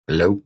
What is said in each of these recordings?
Hello?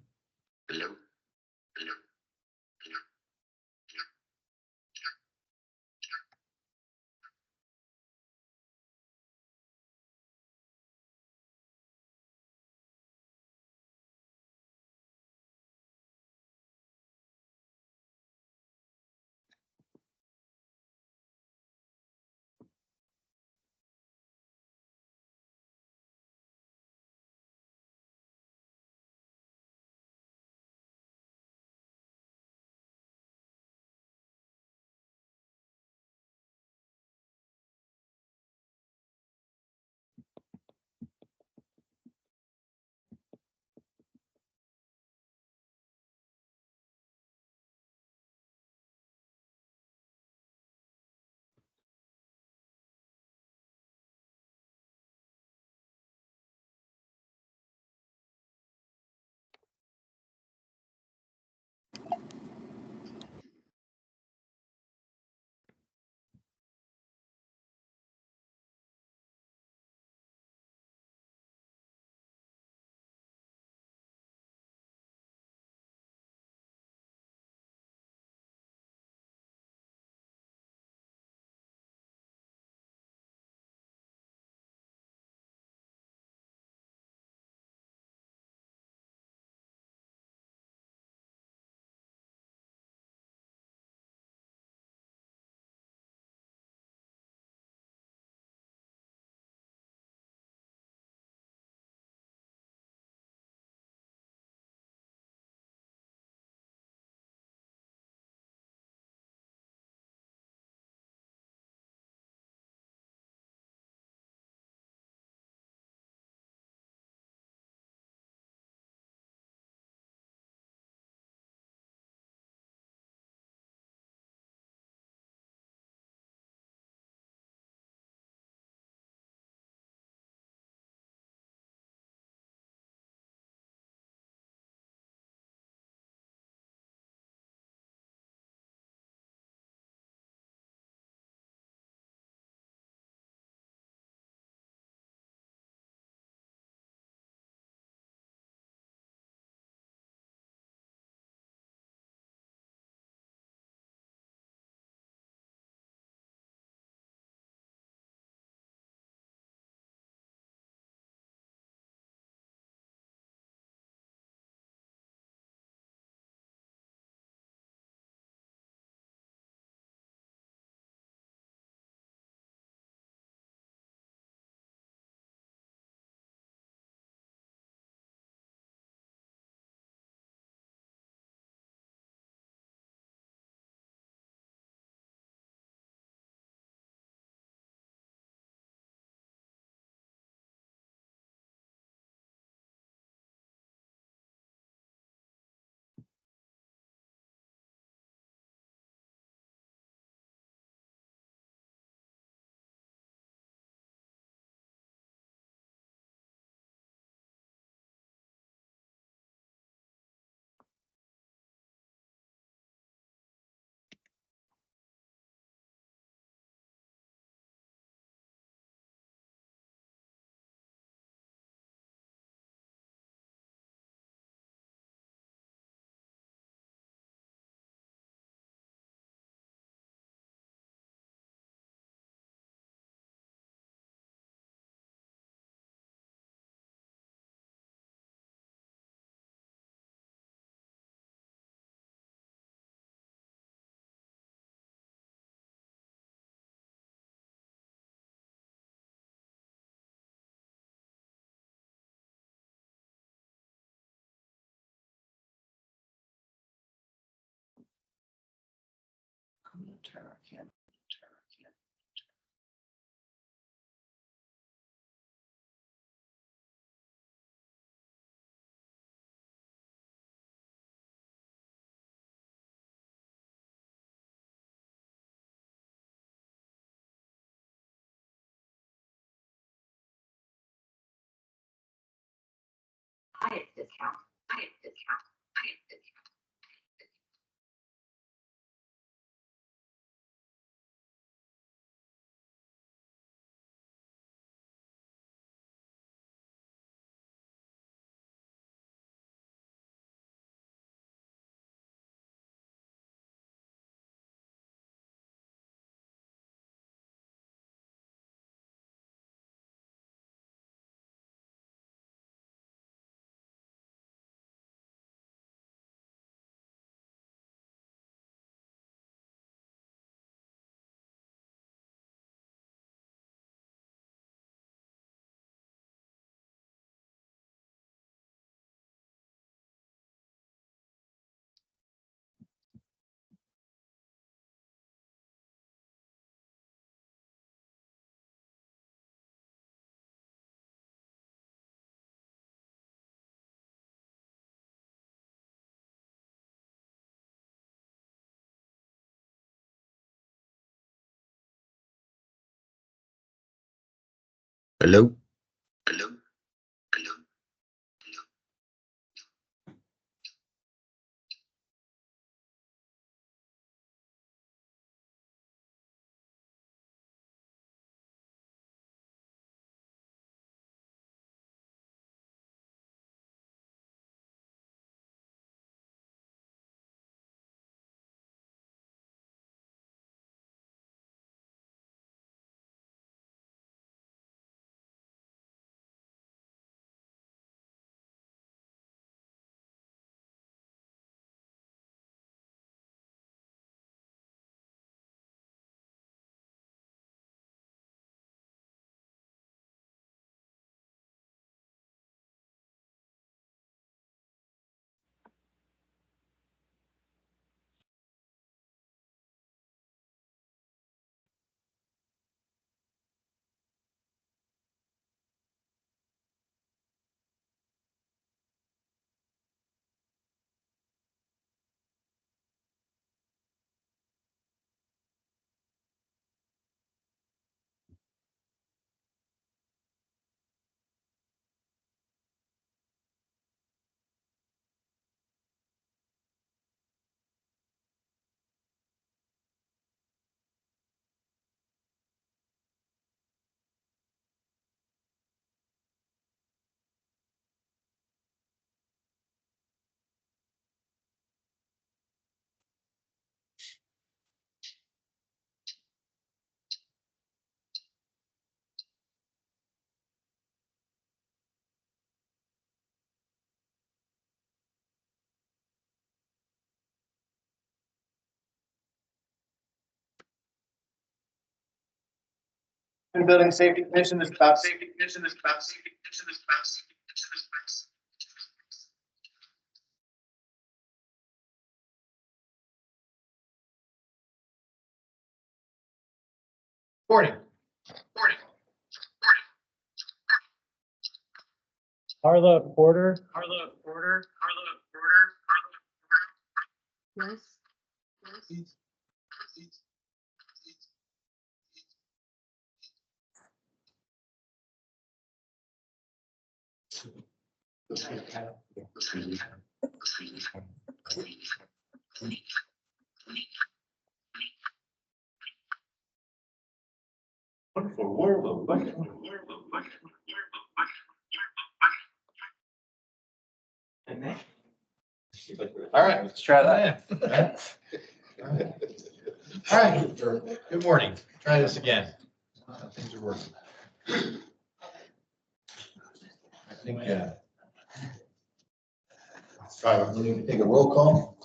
Discount. Hello? And Building Safety Commission is about Morning. Carla Porter. Yes. All right, let's try that. All right, good morning. Try this again. Things are working. I think, we need to take a roll call.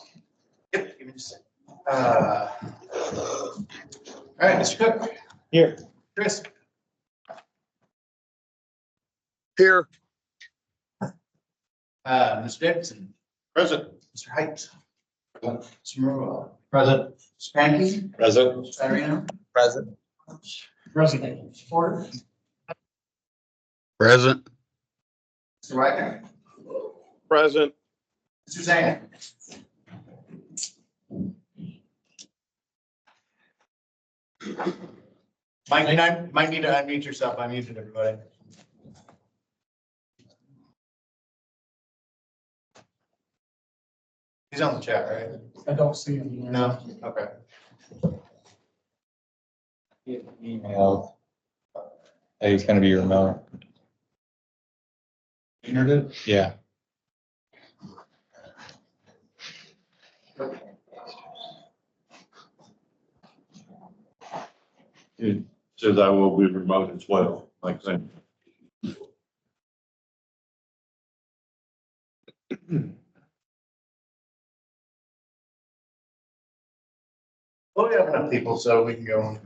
Yep, give me just a second. All right, Mr. Cook. Here. Chris. Here. Mr. Davidson. Present. Mr. Height. Mr. Morwell. Present. Spanky. Present. Savarino. Present. President. Porter. Present. Mr. Wagner. Present. Mr. Zane. Mike, you might need to unmute yourself. I muted everybody. He's on the chat, right? I don't see him. No? Okay. Email. Hey, he's gonna be your remote. Internet? Yeah. It says I will be remote as well, like I said. Well, we have enough people, so we can go on.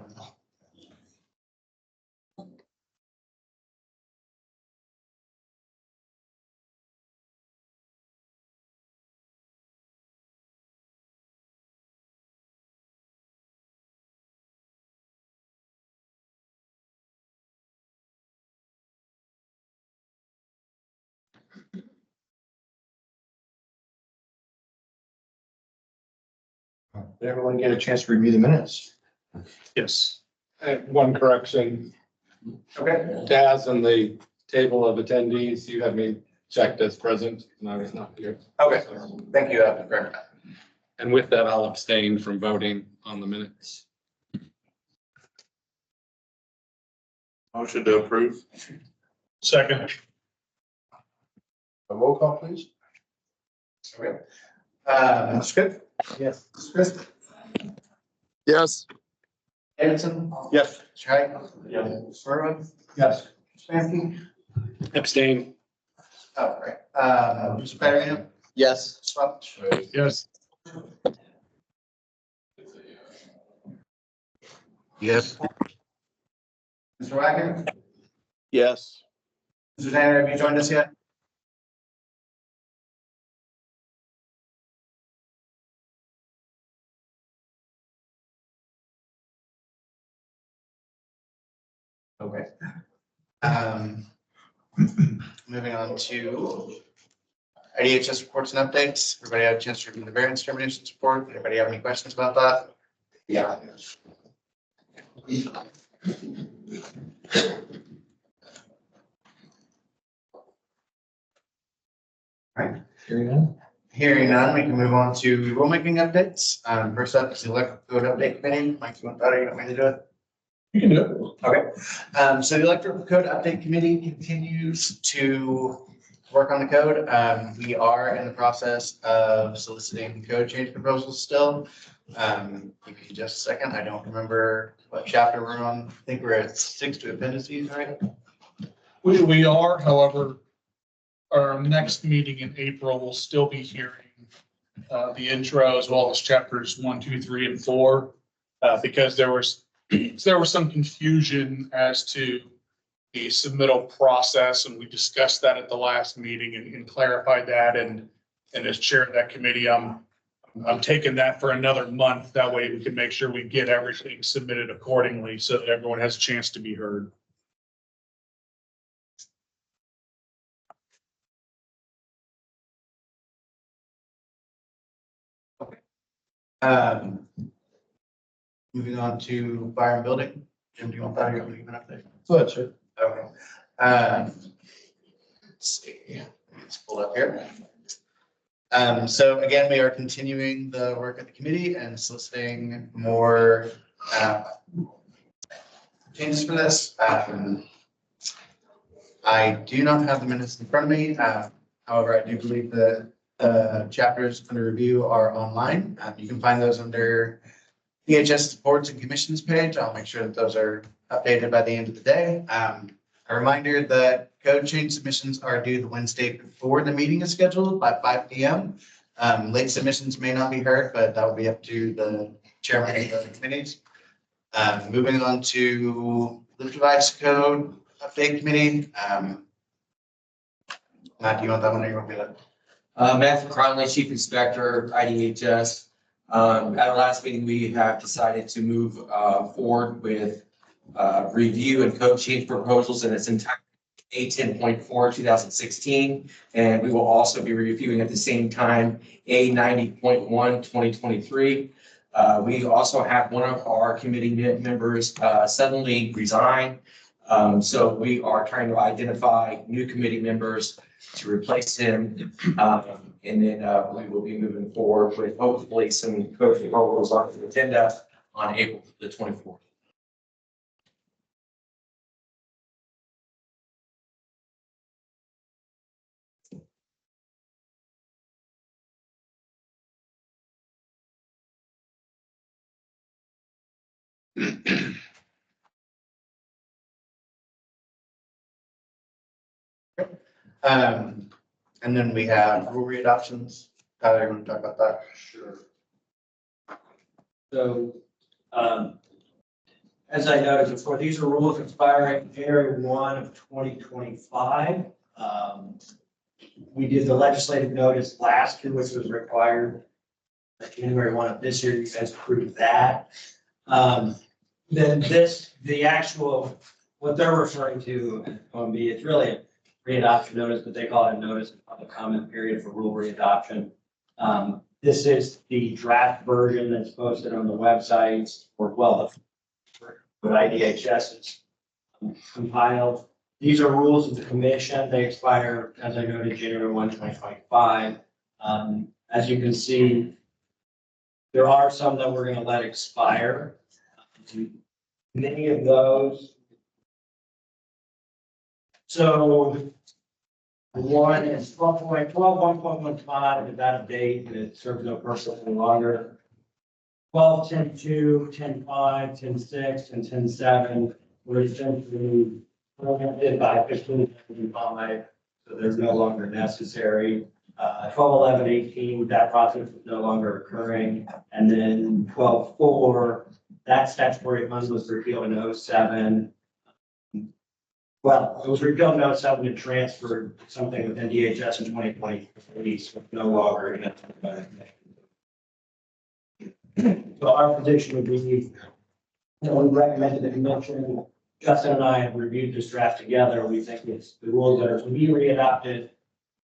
Did everyone get a chance to review the minutes? Yes. One correction, Okay. Taz, in the table of attendees, you have me checked as present and I was not here. Okay, thank you, Greg. And with that, I'll abstain from voting on the minutes. Motion to approve. Second. A roll call, please. Okay. Mr. Good? Yes. Mr. Chris? Yes. Davidson? Yes. Mr. Height? Yes. Mr. Irwin? Yes. Spanky? Abstain. Oh, right. Mr. Pettigrew? Yes. Swap? Yes. Yes. Mr. Wagner? Yes. Mr. Tanner, have you joined us yet? Okay. Moving on to IDHS reports and updates. Everybody have a chance to review the variance terminations report? Anybody have any questions about that? Yeah. Right. Hearing none, we can move on to rulemaking updates. First up is the electric code update committee. Mike, you want that or you want me to do it? You can do it. Okay, so the electrical code update committee continues to work on the code. We are in the process of soliciting code change proposals still. Give me just a second. I don't remember what chapter we're on. I think we're at 6 to appendices, right? We are, however, our next meeting in April will still be hearing the intro as well as chapters 1, 2, 3, and 4, because there was some confusion as to the submittal process, and we discussed that at the last meeting and clarified that. And as chair of that committee, I'm taking that for another month. That way we can make sure we get everything submitted accordingly so that everyone has a chance to be heard. Moving on to fire and building. Jim, do you want that or you want me to give an update? Go ahead, sir. Okay. Let's see, let's pull up here. So again, we are continuing the work of the committee and soliciting more changes for this. I do not have the minutes in front of me. However, I do believe that the chapters under review are online. You can find those under EHS boards and commissions page. I'll make sure that those are updated by the end of the day. A reminder that code change submissions are due the Wednesday before the meeting is scheduled by 5 p.m. Late submissions may not be heard, but that will be up to the chairman of the committees. Moving on to the device code update committee. Matt, do you want that one or you want me to? Matthew Cronley, Chief Inspector, IDHS. At our last meeting, we have decided to move forward with review and code change proposals in its entirety. A10.4 2016, and we will also be reviewing at the same time A90.1 2023. We also have one of our committee members suddenly resign. So we are trying to identify new committee members to replace him. And then we will be moving forward with hopefully some code proposals on the agenda on April the 24th. And then we have rule readoptions. Tyler, you want to talk about that? Sure. So, as I noted before, these are rules expiring January 1 of 2025. We did the legislative notice last year, which was required. January 1 of this year, you guys approved that. Then the actual, what they're referring to on B, it's really a readoption notice, but they call it a notice of public comment period for rule readoption. This is the draft version that's posted on the websites, or well, but IDHS is compiled. These are rules of the commission. They expire, as I noted, January 1, 2025. As you can see, there are some that we're going to let expire. Many of those. So one is 1.15 is out of date and it serves no purpose any longer. 12, 10.2, 10.5, 10.6, and 10.7 were essentially implemented by 15.5, so they're no longer necessary. 12, 11, 18, that process is no longer occurring. And then 12.4, that statutory fund was repealed in 07. Well, it was repealed in 07 and transferred something within DHS in 2023, so no longer in it. So our position would be, we recommended the convention. Justin and I have reviewed this draft together. We think it's the rules that are to be readopted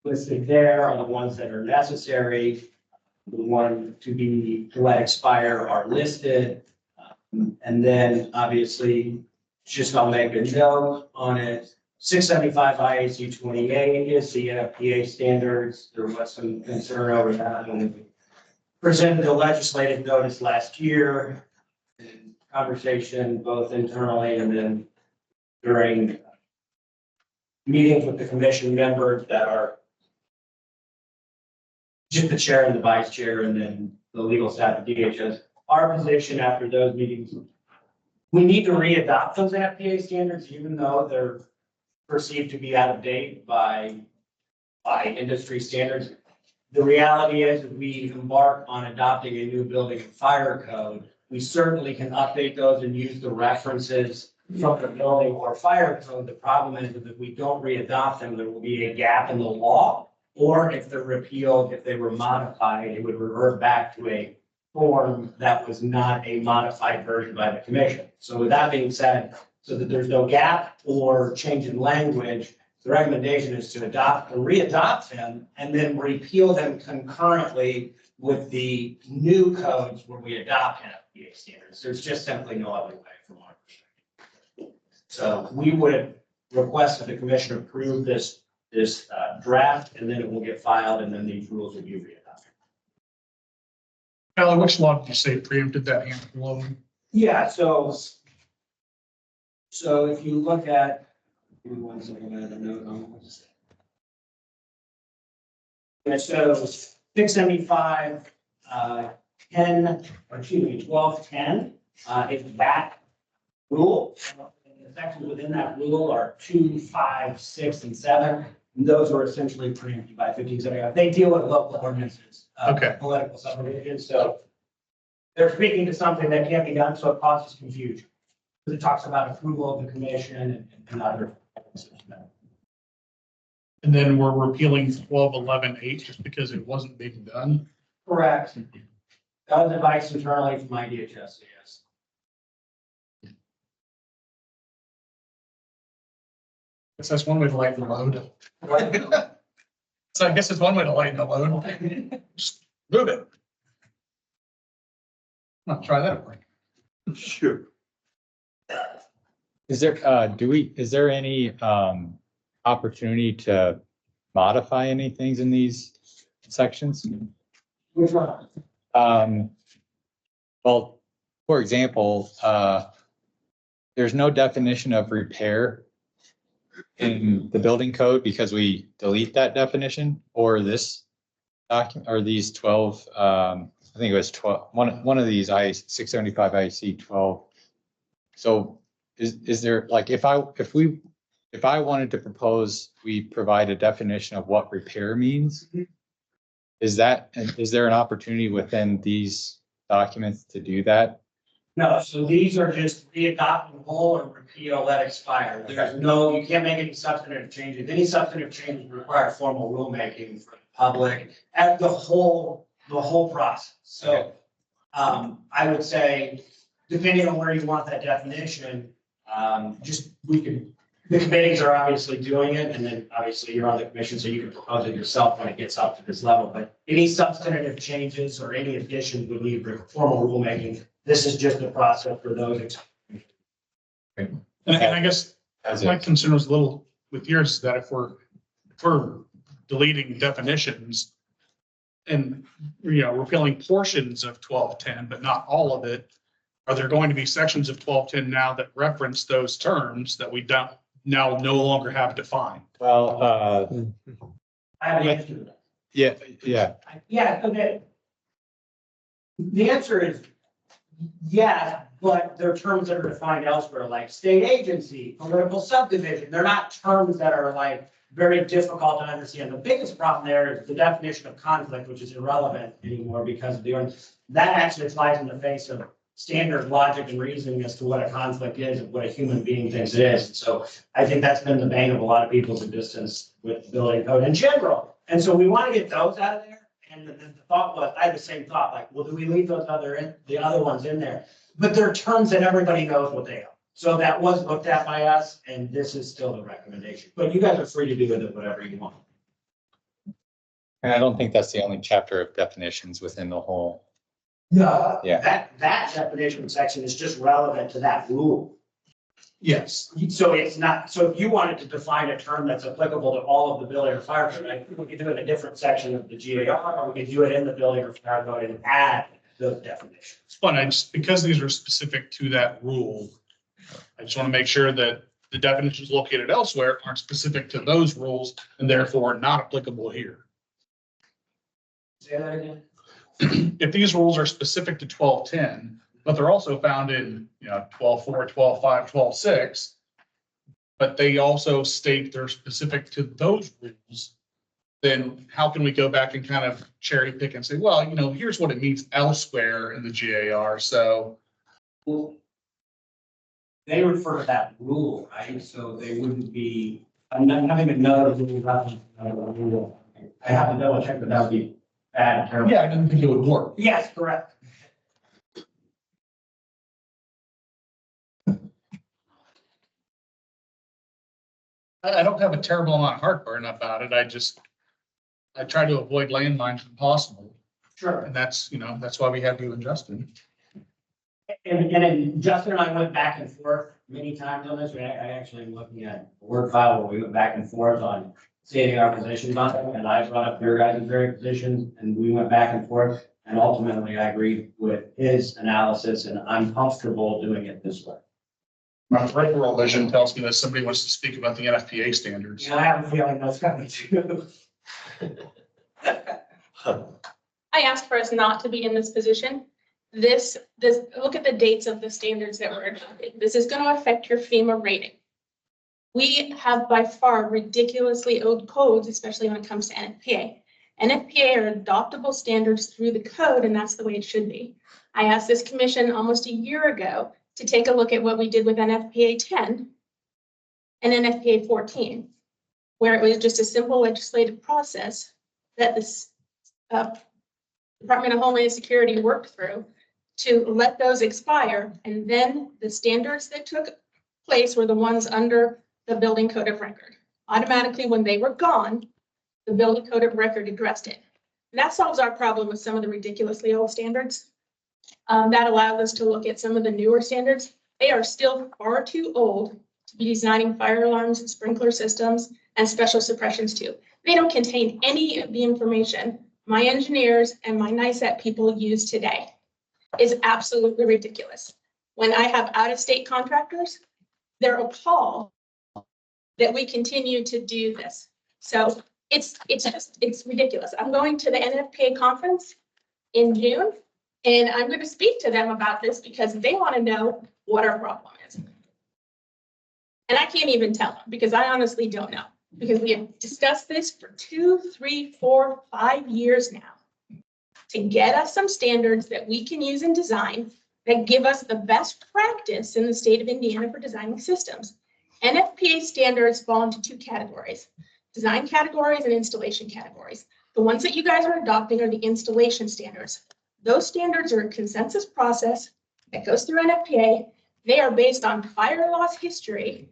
listed there are the ones that are necessary. The one to let expire are listed. And then obviously, just I'll make a note on it. 675 IAC 28 is the NFPA standards. There was some concern over that when we presented the legislative notice last year. Conversation both internally and then during meetings with the commission members that are just the chair and the vice chair and then the legal staff of DHS. Our position after those meetings, we need to readopt those NFPA standards, even though they're perceived to be out of date by industry standards. The reality is if we embark on adopting a new building and fire code, we certainly can update those and use the references from the building or fire code. The problem is that if we don't readopt them, there will be a gap in the law. Or if they're repealed, if they were modified, it would revert back to a form that was not a modified version by the commission. So with that being said, so that there's no gap or change in language, the recommendation is to adopt and readopt them and then repeal them concurrently with the new codes where we adopt NFPA standards. There's just simply no other way from our perspective. So we would request that the commission approve this draft, and then it will get filed, and then these rules will be readopted. Tyler, which law did you say preempted that handful of them? Yeah, so if you look at, give me 1 second, I have a note on this. Yeah, so 675, 1210 is that rule. The sections within that rule are 2, 5, 6, and 7. And those are essentially preempted by 1575. They deal with local ordinances, political subdivisions. So they're speaking to something that can't be done, so it causes confusion. Because it talks about approval of the commission and other. And then we're repealing 12, 11, 8 just because it wasn't being done. Correct. That was advice internally from my DHS, yes. Guess that's one way to lighten the load. So I guess it's one way to lighten the load. Just move it. I'll try that approach. Sure. Is there, is there any, opportunity to modify any things in these sections? Which one? Well, for example, there's no definition of repair in the building code because we delete that definition, or this document, or these 12, I think it was 12, one of these 675 IC 12. So is there, like, if I wanted to propose, we provide a definition of what repair means, is there an opportunity within these documents to do that? No, so these are just re-adopt and whole and repeat or let expire. There's no, you can't make any substantive changes. Any substantive changes require formal rulemaking for the public at the whole process. So I would say, depending on where you want that definition, the committees are obviously doing it, and then obviously you're on the commission, so you can propose it yourself when it gets up to this level. But any substantive changes or any additions would need formal rulemaking. This is just a process for those. And I guess my concern was a little with yours, is that if we're deleting definitions and, repealing portions of 1210, but not all of it, are there going to be sections of 1210 now that reference those terms that we don't now no longer have defined? Well, I have an answer to that. yeah. Yeah, okay. The answer is yes, but they're terms that are defined elsewhere, like state agency, political subdivision. They're not terms that are like very difficult to understand. The biggest problem there is the definition of conflict, which is irrelevant anymore because of the ordinance. That actually flies in the face of standard logic and reasoning as to what a conflict is and what a human being thinks it is. So I think that's been the bane of a lot of people's existence with the building code in general. And so we want to get those out of there. And the thought was, I had the same thought, like, well, do we leave the other ones in there? But they're terms that everybody knows what they are. So that was looked at by us, and this is still the recommendation. But you guys are free to do with it whatever you want. And I don't think that's the only chapter of definitions within the whole. No. Yeah. That definition section is just relevant to that rule. Yes. So it's not, so if you wanted to define a term that's applicable to all of the building or fire code, we could do it in a different section of the GAR, or we could do it in the building or fire code and add those definitions. But because these are specific to that rule, I just want to make sure that the definitions located elsewhere aren't specific to those rules and therefore not applicable here. Say that again? If these rules are specific to 1210, but they're also found in, 12.4, 12.5, 12.6, but they also state they're specific to those rules, then how can we go back and kind of cherry pick and say, well, here's what it means elsewhere in the GAR, so. Well, they refer to that rule, right? So they wouldn't be, I'm not even know the rule. I have to double check, but that would be bad. Yeah, I didn't think it would work. Yes, correct. I don't have a terrible amount of heartburn about it. I try to avoid landmines if possible. Sure. And that's why we have you and Justin. And then Justin and I went back and forth many times on this. I actually am looking at a Word file where we went back and forth on stating our positions on it. And I brought up your guys' very positions and we went back and forth. And ultimately I agreed with his analysis and I'm comfortable doing it this way. My peripheral vision tells me that somebody wants to speak about the NFPA standards. Yeah, I have a feeling that's coming too. I asked for us not to be in this position. This, look at the dates of the standards that were adopted. This is going to affect your FEMA rating. We have by far ridiculously old codes, especially when it comes to NFPA. NFPA are adoptable standards through the code, and that's the way it should be. I asked this commission almost a year ago to take a look at what we did with NFPA 10 and NFPA 14, where it was just a simple legislative process that this Department of Homeland Security worked through to let those expire. And then the standards that took place were the ones under the building code of record. Automatically, when they were gone, the building code of record addressed it. And that solves our problem with some of the ridiculously old standards. That allows us to look at some of the newer standards. They are still far too old to be designing fire alarms, sprinkler systems, and special suppressions too. They don't contain any of the information my engineers and my NICET people use today. Is absolutely ridiculous. When I have out-of-state contractors, they're appalled that we continue to do this. So it's ridiculous. I'm going to the NFPA conference in June, and I'm going to speak to them about this because they want to know what our problem is. And I can't even tell them because I honestly don't know, because we have discussed this for 2, 3, 4, 5 years now to get us some standards that we can use in design that give us the best practice in the state of Indiana for designing systems. NFPA standards fall into 2 categories, design categories and installation categories. The ones that you guys are adopting are the installation standards. Those standards are a consensus process that goes through NFPA. They are based on fire loss history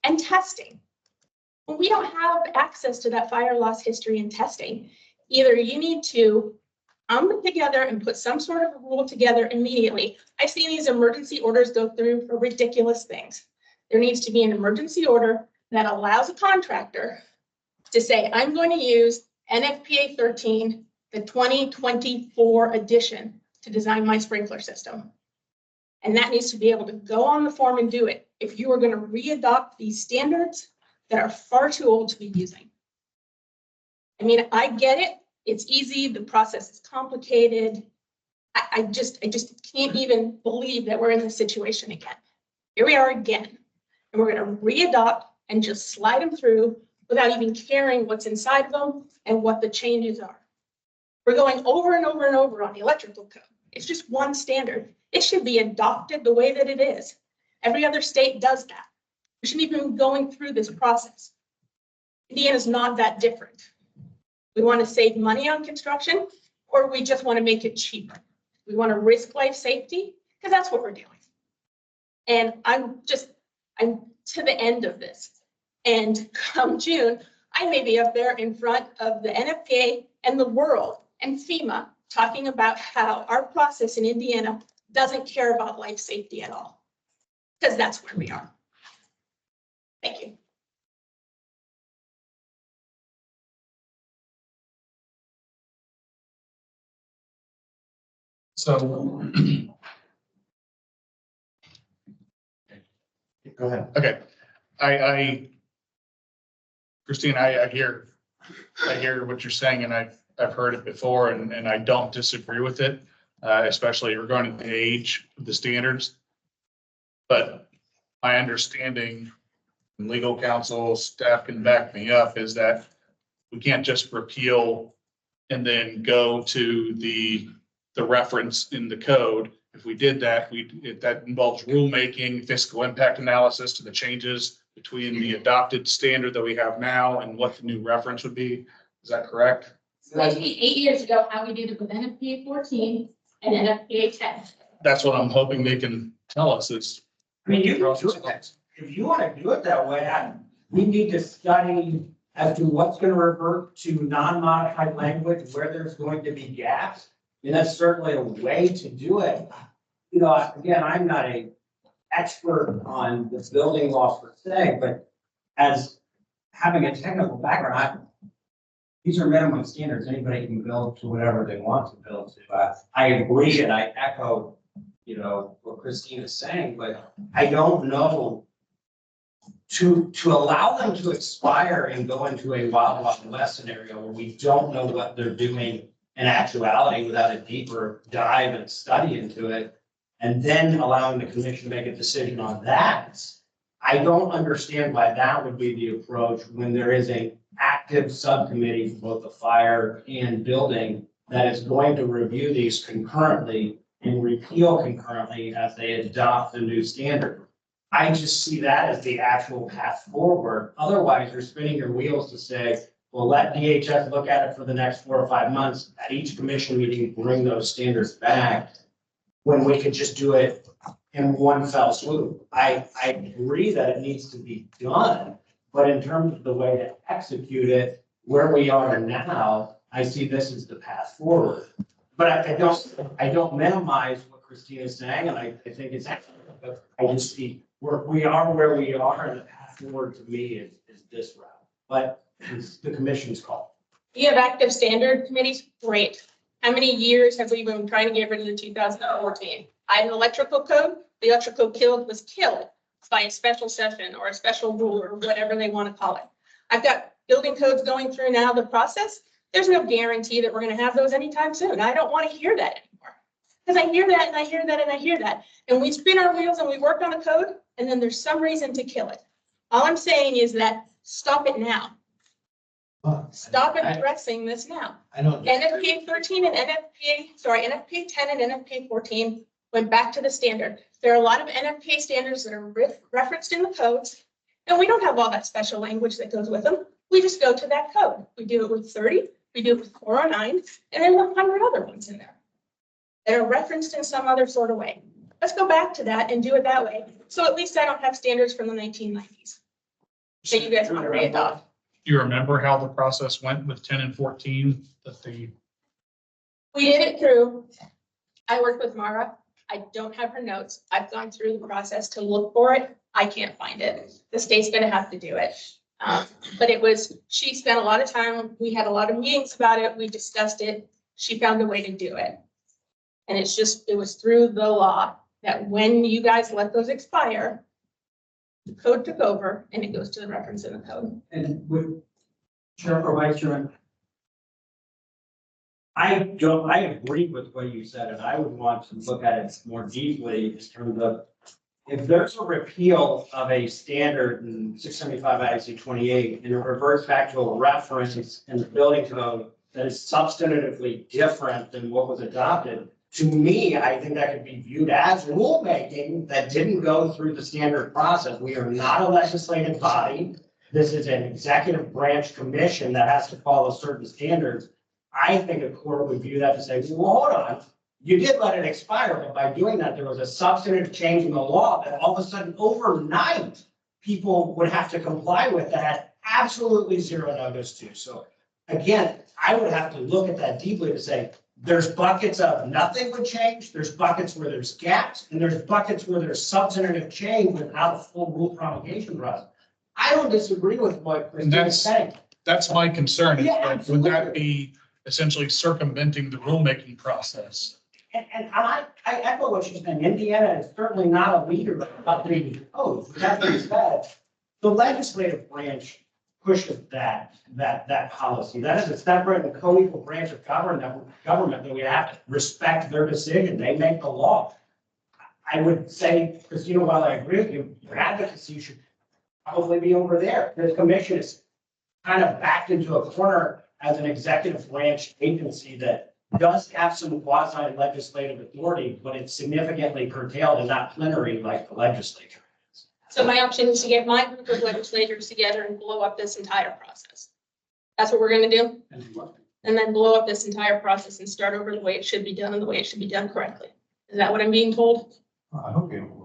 and testing. When we don't have access to that fire loss history and testing, either you need to come together and put some sort of a rule together immediately. I've seen these emergency orders go through for ridiculous things. There needs to be an emergency order that allows a contractor to say, I'm going to use NFPA 13, the 2024 edition, to design my sprinkler system. And that needs to be able to go on the form and do it if you are going to re-adopt these standards that are far too old to be using. I mean, I get it. It's easy. The process is complicated. I just can't even believe that we're in this situation again. Here we are again, and we're going to re-adopt and just slide them through without even caring what's inside of them and what the changes are. We're going over and over and over on the electrical code. It's just one standard. It should be adopted the way that it is. Every other state does that. We shouldn't even be going through this process. Indiana's not that different. We want to save money on construction, or we just want to make it cheaper. We want to risk life safety, because that's what we're doing. And I'm to the end of this. And come June, I may be up there in front of the NFPA and the world and FEMA talking about how our process in Indiana doesn't care about life safety at all, because that's where we are. Thank you. So Go ahead. okay, Christine, I hear what you're saying, and I've heard it before, and I don't disagree with it, especially regarding the age of the standards. But my understanding, and legal counsel staff can back me up, is that we can't just repeal and then go to the reference in the code. If we did that, that involves rulemaking, fiscal impact analysis to the changes between the adopted standard that we have now and what the new reference would be. Is that correct? So like 8 years ago, how we did it with NFPA 14 and NFPA 10. That's what I'm hoping they can tell us is. I mean, you can do it. If you want to do it that way, we need to study as to what's going to revert to non-modified language, where there's going to be gaps. And that's certainly a way to do it. You know, again, I'm not an expert on the building law per se, but as having a technical background, these are minimum standards. Anybody can build to whatever they want to build to. I agree, and I echo, what Christine is saying, but I don't know to allow them to expire and go into a Wild Wild West scenario where we don't know what they're doing in actuality without a deeper dive and study into it, and then allowing the commission to make a decision on that. I don't understand why that would be the approach when there is an active subcommittee for both the fire and building that is going to review these concurrently and repeal concurrently as they adopt the new standard. I just see that as the actual path forward. Otherwise, you're spinning your wheels to say, We'll let DHS look at it for the next 4 or 5 months. At each commission meeting, bring those standards back. When we could just do it in one fell swoop. I agree that it needs to be done, but in terms of the way to execute it, where we are now, I see this as the path forward. But I don't minimize what Christina's saying, and I think it's excellent, but I just see we are where we are, and the path forward to me is this route. But it's the commission's call. You have active standard committees, great. How many years have we been trying to get rid of the 2014? I had an electrical code, the electrical code was killed by a special session or a special rule or whatever they want to call it. I've got building codes going through now, the process. There's no guarantee that we're going to have those anytime soon. I don't want to hear that anymore. Because I hear that and I hear that and I hear that. And we spin our wheels and we work on a code and then there's some reason to kill it. All I'm saying is that stop it now. Stop addressing this now. I know. NFPA 13 and NFPA 10 and NFPA 14 went back to the standard. There are a lot of NFPA standards that are referenced in the codes, and we don't have all that special language that goes with them. We just go to that code. We do it with 30, we do it with 409, and then 100 other ones in there that are referenced in some other sort of way. Let's go back to that and do it that way. So at least I don't have standards from the 1990s that you guys want to re-adopt. Do you remember how the process went with 10 and 14 that the? We did it through, I worked with Mara. I don't have her notes. I've gone through the process to look for it. I can't find it. The state's gonna have to do it. But it was, she spent a lot of time. We had a lot of meetings about it. We discussed it. She found a way to do it. And it's just, it was through the law that when you guys let those expire, the code took over and it goes to the reference in the code. And with Chair or Vice Chairman, I agree with what you said, and I would want to look at it more deeply in terms of if there's a repeal of a standard in 675 IC 28 and it reverts back to a reference in the building code that is substantively different than what was adopted. To me, I think that could be viewed as rulemaking that didn't go through the standard process. We are not a legislative body. This is an executive branch commission that has to follow certain standards. I think a court would view that to say, well, hold on, you did let it expire, but by doing that, there was a substantive change in the law that all of a sudden overnight, people would have to comply with that had absolutely zero notice to. So again, I would have to look at that deeply to say, there's buckets of nothing would change, there's buckets where there's gaps, and there's buckets where there's substantive change without a full rule promulgation process. I don't disagree with what Christina's saying. That's my concern. Yeah, Like, would that be essentially circumventing the rulemaking process? And I echo what she's saying. Indiana is certainly not a leader about the code. That being said, the legislative branch pushes that policy. That is a separate and co-equal branch of government that we have to respect their decision. They make the law. I would say, Christina, while I agree with you, your advocacy should probably be over there. This commission is kind of backed into a corner as an executive branch agency that does have some quasi legislative authority, but it's significantly curtailed and not plenary like the legislature is. So my option is to get my group of legislators together and blow up this entire process. That's what we're gonna do. And then blow up this entire process and start over the way it should be done and the way it should be done correctly. Is that what I'm being told? I hope you don't.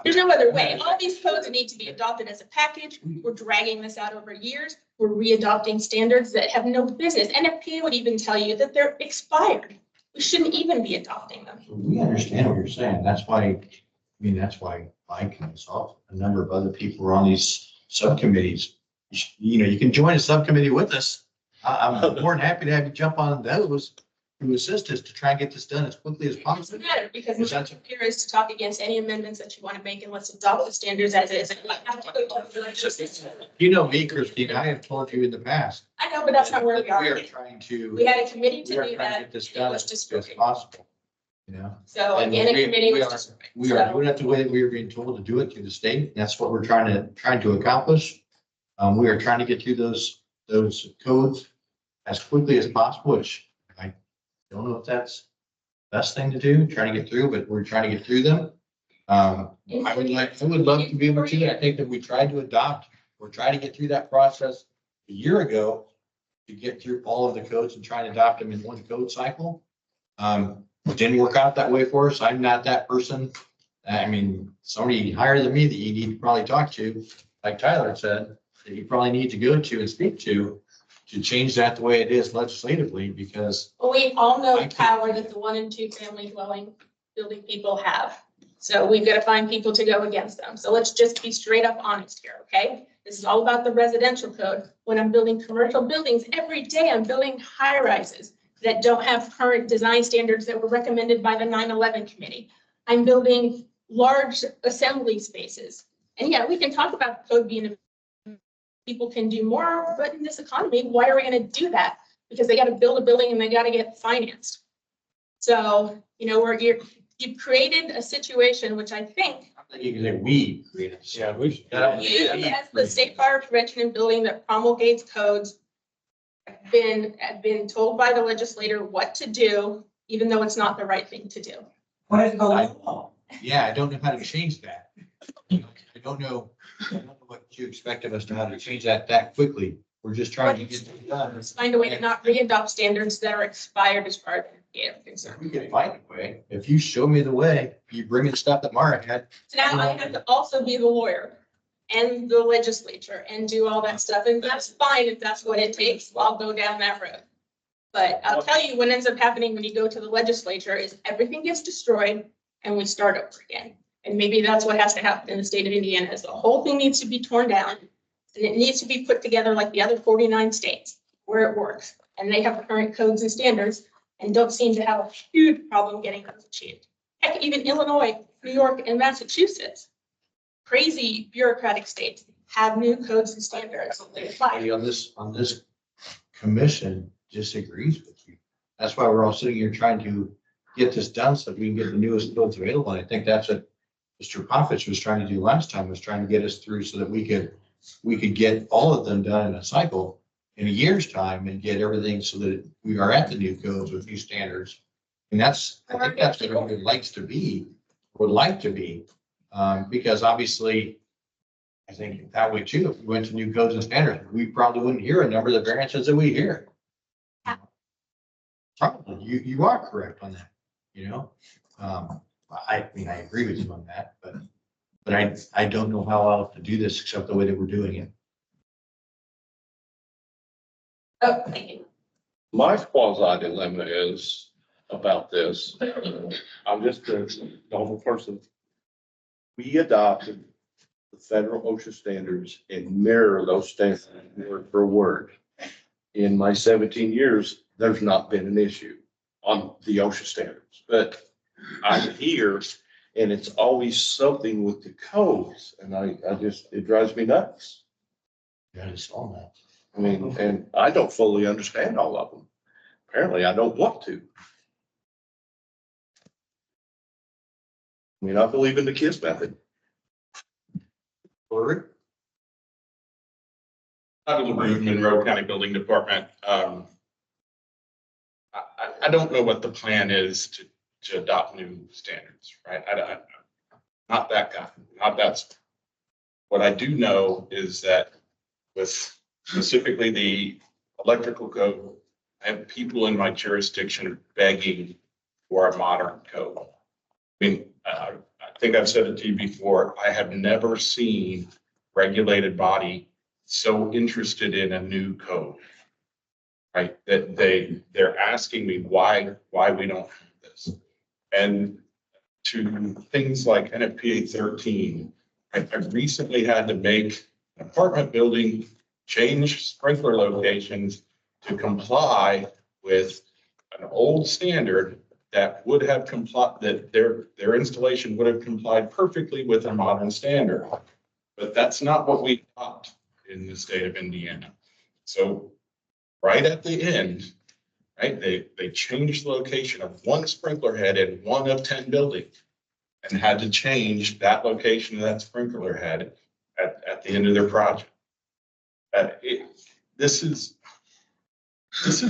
There's no other way. All these codes need to be adopted as a package. We're dragging this out over years. We're re-adopting standards that have no business. NFPA would even tell you that they're expired. We shouldn't even be adopting them. We understand what you're saying. That's why, that's why Mike and myself, a number of other people are on these subcommittees. You can join a subcommittee with us. I'm more than happy to have you jump on those to assist us to try and get this done as quickly as It possible. doesn't matter because my job here is to talk against any amendments that you want to make and let's adopt the standards as is. You know me, Christine, I have told you in the past. I know, but that's not where we We are are. trying to, We had a committee we to are do trying to that. get this It done was as destroyed. possible. So And again, a we- committee we was are- destroyed. We are So- doing it the way that we are being told to do it through the state. That's what we're trying to accomplish. We are trying to get through those codes as quickly as possible, which I don't know if that's the best thing to do, trying to get through, but we're trying to get through them. I would love to be able to. I think that we tried to adopt, we're trying to get through that process a year ago to get through all of the codes and try and adopt them in one code cycle. It didn't work out that way for us. I'm not that person. I mean, somebody higher than me that you need to probably talk to, like Tyler said, that you probably need to go to and speak to change that the way it is legislatively, because Well, we all know I the can't- power that the 1 and 2 family dwelling building people have. So we've got to find people to go against them. So let's just be straight up honest here, okay? This is all about the residential code. When I'm building commercial buildings, every day I'm building high rises that don't have current design standards that were recommended by the 9/11 committee. I'm building large assembly spaces. And yeah, we can talk about the code being, people can do more, but in this economy, why are we going to do that? Because they got to build a building and they got to get financed. So, you know, you've created a situation, which I think you can say we created. Yeah, we should. you, as the state fire prevention and building that promulgates codes, have been told by the legislator what to do, even though it's not the right thing to do. What is the law? Yeah, I don't know how to change that. I don't know what you expect of us to how to change that quickly. We're just trying to get it done. Let's find a way to not re-adopt standards that are expired as part of the concern. We can find a way. If you show me the way, you bring in stuff that Mara had. So now I have to also be the lawyer and the legislature and do all that stuff. And that's fine if that's what it takes. I'll go down that road. But I'll tell you what ends up happening when you go to the legislature is everything gets destroyed and we start over again. And maybe that's what has to happen in the state of Indiana is the whole thing needs to be torn down. And it needs to be put together like the other 49 states where it works. And they have current codes and standards and don't seem to have a huge problem getting those achieved. Heck, even Illinois, New York, and Massachusetts, crazy bureaucratic states, have new codes and standards. They apply. Anybody on this commission disagrees with you. That's why we're all sitting here trying to get this done so that we can get the newest codes available. And I think that's what Mr. Popovich was trying to do last time, was trying to get us through so that we could get all of them done in a cycle in a year's time and get everything so that we are at the new codes with new standards. And I think that's what everybody likes to be, would like to be. Because obviously, I think that way too, if we went to new codes and standards, we probably wouldn't hear a number of the variances that we hear. Probably, you are correct on that, you know? I mean, I agree with you on that, but I don't know how else to do this except the way that we're doing it. Oh, thank you. My quasi dilemma is about this. I'm just a normal person. We adopted the federal OSHA standards and mirror those standards word for word. In my 17 years, there's not been an issue on the OSHA standards, but I'm here and it's always something with the codes and it drives me nuts. Yeah, I saw that. I mean, and I don't fully understand all of them. Apparently, I don't want to. I mean, I believe in the KISS method. Lori? Out of the room, Monroe County Building Department. I don't know what the plan is to adopt new standards, right? Not that guy, not that. What I do know is that with specifically the electrical code, I have people in my jurisdiction begging for a modern code. I mean, I think I've said it to you before, I have never seen regulated body so interested in a new code, right? That they're asking me why we don't have this. And to things like NFPA 13, I recently had to make an apartment building change sprinkler locations to comply with an old standard that would have complied, that their installation would have complied perfectly with a modern standard. But that's not what we adopt in the state of Indiana. So right at the end, right, they changed the location of one sprinkler head in one of 10 buildings and had to change that location of that sprinkler head at the end of their project. This is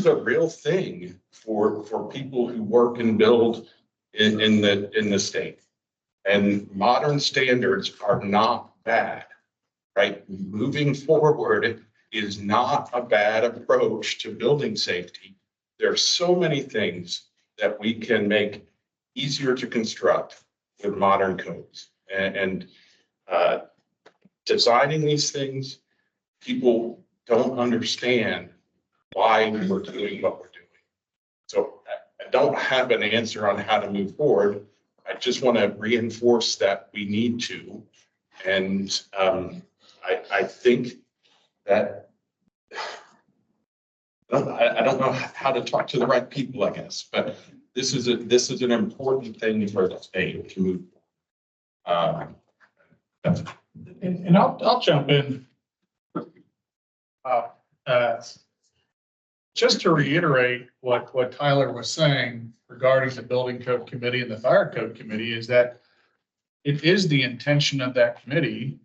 a real thing for people who work and build in the state. And modern standards are not bad, right? Moving forward, is not a bad approach to building safety. There are so many things that we can make easier to construct with modern codes. And designing these things, people don't understand why we're doing what we're doing. So I don't have an answer on how to move forward. I just want to reinforce that we need to. And I think that I don't know how to talk to the right people, I guess, but this is an important thing for the state to move. And I'll jump in. Just to reiterate what Tyler was saying regarding the building code committee and the fire code committee is that it is the intention of that committee.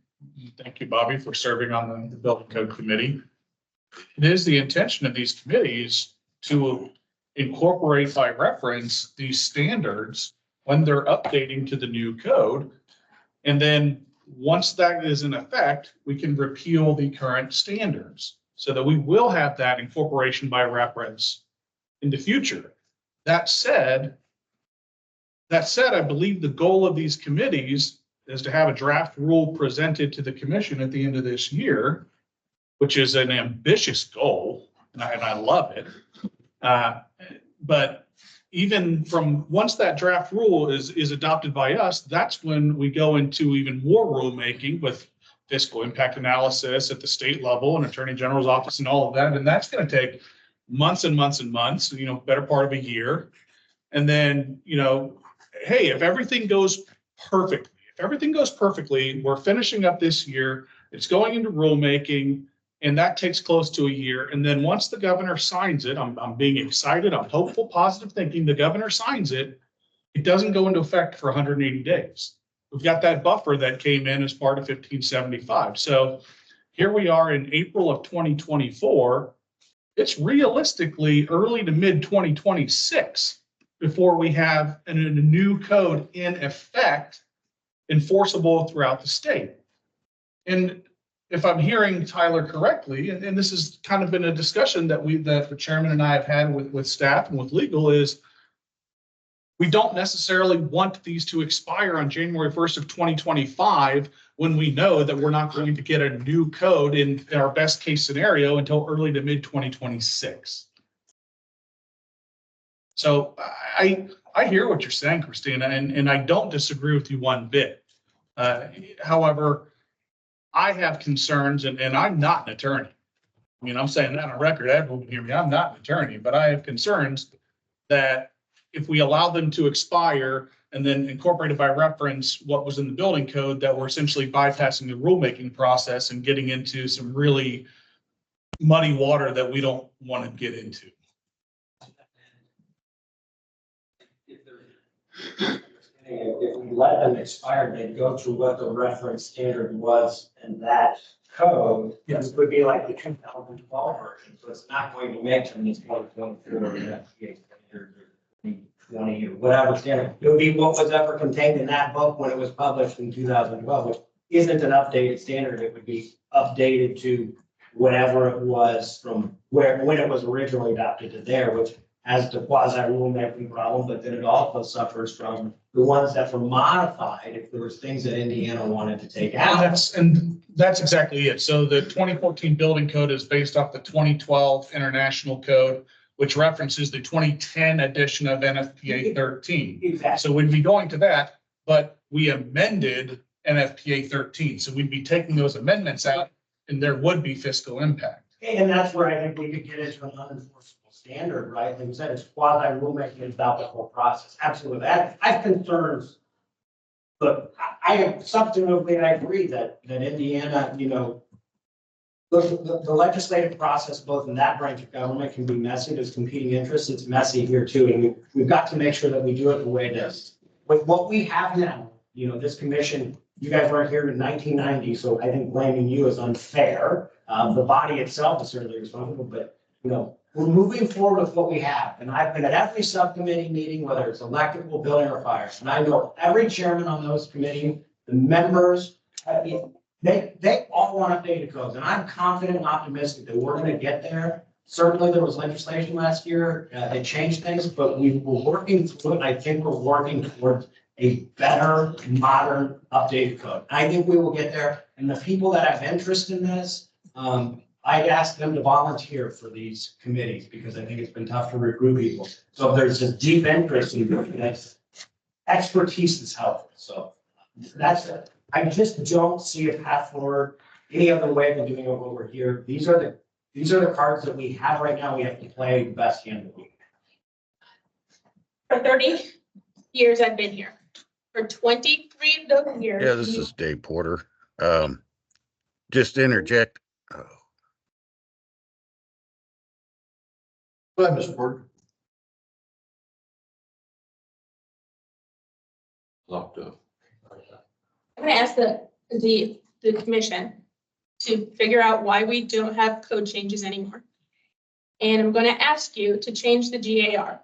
Thank you, Bobby, for serving on the building code committee. It is the intention of these committees to incorporate by reference these standards when they're updating to the new code. And then once that is in effect, we can repeal the current standards so that we will have that incorporation by reference in the future. That said, I believe the goal of these committees is to have a draft rule presented to the commission at the end of this year, which is an ambitious goal, and I love it. But even from once that draft rule is adopted by us, that's when we go into even more rulemaking with fiscal impact analysis at the state level and Attorney General's office and all of that. And that's going to take months and months and months, better part of a year. And then, hey, if everything goes perfectly, we're finishing up this year, it's going into rulemaking, and that takes close to a year. And then once the governor signs it, I'm being excited, I'm hopeful, positive thinking, the governor signs it, it doesn't go into effect for 180 days. We've got that buffer that came in as part of 1575. So here we are in April of 2024. It's realistically early to mid 2026 before we have a new code in effect, enforceable throughout the state. And if I'm hearing Tyler correctly, and this has kind of been a discussion that the chairman and I have had with staff and with legal, is we don't necessarily want these to expire on January 1st of 2025 when we know that we're not going to get a new code in our best case scenario until early to mid 2026. So I hear what you're saying, Christina, and I don't disagree with you one bit. However, I have concerns, and I'm not an attorney. I mean, I'm saying that on record, everyone can hear me. I'm not an attorney, but I have concerns that if we allow them to expire and then incorporated by reference what was in the building code, that we're essentially bypassing the rulemaking process and getting into some really muddy water that we don't want to get into. If we let them expire, they'd go through what the reference standard was in that code. This would be like the 2012 version, so it's not going to make them this 2024 20 or whatever standard. It would be what was ever contained in that book when it was published in 2012, which isn't an updated standard. It would be updated to whatever it was from when it was originally adopted to there, which has the quasi rulemaking problem, but then it also suffers from the ones that were modified if there was things that Indiana wanted to take out. And that's exactly it. So the 2014 building code is based off the 2012 international code, which references the 2010 edition of NFPA 13. Exactly. So we'd be going to that, but we amended NFPA 13. So we'd be taking those amendments out and there would be fiscal impact. And that's where I think we could get into an unenforceable standard, right? Like you said, it's quasi rulemaking about the whole process. Absolutely. I have concerns. But I have substantively, I agree that Indiana, the legislative process, both in that branch of government, can be messy. There's competing interests. It's messy here too. And we've got to make sure that we do it the way it is. With what we have now, this commission, you guys weren't here in 1990, so I think blaming you is unfair. The body itself is certainly responsible, but we're moving forward with what we have. And I've been at every subcommittee meeting, whether it's electrical, building, or fire. And I know every chairman on those committees, the members, They all want updated codes, and I'm confident and optimistic that we're gonna get there. Certainly, there was legislation last year, that changed things, but we were working through it, and I think we're working towards a better, modern, updated code. I think we will get there, and the people that have interest in this, I'd ask them to volunteer for these committees, because I think it's been tough to recruit people. So if there's a deep interest in this, expertise is helpful, so that's it. I just don't see a path forward any other way than doing it over here. These are the cards that we have right now. We have to play the best hand that we can. For 30 years I've been here. For 23 of those years. Yeah, this is Dave Porter. Just interject. Go ahead, Mr. Porter. Locked up. I'm gonna ask the commission to figure out why we don't have code changes anymore. And I'm gonna ask you to change the GAR.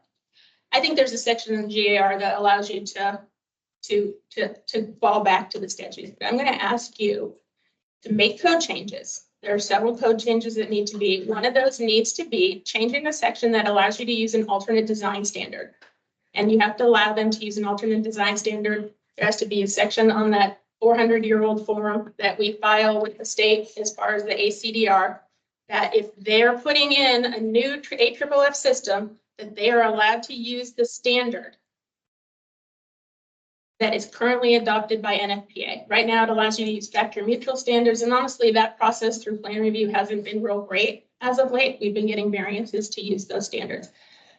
I think there's a section in the GAR that allows you to fall back to the statute. But I'm gonna ask you to make code changes. There are several code changes that need to be. One of those needs to be changing the section that allows you to use an alternate design standard. And you have to allow them to use an alternate design standard. There has to be a section on that 400-year-old form that we file with the state as far as the ACDR, that if they're putting in a new AFFF system, that they are allowed to use the standard that is currently adopted by NFPA. Right now, it allows you to use factor mutual standards, and honestly, that process through plan review hasn't been real great as of late. We've been getting variances to use those standards.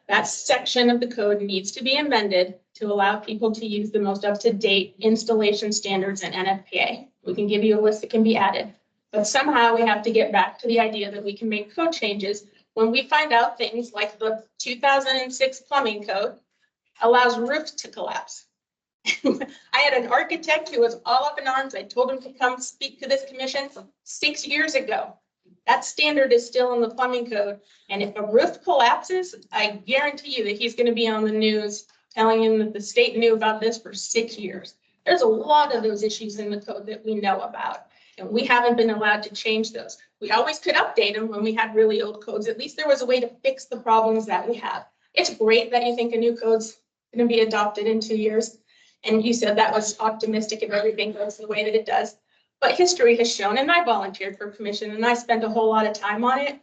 That section of the code needs to be amended to allow people to use the most up-to-date installation standards in NFPA. We can give you a list that can be added, but somehow we have to get back to the idea that we can make code changes when we find out things like the 2006 plumbing code allows roofs to collapse. I had an architect who was all up in arms. I told him to come speak to this commission 6 years ago. That standard is still in the plumbing code. And if a roof collapses, I guarantee you that he's going to be on the news telling him that the state knew about this for 6 years. There's a lot of those issues in the code that we know about, and we haven't been allowed to change those. We always could update them when we had really old codes. At least there was a way to fix the problems that we have. It's great that you think a new code's going to be adopted in 2 years. And you said that was optimistic if everything goes the way that it does. But history has shown, and I volunteered for commission and I spent a whole lot of time on it.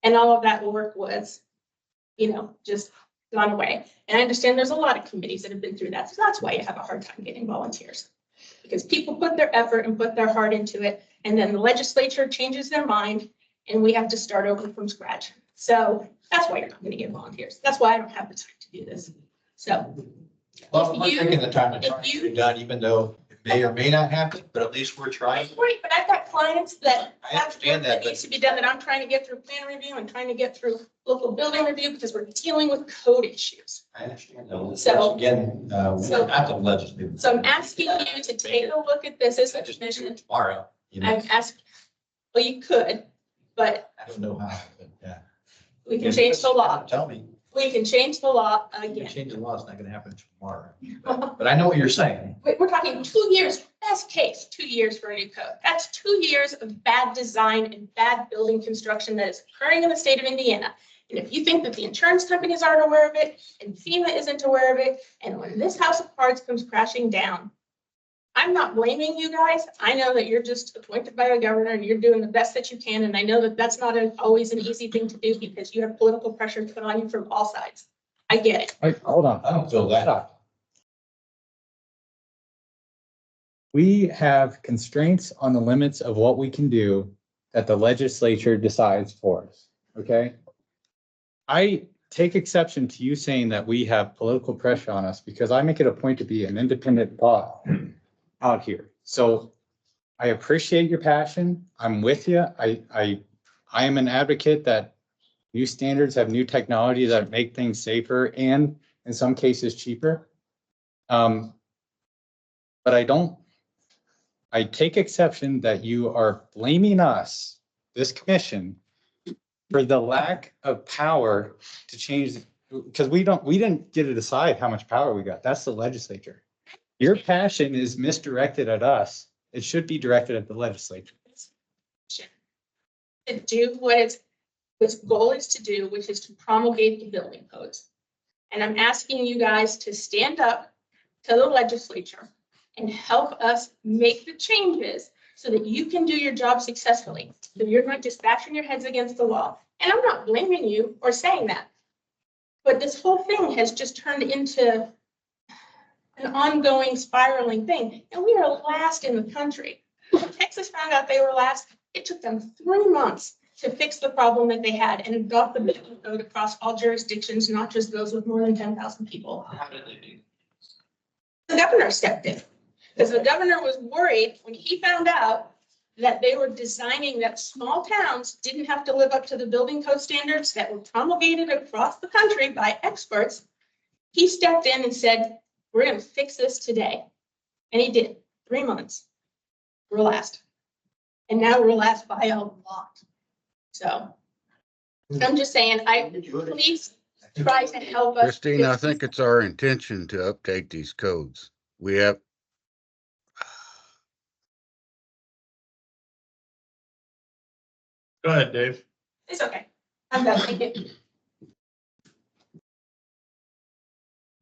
And all of that work was, just gone away. And I understand there's a lot of committees that have been through that. So that's why you have a hard time getting volunteers. Because people put their effort and put their heart into it. And then the legislature changes their mind and we have to start over from scratch. So that's why you're not going to get volunteers. That's why I don't have the time to do this. So. Well, we're taking the time to try to get it done, even though it may or may not happen, but at least we're trying. Right, but I've got clients that I understand that, needs to be done that I'm trying to get through plan review and trying to get through local building review because we're dealing with code issues. I understand that. So- Again, we're not the legislature. So I'm asking you to take a look at this as a I just do commission. it tomorrow, I'm asking, well, you could, but I don't know how, but yeah. we can change the law. Tell me, We can change the law you can again. change the law, it's not gonna happen tomorrow. But I know what you're saying. We're talking 2 years, best case, 2 years for a new code. That's 2 years of bad design and bad building construction that is occurring in the state of Indiana. And if you think that the insurance companies aren't aware of it and FEMA isn't aware of it, and when this house of cards comes crashing down, I'm not blaming you guys. I know that you're just appointed by the governor and you're doing the best that you can. And I know that that's not always an easy thing to do because you have political pressure put on you from all sides. I get it. Wait, hold on. I don't feel that. Stop. We have constraints on the limits of what we can do that the legislature decides for us, okay? I take exception to you saying that we have political pressure on us because I make it a point to be an independent thought out here. So I appreciate your passion. I'm with you. I am an advocate that new standards have new technology that make things safer and in some cases cheaper. But I take exception that you are blaming us, this commission, for the lack of power to change, because we didn't get to decide how much power we got. That's the legislature. Your passion is misdirected at us It should be directed at the legislature. To do what its goal is to do, which is to promulgate the building codes. And I'm asking you guys to stand up to the legislature and help us make the changes so that you can do your job successfully. So you're not just bashing your heads against the wall. And I'm not blaming you or saying that. But this whole thing has just turned into an ongoing spiraling thing. And we are last in the country. When Texas found out they were last, it took them 3 months to fix the problem that they had and adopt the building code across all jurisdictions, not just those with more than 10,000 people. How did they do? The governor stepped in, because the governor was worried when he found out that they were designing that small towns didn't have to live up to the building code standards that were promulgated across the country by experts. He stepped in and said, we're going to fix this today. And he did. 3 months. We're last. And now we're last by a lot. So I'm just saying, please try to help us. Christine, I think it's our intention to update these codes. We have, Go ahead, Dave. It's okay. I'm done. Thank you.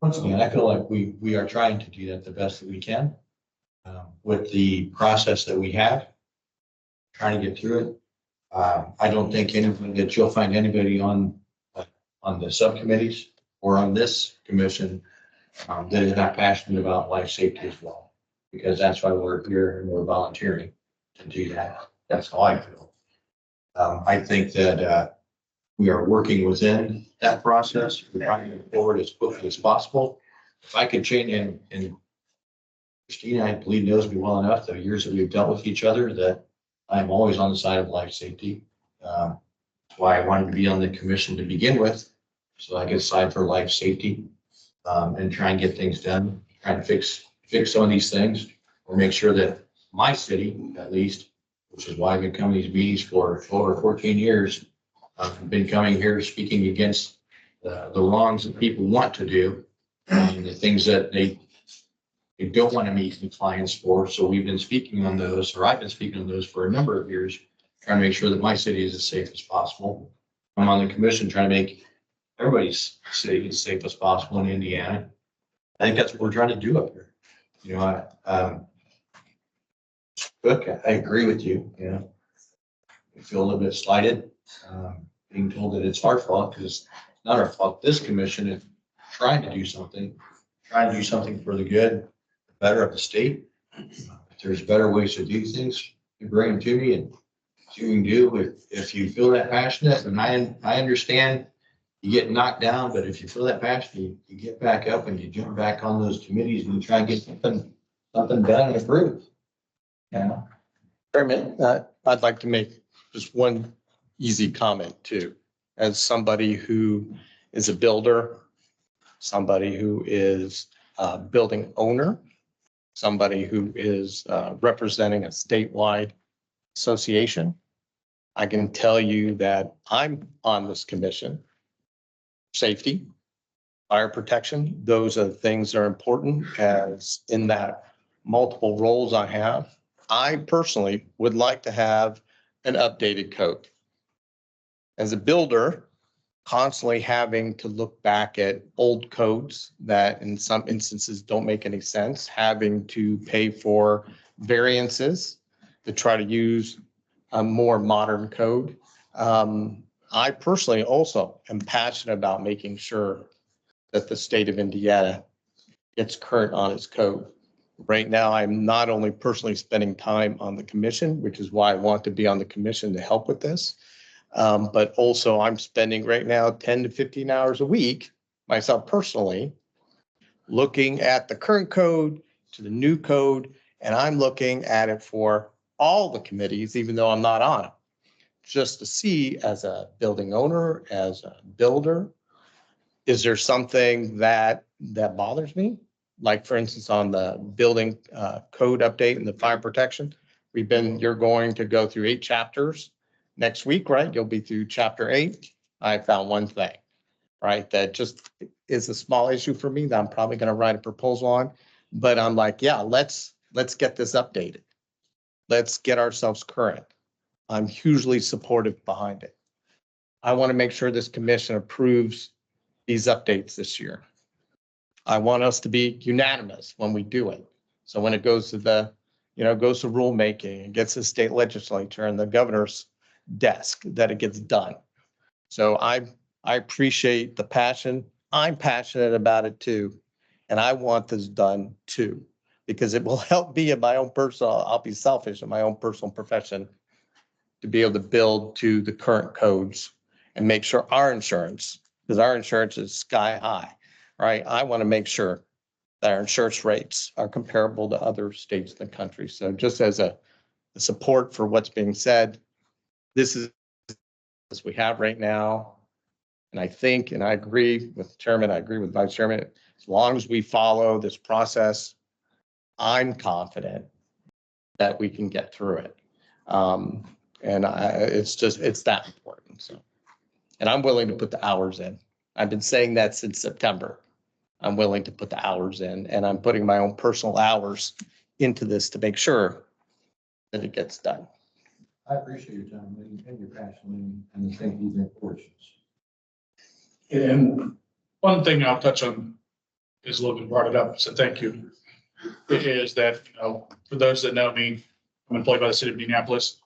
Once again, I feel like we are trying to do that the best that we can with the process that we have, trying to get through it. I don't think that you'll find anybody on the subcommittees or on this commission that is not passionate about life safety as well, because that's why we're here and we're volunteering to do that. That's how I feel. I think that we are working within that process. We're trying to move forward as quickly as possible. If I could change, and Christina, I believe, knows me well enough, the years that we've dealt with each other, that I'm always on the side of life safety. That's why I wanted to be on the commission to begin with, so I could side for life safety and try and get things done, trying to fix some of these things, or make sure that my city, at least, which is why I've been coming to these meetings for over 14 years, I've been coming here speaking against the wrongs that people want to do and the things that they don't want to meet compliance for. So we've been speaking on those, or I've been speaking on those for a number of years, trying to make sure that my city is as safe as possible. I'm on the commission trying to make everybody's city as safe as possible in Indiana. I think that's what we're trying to do up here. You know, look, I agree with you. You know, I feel a little bit slighted, being told that it's our fault, because it's not our fault. This commission is trying to do something for the good, better of the state. If there's better ways to do things, you bring them to me and see what you can do. If you feel that passionate, and I understand you get knocked down, but if you feel that passionate, you get back up and you jump back on those committees and you try and get something done and approved. Yeah. Chairman, I'd like to make just one easy comment too. As somebody who is a builder, somebody who is a building owner, somebody who is representing a statewide association, I can tell you that I'm on this commission. Safety, fire protection, those are things that are important, as in that multiple roles I have. I personally would like to have an updated code. As a builder, constantly having to look back at old codes that in some instances don't make any sense, having to pay for variances to try to use a more modern code. I personally also am passionate about making sure that the state of Indiana gets current on its code. Right now, I'm not only personally spending time on the commission, which is why I want to be on the commission to help with this, but also I'm spending right now 10 to 15 hours a week, myself personally, looking at the current code to the new code, and I'm looking at it for all the committees, even though I'm not on it, just to see as a building owner, as a builder, is there something that bothers me? Like, for instance, on the building code update and the fire protection, you're going to go through 8 chapters next week, right? You'll be through chapter 8. I found one thing, right, that just is a small issue for me that I'm probably going to write a proposal on. But I'm like, yeah, let's get this updated. Let's get ourselves current. I'm hugely supportive behind it. I want to make sure this commission approves these updates this year. I want us to be unanimous when we do it. So when it goes to the, goes to rulemaking and gets the state legislature and the governor's desk, that it gets done. So I appreciate the passion. I'm passionate about it too. And I want this done too, because it will help me in my own personal, I'll be selfish in my own personal profession to be able to build to the current codes and make sure our insurance, because our insurance is sky high, right? I want to make sure that our insurance rates are comparable to other states in the country. So just as a support for what's being said, this is as we have right now. And I think, and I agree with the chairman, I agree with vice chairman, as long as we follow this process, I'm confident that we can get through it. It's that important. So, and I'm willing to put the hours in. I've been saying that since September. I'm willing to put the hours in, and I'm putting my own personal hours into this to make sure that it gets done. I appreciate your time and your passion and thank you for your portions. And one thing I'll touch on is Logan brought it up, so thank you. It is that, for those that know me, I'm employed by the city of Indianapolis.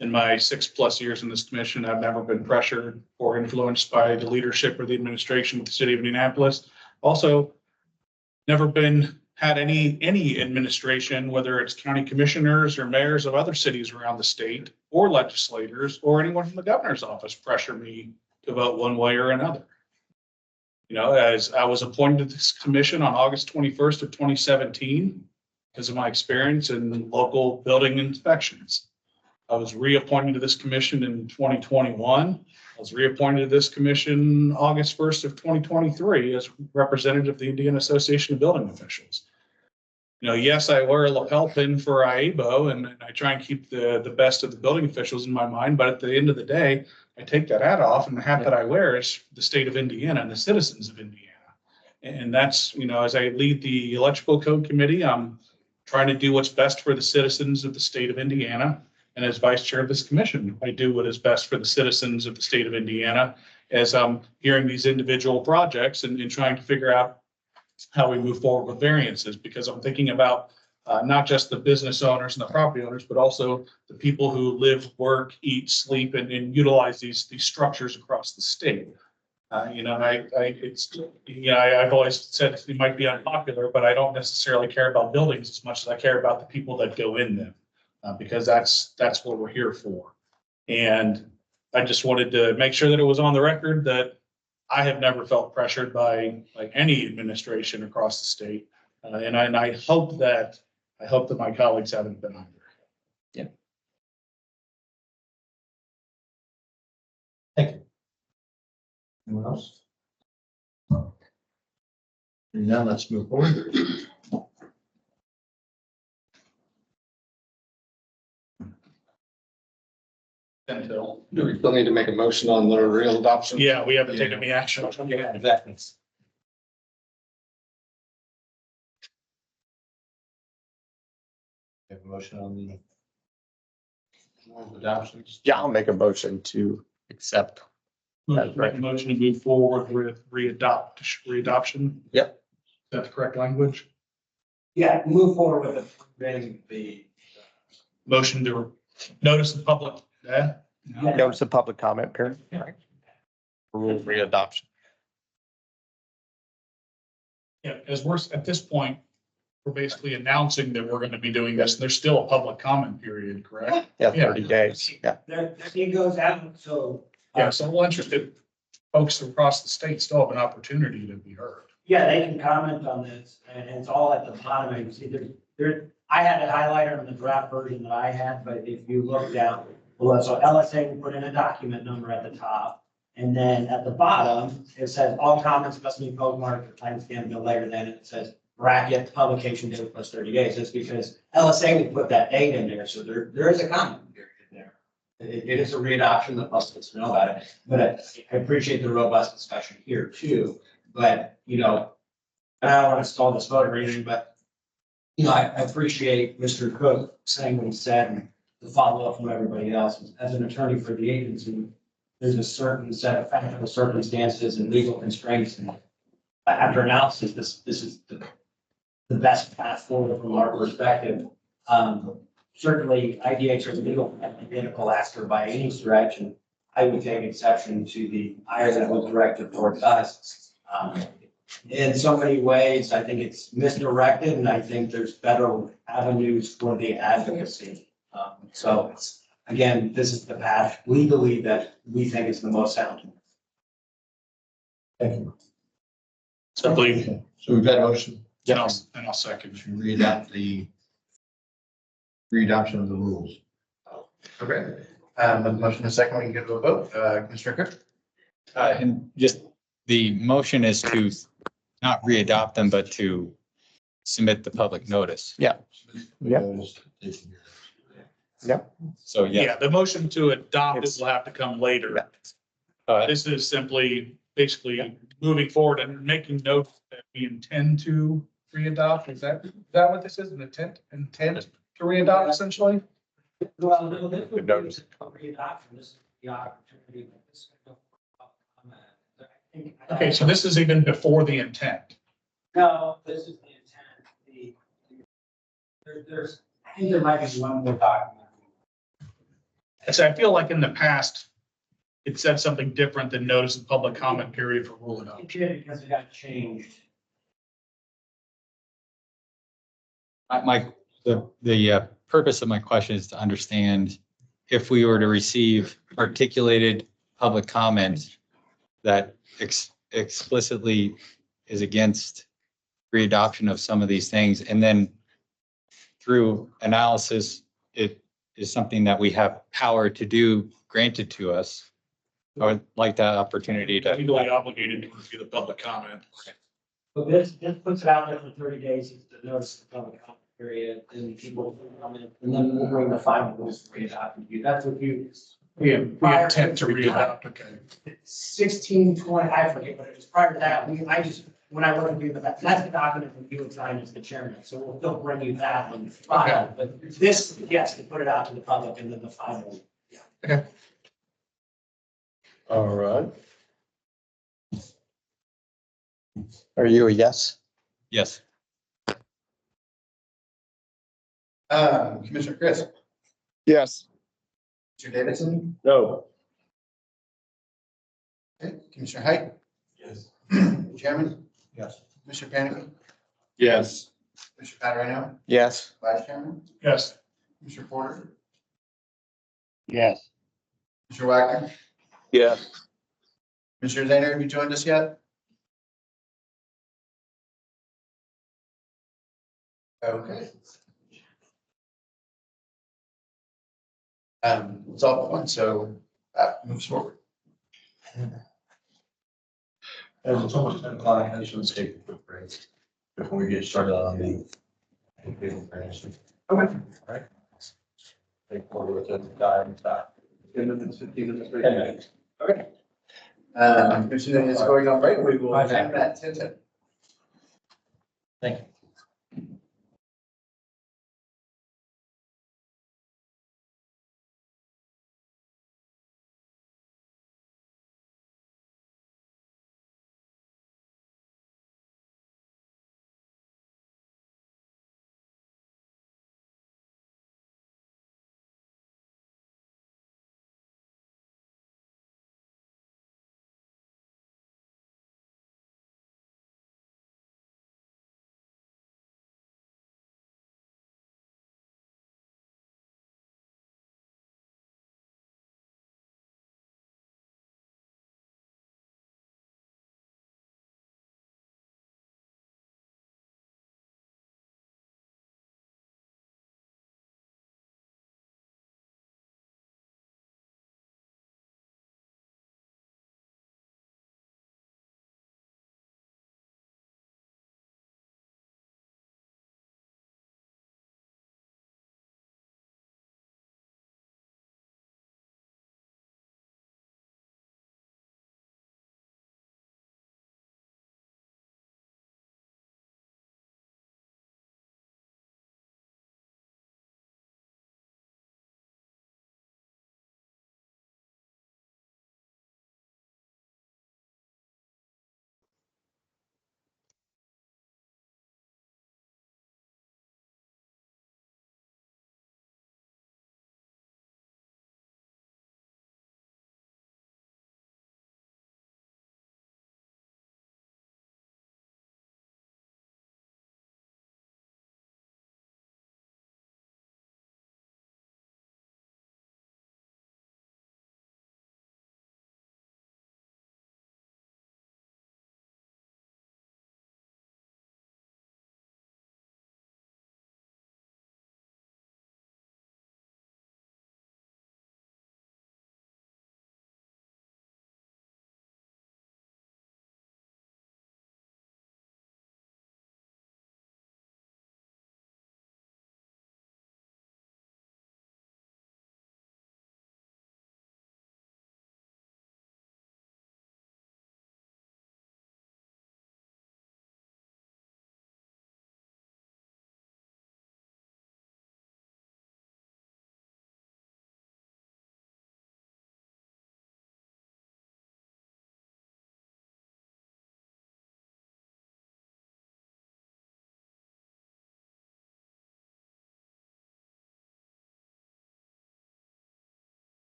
In my 6+ years in this commission, I've never been pressured or influenced by the leadership or the administration of the city of Indianapolis. Also, never had any administration, whether it's county commissioners or mayors of other cities around the state or legislators or anyone from the governor's office pressure me to vote one way or another. As I was appointed to this commission on August 21st of 2017, because of my experience in local building inspections. I was reappointed to this commission in 2021. I was reappointed to this commission August 1st of 2023 as representative of the Indiana Association of Building Officials. Yes, I wear a lapel pin for IABO and I try and keep the best of the building officials in my mind, but at the end of the day, I take that hat off, and the hat that I wear is the state of Indiana and the citizens of Indiana. And that's, as I lead the electrical code committee, I'm trying to do what's best for the citizens of the state of Indiana. And as vice chair of this commission, I do what is best for the citizens of the state of Indiana as I'm hearing these individual projects and trying to figure out how we move forward with variances, because I'm thinking about not just the business owners and the property owners, but also the people who live, work, eat, sleep, and utilize these structures across the state. I've always said it might be unpopular, but I don't necessarily care about buildings as much as I care about the people that go in them. Because that's what we're here for. And I just wanted to make sure that it was on the record that I have never felt pressured by any administration across the state. And I hope that my colleagues haven't been either. Yeah. Thank you. Anyone else? Now let's move forward. Until, Do we still need to make a motion on the real adoption? yeah, we haven't taken any action. Yeah, exactly. Have a motion on the adoptions. Yeah, I'll make a motion to accept. Make a motion to move forward with readoption. Yep. Is that the correct language? Yeah, move forward with the Motion to notice the public. Yeah. Notice of public comment period. Right. Rule readoption. Yeah, as we're at this point, we're basically announcing that we're going to be doing this. There's still a public comment period, correct? Yeah, 30 days. Yeah. It goes out, so. Yeah, so we're interested, folks across the state still have an opportunity to be heard. Yeah, they can comment on this, and it's all at the bottom. You see, I had it highlighted on the draft version that I had, but if you look down, well, so LSA will put in a document number at the top. And then at the bottom, it says all comments must be postmarked or timestamped no later than it says bracket publication date plus 30 days. That's because LSA will put that date in there. So there is a comment period in there. It is a readoption, the public needs to know about it. But I appreciate the robust discussion here too. But, and I don't want to stall this vote or anything, but I appreciate Mr. Cook saying what he said and the follow-up from everybody else. As an attorney for the agency, there's a certain set of factual circumstances and legal constraints. And after analysis, this is the best path forward from our perspective. Certainly, IDH's legal identical asker by any stretch, and I would take exception to the ire that was directed towards us. In so many ways, I think it's misdirected, and I think there's better avenues for the advocacy. So again, this is the path legally that we think is the most sound. Thank you. Simply, So we've got a motion. and I'll second. To readopt the readoption of the rules. Okay. With the motion in a second, we can go to a vote. Commissioner Cook? And just the motion is to not readopt them, but to submit the public notice. Yeah. Yep. So, yeah. Yeah, the motion to adopt it will have to come later. This is simply basically moving forward and making note that we intend to readopt. Is that what this is? An intent to readopt essentially? Well, this would be notice. readoption. This is the opportunity. Okay, so this is even before the intent. No, this is the intent. There's, I think there might be one more document. And so I feel like in the past, it said something different than notice of public comment period for rule It adoption. did because it got changed. The purpose of my question is to understand if we were to receive articulated public comment that explicitly is against readoption of some of these things, and then through analysis, it is something that we have power to do granted to us. I would like that opportunity to. Legally obligated to review the public comment. But this puts it out there for 30 days. It's the notice of public comment period, and people will come in, and then we'll bring the final rules to readopt you. That's what you. We intend to readopt, okay. 1620, I forget what it was prior to that. When I look at you, that's the document that you would sign as the chairman. So we'll still bring you that one file, but this, yes, to put it out to the public and then the final. All right. Are you a yes? Yes. Commissioner Chris? Yes. Commissioner Davidson? No. Okay. Commissioner Height? Yes. Chairman? Yes. Commissioner Panic? Yes. Commissioner Patarino? Yes. Vice Chairman? Yes. Commissioner Porter? Yes. Commissioner Wagner? Yes. Commissioner Zaner, have you joined us yet? Okay. It's all one, so that moves forward. As it's almost 10 o'clock, I just want to take a quick break before we get started on the. Okay. All right. Take forward with the time. 10 minutes, 15 minutes. 10 minutes. Okay. Commissioner is going on break. We will end at 10:10. Thank you.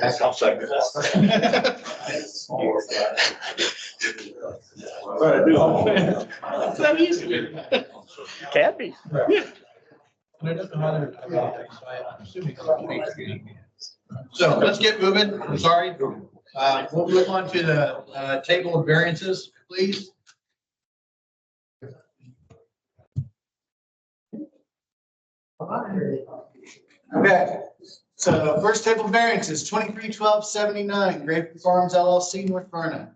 I'll second that. It's that easy. Can be. So let's get moving. I'm sorry. We'll move on to the table of variances, please. Okay, so first table of variances, 231279, Grape Farms LLC, North Vernon.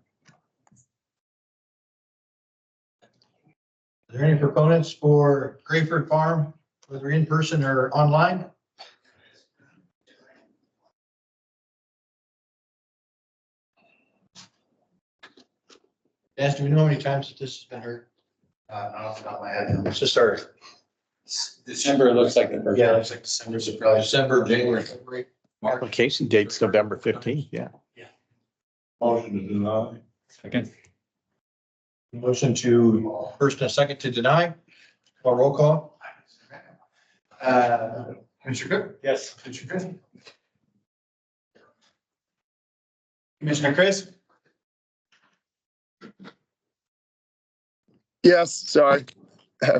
Are there any proponents for Grayford Farm, whether in person or online? Dan, do we know how many times that this has been heard? Off the top of my head. It's just our. December looks like the first. Yeah, it looks like December, so probably December, January, February. Application date's November 15th, yeah. Motion to deny. Second. Motion to first and a second to deny. Call roll call. Commissioner Cook? Yes. Commissioner Chris? Commissioner Chris? Yes, sorry.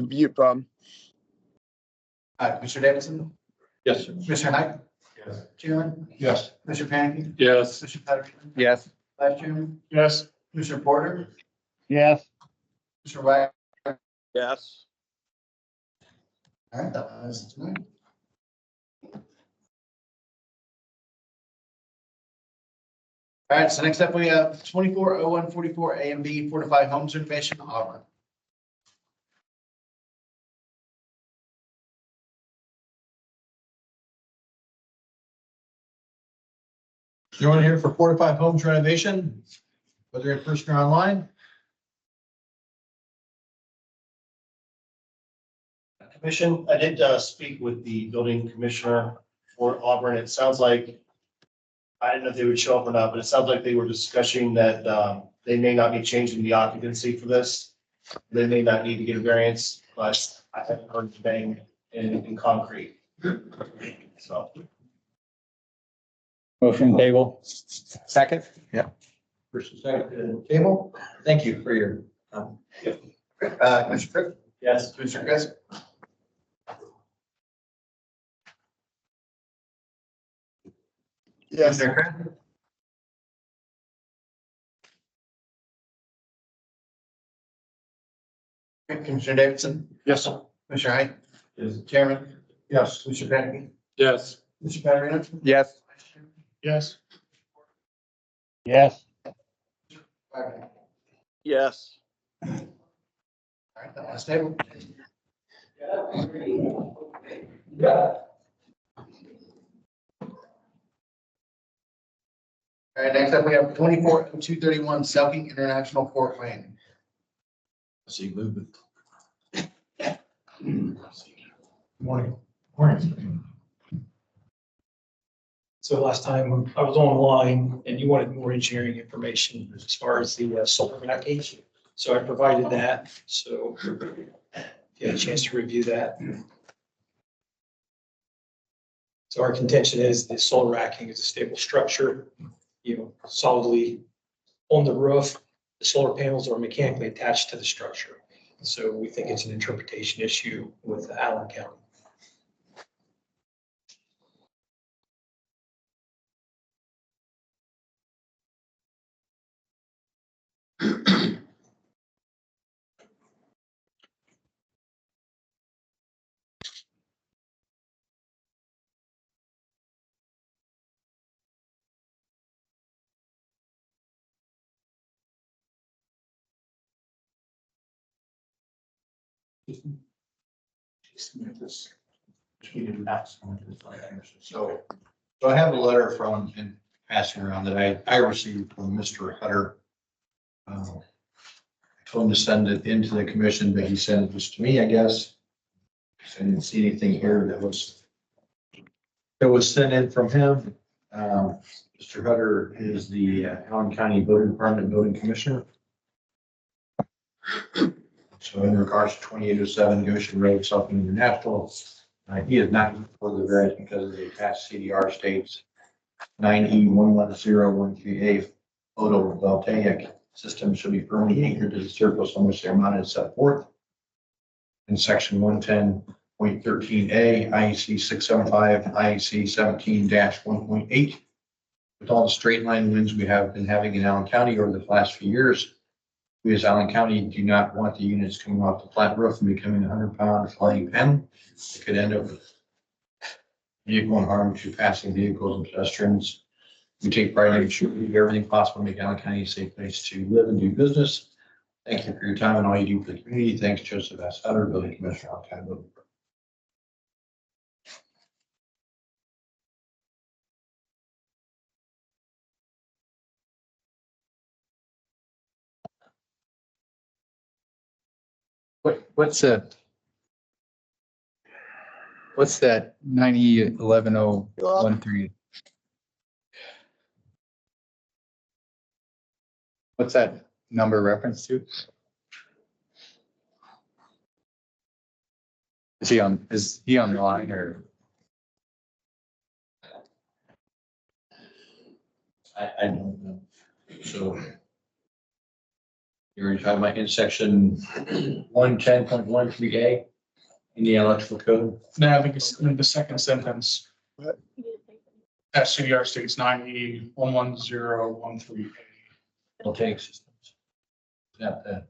Mute problem. Commissioner Davidson? Yes. Commissioner Hyde? Yes. Chairman? Yes. Commissioner Panicky? Yes. Commissioner Patterson? Yes. Vice Chairman? Yes. Commissioner Porter? Yes. Commissioner White? Yes. All right, that was tonight. All right, so next up we have 240144 A and B Fortified Homes Renovation, Auburn. Anyone here for Fortified Homes renovation, whether in person or online? Commission, I did speak with the building commissioner for Auburn. It sounds like, I didn't know if they would show up or not, but it sounds like they were discussing that they may not be changing the occupancy for this. They may not need to get a variance, but I haven't heard the bang in concrete. So. Motion table. Second? Yeah. First and second table. Thank you for your. Commissioner Cook? Yes. Commissioner Chris? Yes, Commissioner Chris? Commissioner Davidson? Yes. Commissioner Hyde? Yes. Chairman? Yes. Commissioner Panicky? Yes. Commissioner Patterson? Yes. Yes. Yes. Yes. All right, that last table. All right, next up, we have 240231 Selking International Fort Wayne. See movement. Morning. Morning. So last time I was online and you wanted more engineering information as far as the solar package. So I provided that. So if you had a chance to review that. So our contention is the solar racking is a stable structure, solidly on the roof. The solar panels are mechanically attached to the structure. So we think it's an interpretation issue with Allen County. So I have a letter from, and passing around that I received from Mr. Hutter. I told him to send it into the commission, but he sent it just to me, I guess. I didn't see anything here that was sent in from him. Mr. Hutter is the Allen County Building Department Building Commissioner. So in regards to 2807 Goshen Road, Southern International, he is not for the variance because of the attached CDR states 9E110138 photovoltaic system shall be firmly anchored to the surface on which they are mounted as set forth in section 110.13A, IEC 675, IEC 17-1.8. With all the straight line winds we have been having in Allen County over the last few years, we as Allen County do not want the units coming off the flat roof and becoming a 100-pound flying pen. It could end up with vehicle and harm to passing vehicles and pedestrians. We take pride in ensuring we do everything possible to make Allen County a safe place to live and do business. Thank you for your time and all you do for the community. Thanks, Joseph S. Hutter, Building Commissioner, Allen County Building. What's that 90-11-013? What's that number reference to? Is he on the line or? I don't know. So you're talking about in section 110.13A in the electrical code? No, I think it's in the second sentence. SCDR states 9E110138. Voltaic systems. Got that.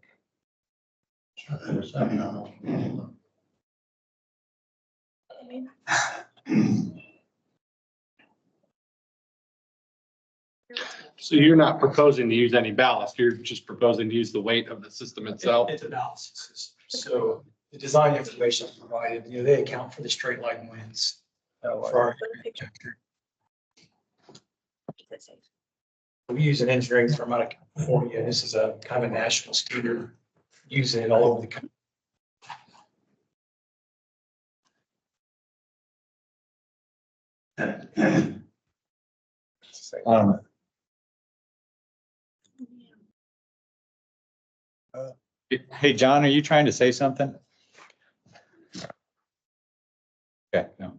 So you're not proposing to use any ballast, you're just proposing to use the weight of the system itself? It's analysis. So the design information provided, they account for the straight line winds. For our we use an engineering firm out of California. This is a kind of a national standard, using it all over the country. Hey, John, are you trying to say something? Okay, no.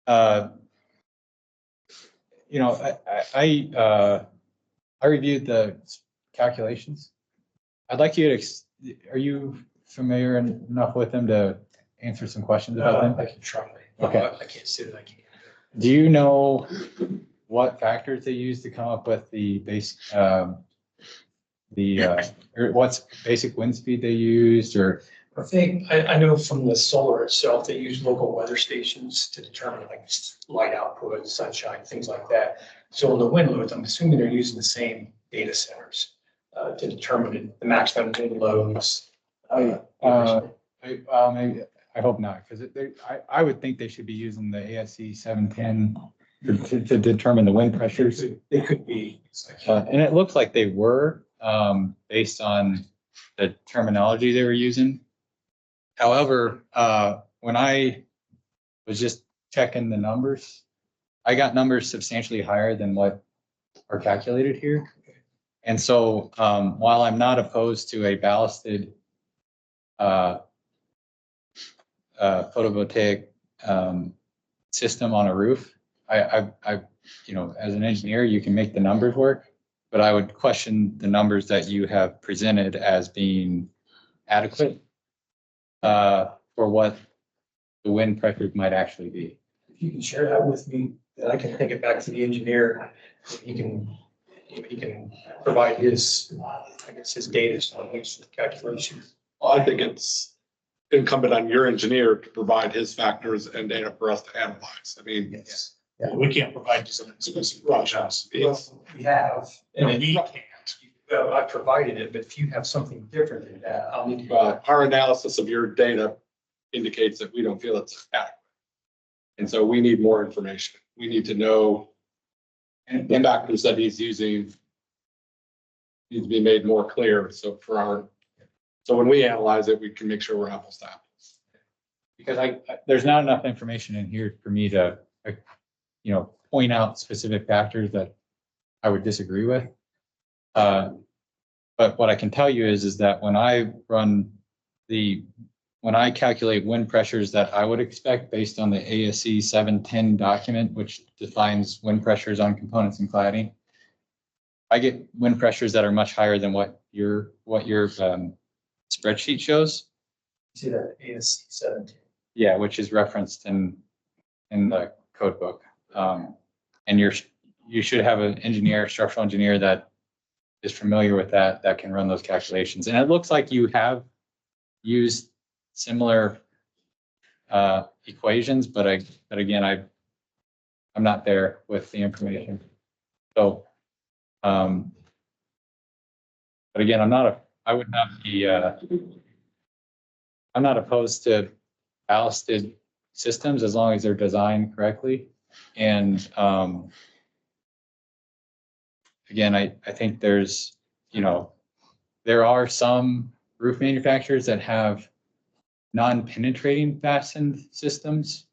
I reviewed the calculations. I'd like you to, are you familiar enough with them to answer some questions about them? I can try. Okay. I can't say that I can. Do you know what factors they use to come up with the base, or what's basic wind speed they used, or? I think, I know from the solar itself, they use local weather stations to determine like light output, sunshine, things like that. So in the wind loads, I'm assuming they're using the same data centers to determine the maximum wind loads. Maybe, I hope not, because I would think they should be using the ASC 710 to determine the wind pressures. They could be. And it looks like they were, based on the terminology they were using. However, when I was just checking the numbers, I got numbers substantially higher than what are calculated here. And so while I'm not opposed to a ballasted photovoltaic system on a roof, I as an engineer, you can make the numbers work, but I would question the numbers that you have presented as being adequate for what the wind pressure might actually be. If you can share that with me, then I can take it back to the engineer. He can provide his, I guess, his data on his calculations. Well, I think it's incumbent on your engineer to provide his factors and data for us to analyze. I mean, Yes. Yeah, we can't provide you some specifications. Well, we have, And and we then can't. well, I provided it, but if you have something different than that, I'll need to. our analysis of your data indicates that we don't feel it's adequate. And so we need more information. We need to know the factors that he's using need to be made more clear. So when we analyze it, we can make sure we're apples to apples. Because there's not enough information in here for me to, point out specific factors that I would disagree with. But what I can tell you is that when I run the when I calculate wind pressures that I would expect based on the ASC 710 document, which defines wind pressures on components and cladding, I get wind pressures that are much higher than what your spreadsheet shows. See that ASC 17. Yeah, which is referenced in the code book. And you should have an engineer, structural engineer that is familiar with that can run those calculations. And it looks like you have used similar equations, but again, I'm not there with the information. So, but again, I'm not opposed to ballasted systems as long as they're designed correctly. And again, I think there's, there are some roof manufacturers that have non-penetrating fastened systems,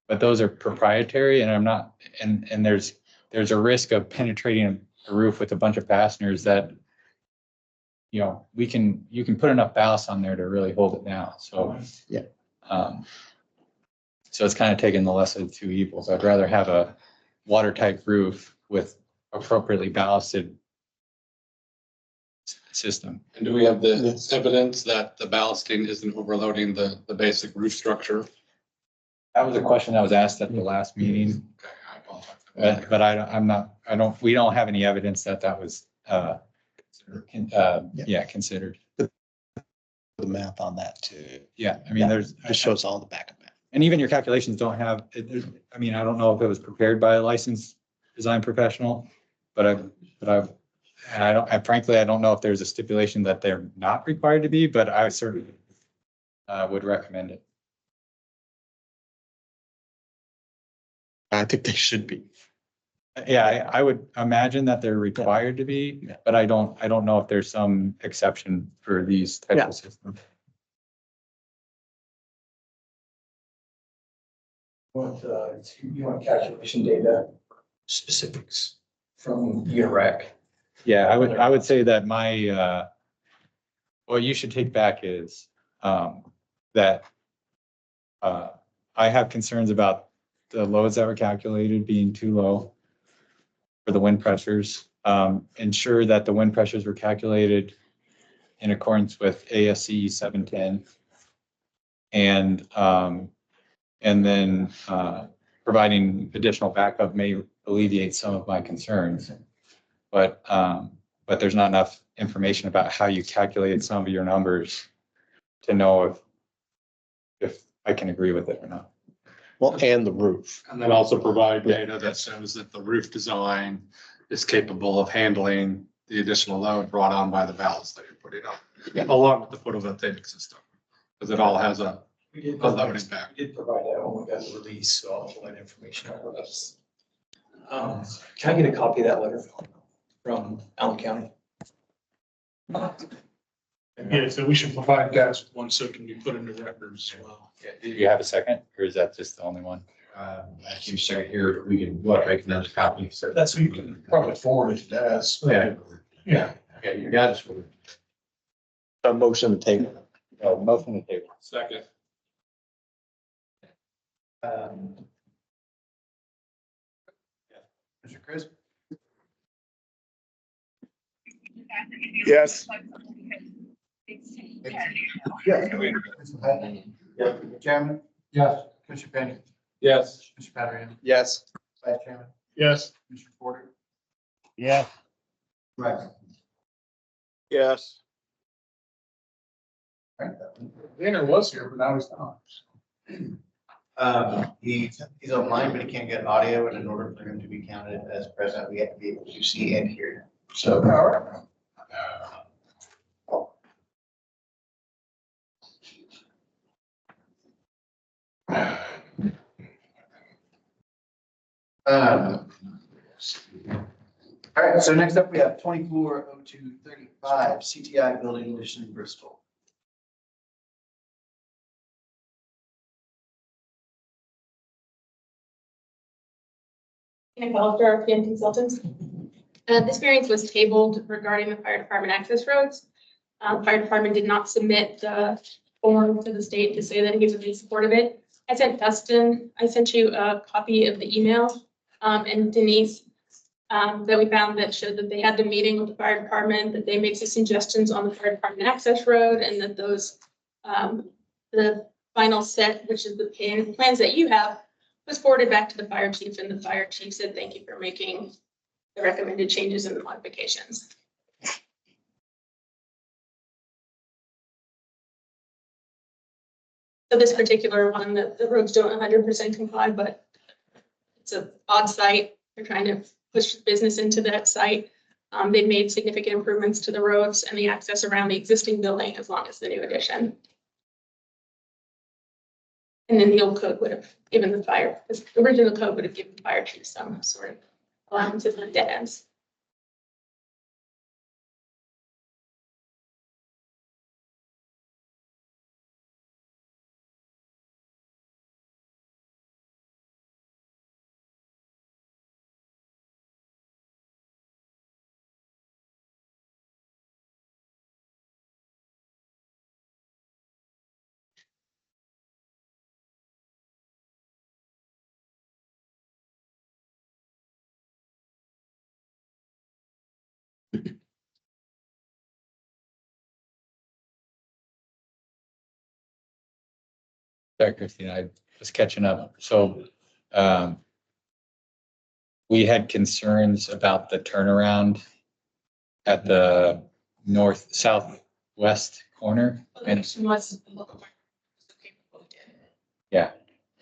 but those are proprietary, and I'm not, and there's a risk of penetrating a roof with a bunch of fasteners that, you can put enough ballast on there to really hold it down. So, Yeah. So it's kind of taking the lesser of two evils. I'd rather have a watertight roof with appropriately ballasted system. And do we have the evidence that the ballasting isn't overloading the basic roof structure? That was a question that was asked at the last meeting, Okay, I apologize. but we don't have any evidence that was, considered. The math on that too. Yeah, I mean, It shows all the backup math. and even your calculations don't have, I mean, I don't know if it was prepared by a licensed design professional, but frankly, I don't know if there's a stipulation that they're not required to be, but I certainly would recommend it. I think they should be. Yeah, I would imagine that they're required to be, but I don't know if there's some exception for these types of systems. You want calculation data specifics from UREC. Yeah, I would say that what you should take back is that I have concerns about the loads that were calculated being too low for the wind pressures. Ensure that the wind pressures were calculated in accordance with ASC 710. And then providing additional backup may alleviate some of my concerns. But there's not enough information about how you calculated some of your numbers to know if I can agree with it or not. Well, and the roof. And then also provide data that shows that the roof design is capable of handling the additional load brought on by the ballast that you're putting on, along with the photovoltaic system, because it all has a load impact. We did provide that when we got the release, so I'll pull that information out with us. Can I get a copy of that letter from Allen County? Yeah, so we should provide guys with one so it can be put into records as well. Do you have a second, or is that just the only one? As you say here, we can, make another copy. So That's what you can probably forward it to us. Yeah. Yeah. Okay, you got us. A motion to table. Motion to table. Second. Mr. Chris? Yes. Yeah. Chairman? Yes. Commissioner Penny? Yes. Mr. Patrick? Yes. Vice Chairman? Yes. Mr. Porter? Yes. Right. Yes. Tanner was here, but now he's not. He's online, but he can't get audio, and in order for him to be counted as present, we have to be able to see and hear. So. All right, so next up, we have 240235 CTI Building Addition in Bristol. Developer PM Consultants. This variance was tabled regarding the fire department access roads. Fire department did not submit the form to the state to say that he was in support of it. I sent you a copy of the email, and Denise, that we found that showed that they had the meeting with the fire department, that they made some suggestions on the fire department access road, and that those, the final set, which is the plans that you have, was forwarded back to the fire chief, and the fire chief said, thank you for making the recommended changes and the modifications. So this particular one, the roads don't 100% comply, but it's an odd site. They're trying to push business into that site. They've made significant improvements to the roads and the access around the existing building as long as the new addition. And then the old code would have given the fire, the original code would have given the fire chief some sort of allowances on dead ends. Sorry, Christine, I was catching up. So, we had concerns about the turnaround at the southwest corner. And yeah,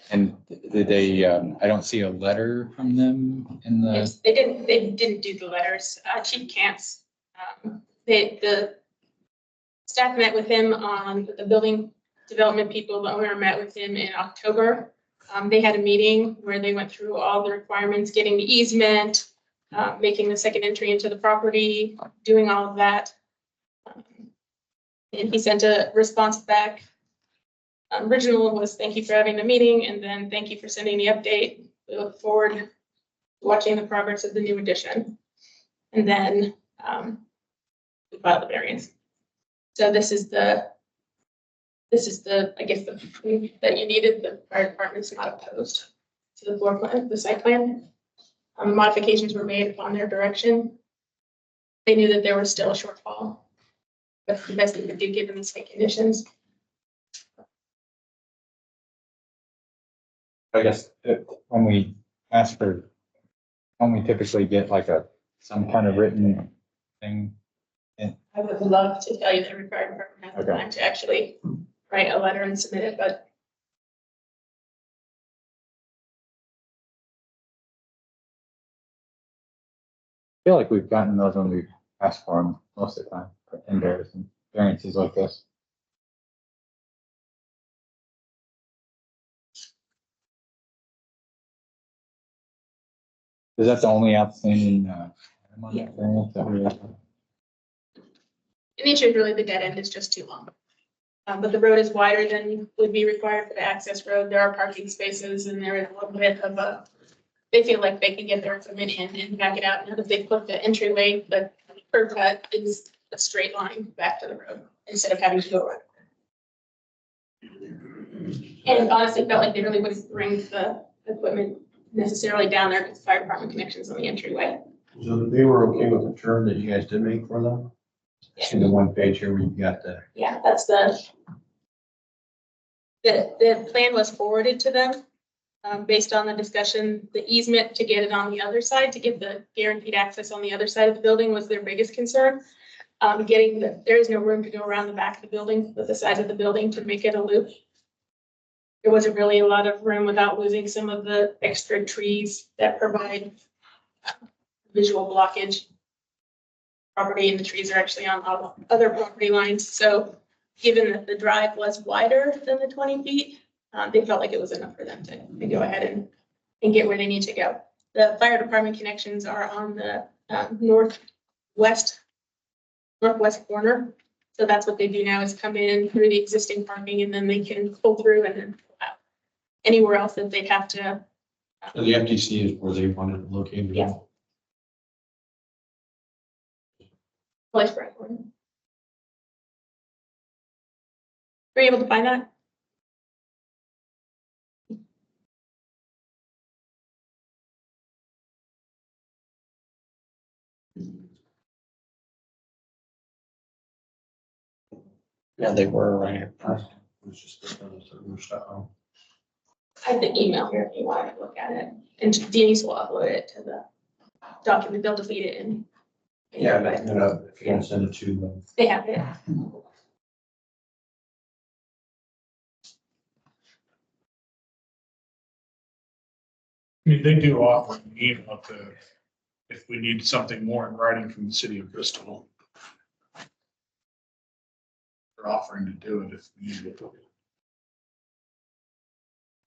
and did they, I don't see a letter from them in the. Yes, they didn't do the letters. Chief Cantz, the staff met with him on the building development people. The owner met with him in October. They had a meeting where they went through all the requirements, getting the easement, making the second entry into the property, doing all of that. And he sent a response back. Original was thank you for having the meeting, and then thank you for sending the update. We look forward to watching the progress of the new addition. And then we filed the variance. So this is the, I guess, the proof that you needed. The fire department's not opposed to the floor plan, the site plan. Modifications were made upon their direction. They knew that there was still a shortfall, but the best they could do given the site conditions. I guess when we ask for, when we typically get like some kind of written thing. I would love to tell you that every fire department has the time to actually write a letter and submit it, but I feel like we've gotten those when we've asked for them most of the time, in variances like this. Is that the only outstanding item on that variance that we have? the issue is really the dead end is just too long. But the road is wider than would be required for the access road. There are parking spaces and there is a little bit of a, they feel like they can get their equipment in and back it out. Now that they put the entryway, the curb cut is a straight line back to the road instead of having to go around. And honestly, felt like they really wouldn't bring the equipment necessarily down there because fire department connections on the entryway. So they were okay with the term that you guys did make for them? See the one page here where you've got the. Yeah, that's the plan was forwarded to them based on the discussion. The easement to get it on the other side, to get the guaranteed access on the other side of the building was their biggest concern. There is no room to go around the back of the building with the sides of the building to make it a loop. There wasn't really a lot of room without losing some of the extra trees that provide visual blockage. Property and the trees are actually on other property lines. So given that the drive was wider than the 20 feet, they felt like it was enough for them to go ahead and get where they need to go. The fire department connections are on the northwest corner. So that's what they do now is come in through the existing parking and then they can pull through and then pull out. Anywhere else that they'd have to. So the FTC is where they wanted to locate. Yeah. Place for everyone. Were you able to find that? Yeah, they were right here. I have the email here if you want to look at it, and Denise will upload it to the document, they'll delete it and. Yeah, but, if you want to send it to them. They have it. I mean, they do offer an email to, if we need something more in writing from the city of Bristol. They're offering to do it if we need it.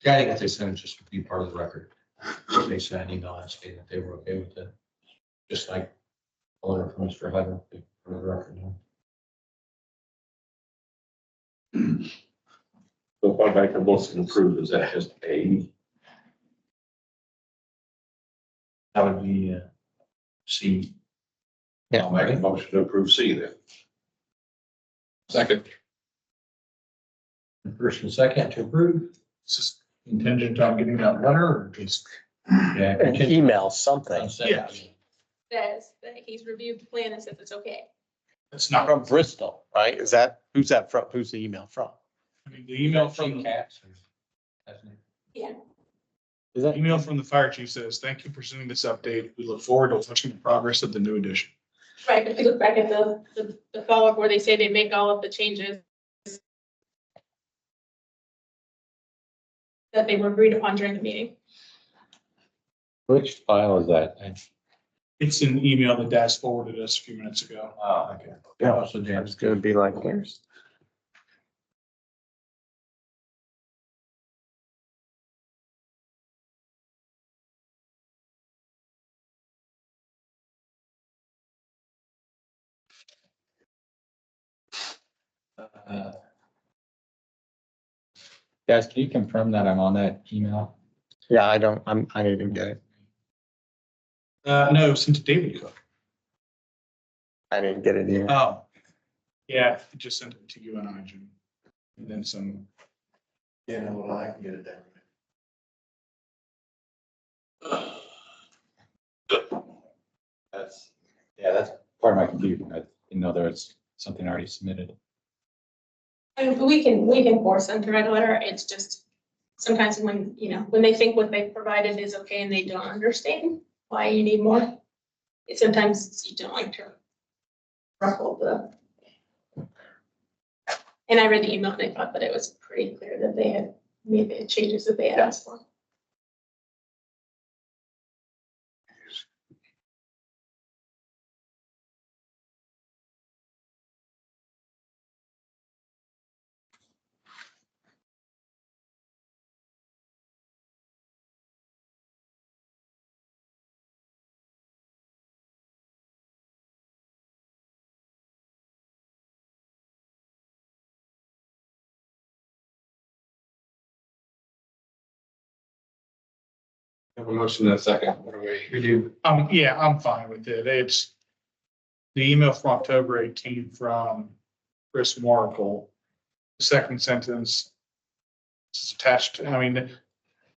Yeah, I think if they send it just to be part of the record. If they sent an email asking that they were okay with it. Just like a letter from Mr. Hyder for the record. So if I make a motion to approve, is that just A? That would be C. I'll make a motion to approve C then. Second. First and second to approve. It's just contingent on getting that letter or just. Yeah. An email, something Yeah. Says that he's reviewed the plan and says it's okay. It's not, from Bristol, right? Is that, who's that from? Who's the email from? I mean, the email from, Yeah. Is that? email from the fire chief says, thank you for sending this update. We look forward to watching the progress of the new addition. Right, if you look back at the follow-up where they say they make all of the changes that they were agreed upon during the meeting. Which file is that? It's an email that Daz forwarded us a few minutes ago. Oh, okay. Yeah, so it's gonna be like yours. Guys, can you confirm that I'm on that email? Yeah, I didn't get it. No, sent to David Cook. I didn't get it either. Oh. Yeah, I just sent it to you and I, Jim. And then some. Yeah, no, well, I can get it there. That's part of my confusion. I didn't know there was something already submitted. I mean, we can force them to write a letter. It's just sometimes when, when they think what they provided is okay and they don't understand why you need more. Sometimes you don't like to ruffle the. And I read the email and I thought that it was pretty clear that they had made the changes that they had asked for. Have a motion in a second. What do we do? Yeah, I'm fine with it. It's the email from October 18th from Chris Markle. The second sentence is attached. I mean,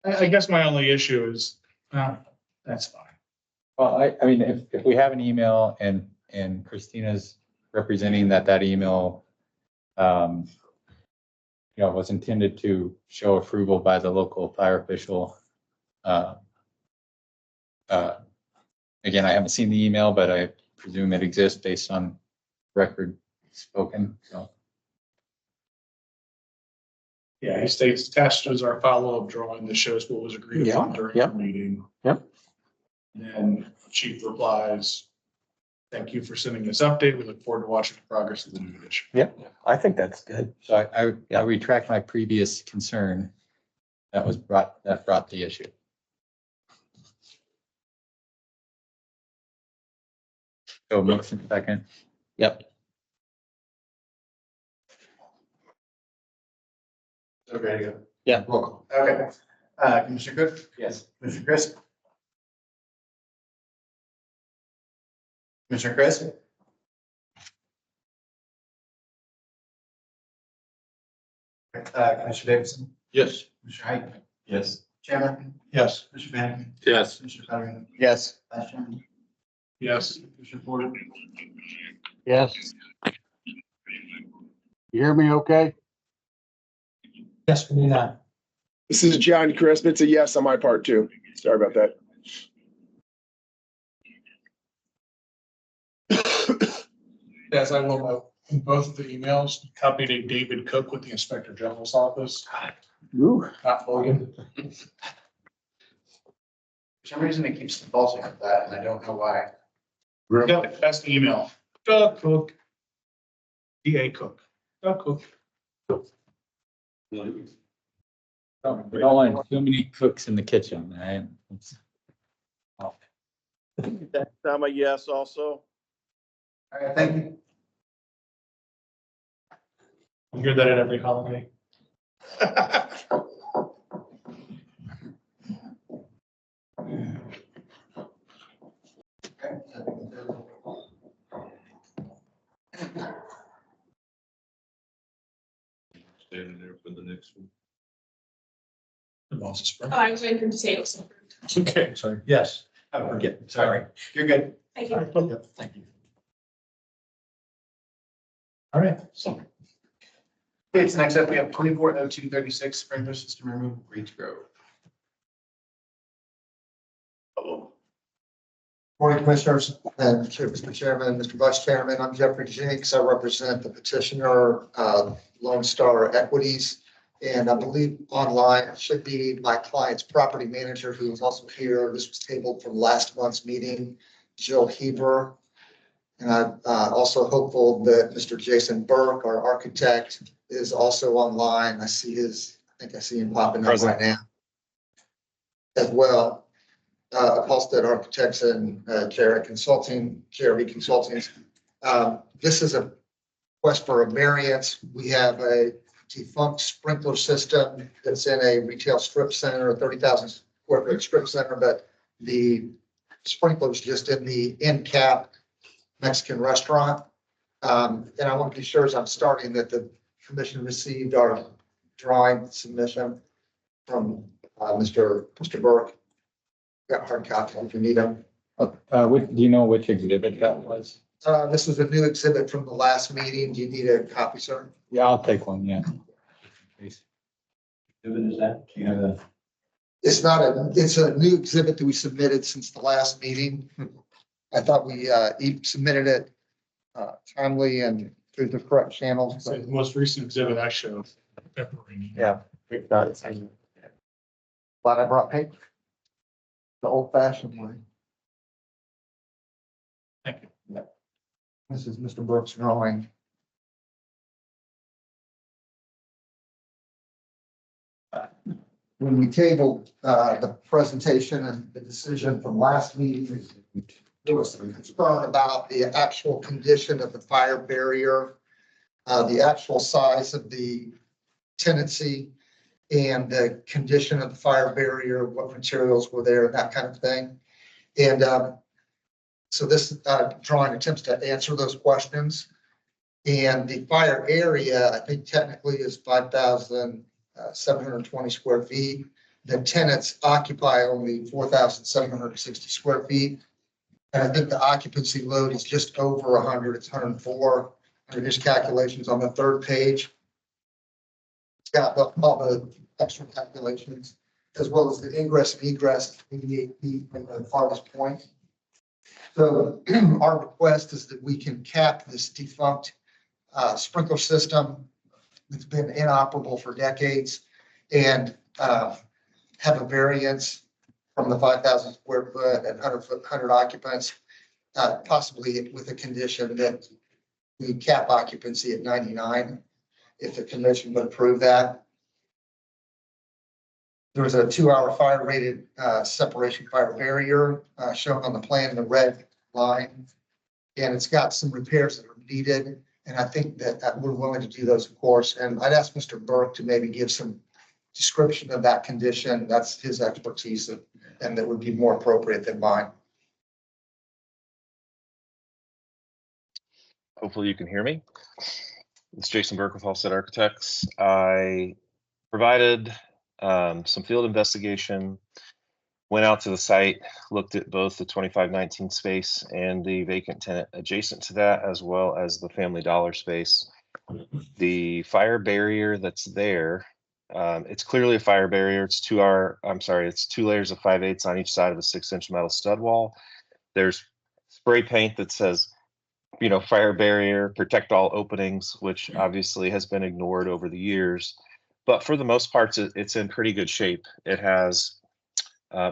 I guess my only issue is, that's fine. Well, I mean, if we have an email and Christina's representing that email, was intended to show approval by the local fire official. Again, I haven't seen the email, but I presume it exists based on record spoken, so. Yeah, he states attached as our follow-up drawing that shows what was agreed upon during the meeting. Yep. And then chief replies, thank you for sending this update. We look forward to watching the progress of the new edition. Yep, I think that's good. So I retract my previous concern that brought the issue. So motion second. Yep. Okay, to go. Yeah. Roll call. Okay. Commissioner Cook? Yes. Commissioner Chris? Commissioner Chris? Commissioner Davidson, Yes. Commissioner Height, Yes. Chairman, Yes. Commissioner Bennett, Yes. Commissioner Fetterman, Yes. Vice Chairman, Yes. Commissioner Porter. Yes. You hear me okay? Yes, we need that. This is John Crisp. It's a yes on my part too. Sorry about that. As I will note, in both of the emails, copied a David Cook with the Inspector General's office, not Logan. For some reason, it keeps defaulting at that, and I don't know why. No, that's the email. Doug Cook. DA Cook. Doug Cook. We don't want too many cooks in the kitchen, right? I'm a yes also. All right, thank you. You hear that at every holiday. Standing there for the next one. Oh, I was waiting for him to say it was approved. okay, sorry. Yes, I forget, sorry. You're good. Thank you. Yep, thank you. All right, so. Okay, so next up, we have 240236 sprinkler system removal, Reach Grove. Morning, Commissioners and Mr. Chairman, Mr. Vice Chairman. I'm Jeffrey Jenks. I represent the petitioner, Lone Star Equities. And I believe online should be my client's property manager, who is also here. This was tabled from last month's meeting, Jill Heber. And I'm also hopeful that Mr. Jason Burke, our architect, is also online. I think I see him popping up right now as well. Halstead Architects and KRV Consulting. This is a request for a variance. We have a defunct sprinkler system that's in a retail strip center, a 30,000 square foot strip center, but the sprinkler's just in the end cap Mexican restaurant. And I want to be sure as I'm starting that the commission received our drawing submission from Mr. Burke. Got hard copies if you need them. Do you know which exhibit that was? This was a new exhibit from the last meeting. Do you need a copy, sir? Yeah, I'll take one, yeah. Please. It's a new exhibit that we submitted since the last meeting. I thought we submitted it timely and through the correct channels. So the most recent exhibit I showed. February. Yeah. We've got it. Glad I brought paper. The old fashioned way. Thank you. This is Mr. Brooks' drawing. When we tabled the presentation and the decision from last meeting, there was some concern about the actual condition of the fire barrier, the actual size of the tenancy, and the condition of the fire barrier, what materials were there, that kind of thing. And so this drawing attempts to answer those questions. And the fire area, I think technically is 5,720 square feet. The tenants occupy only 4,760 square feet. And I think the occupancy load is just over 100, it's 104 under his calculations on the third page. It's got all the extra calculations, as well as the ingress and egress, 88 feet from the farthest point. So our request is that we can cap this defunct sprinkler system that's been inoperable for decades and have a variance from the 5,000 square foot and 100 occupants, possibly with a condition that we cap occupancy at 99 if the commission would approve that. There was a 2-hour fire rated separation fire barrier shown on the plan in the red line. And it's got some repairs that are needed. And I think that we're willing to do those, of course. And I'd ask Mr. Burke to maybe give some description of that condition. That's his expertise and that would be more appropriate than mine. Hopefully you can hear me. It's Jason Burke with Halstead Architects. I provided some field investigation, went out to the site, looked at both the 2519 space and the vacant tenant adjacent to that, as well as the Family Dollar space. The fire barrier that's there, it's clearly a fire barrier. It's 2 layers of 5/8 on each side of a 6-inch metal stud wall. There's spray paint that says, fire barrier, protect all openings, which obviously has been ignored over the years. But for the most part, it's in pretty good shape. It has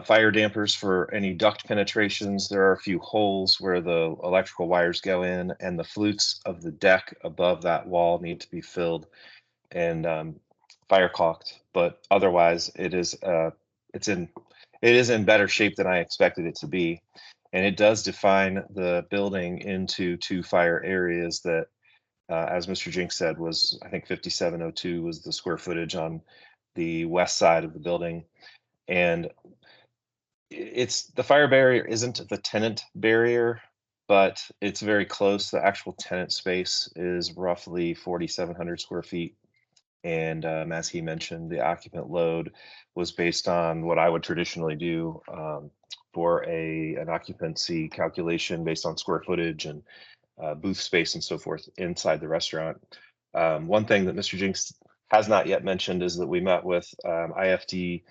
fire dampers for any duct penetrations. There are a few holes where the electrical wires go in, and the flutes of the deck above that wall need to be filled and fire caulked. But otherwise, it is in better shape than I expected it to be. And it does define the building into 2 fire areas that, as Mr. Jinks said, was, I think 5702 was the square footage on the west side of the building. And the fire barrier isn't the tenant barrier, but it's very close. The actual tenant space is roughly 4,700 square feet. And as he mentioned, the occupant load was based on what I would traditionally do for an occupancy calculation based on square footage and booth space and so forth inside the restaurant. One thing that Mr. Jinks has not yet mentioned is that we met with IFD.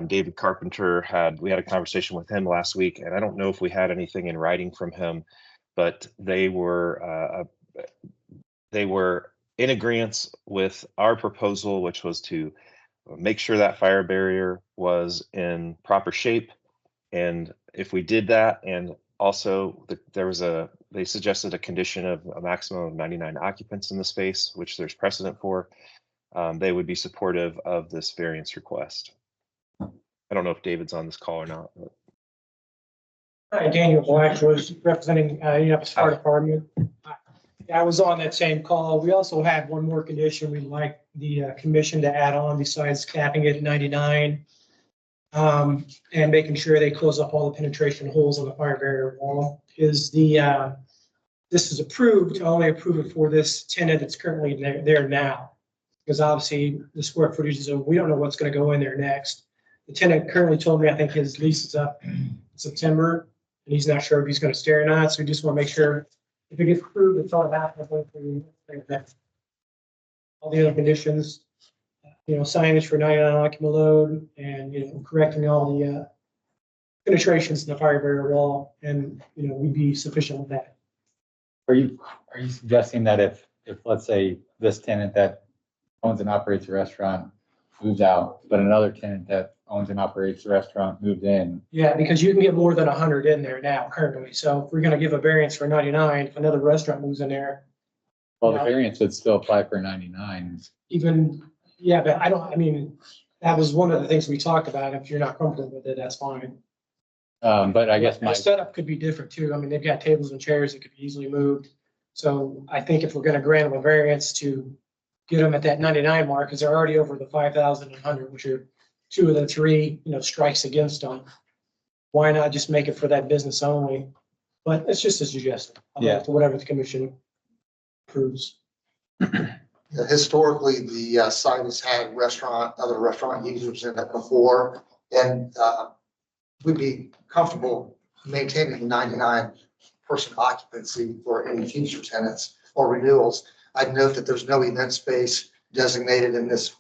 David Carpenter we had a conversation with him last week, and I don't know if we had anything in writing from him, but they were in agreement with our proposal, which was to make sure that fire barrier was in proper shape. And if we did that, and also they suggested a condition of a maximum of 99 occupants in the space, which there's precedent for, they would be supportive of this variance request. I don't know if David's on this call or not. But. Hi, Daniel Black was representing Indianapolis Fire Department. I was on that same call. We also had one more condition we'd like the commission to add on besides capping it at 99 and making sure they close up all the penetration holes on the fire barrier wall. This is approved, only approved for this tenant that's currently there now. Because obviously the square footage is, we don't know what's going to go in there next. The tenant currently told me, I think his lease is up in September, and he's not sure if he's going to stay or not. So we just want to make sure if it gets approved, it's all happening. All the other conditions, signage for 99 occupant load, and correcting all the penetrations in the fire barrier wall, and we'd be sufficient with that. Are you suggesting that if let's say this tenant that owns and operates a restaurant moves out, but another tenant that owns and operates the restaurant moves in? Yeah, because you can get more than 100 in there now currently. So if we're going to give a variance for 99, if another restaurant moves in there. Well, the variance would still apply for 99. Yeah, but that was one of the things we talked about. If you're not comfortable with it, that's fine. But I guess my setup could be different too. They've got tables and chairs that could be easily moved. So I think if we're going to grant them a variance to get them at that 99 mark, because they're already over the 5,100, which are 2 of the 3, strikes against them. Why not just make it for that business only? But it's just a suggestion. Whatever the commission approves. Historically, the site has had other restaurant users in it before, and we'd be comfortable maintaining 99 person occupancy for any future tenants or renewals. I'd note that there's no event space designated in this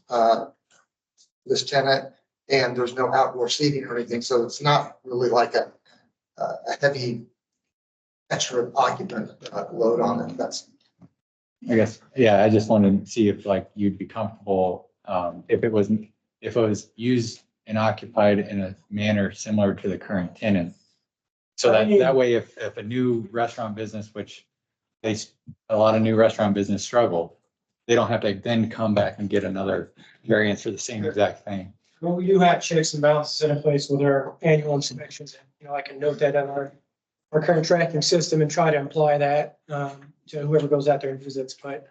tenant, and there's no outdoor seating or anything, so it's not really like a heavy extra occupant load on it. I guess, I just wanted to see if you'd be comfortable if it was used and occupied in a manner similar to the current tenant. So that way, if a new restaurant business, which a lot of new restaurant business struggle, they don't have to then come back and get another variance for the same exact thing. Well, we do have checks and balances in place with our annual inspections. I can note that on our current tracking system and try to apply that to whoever goes out there and visits. But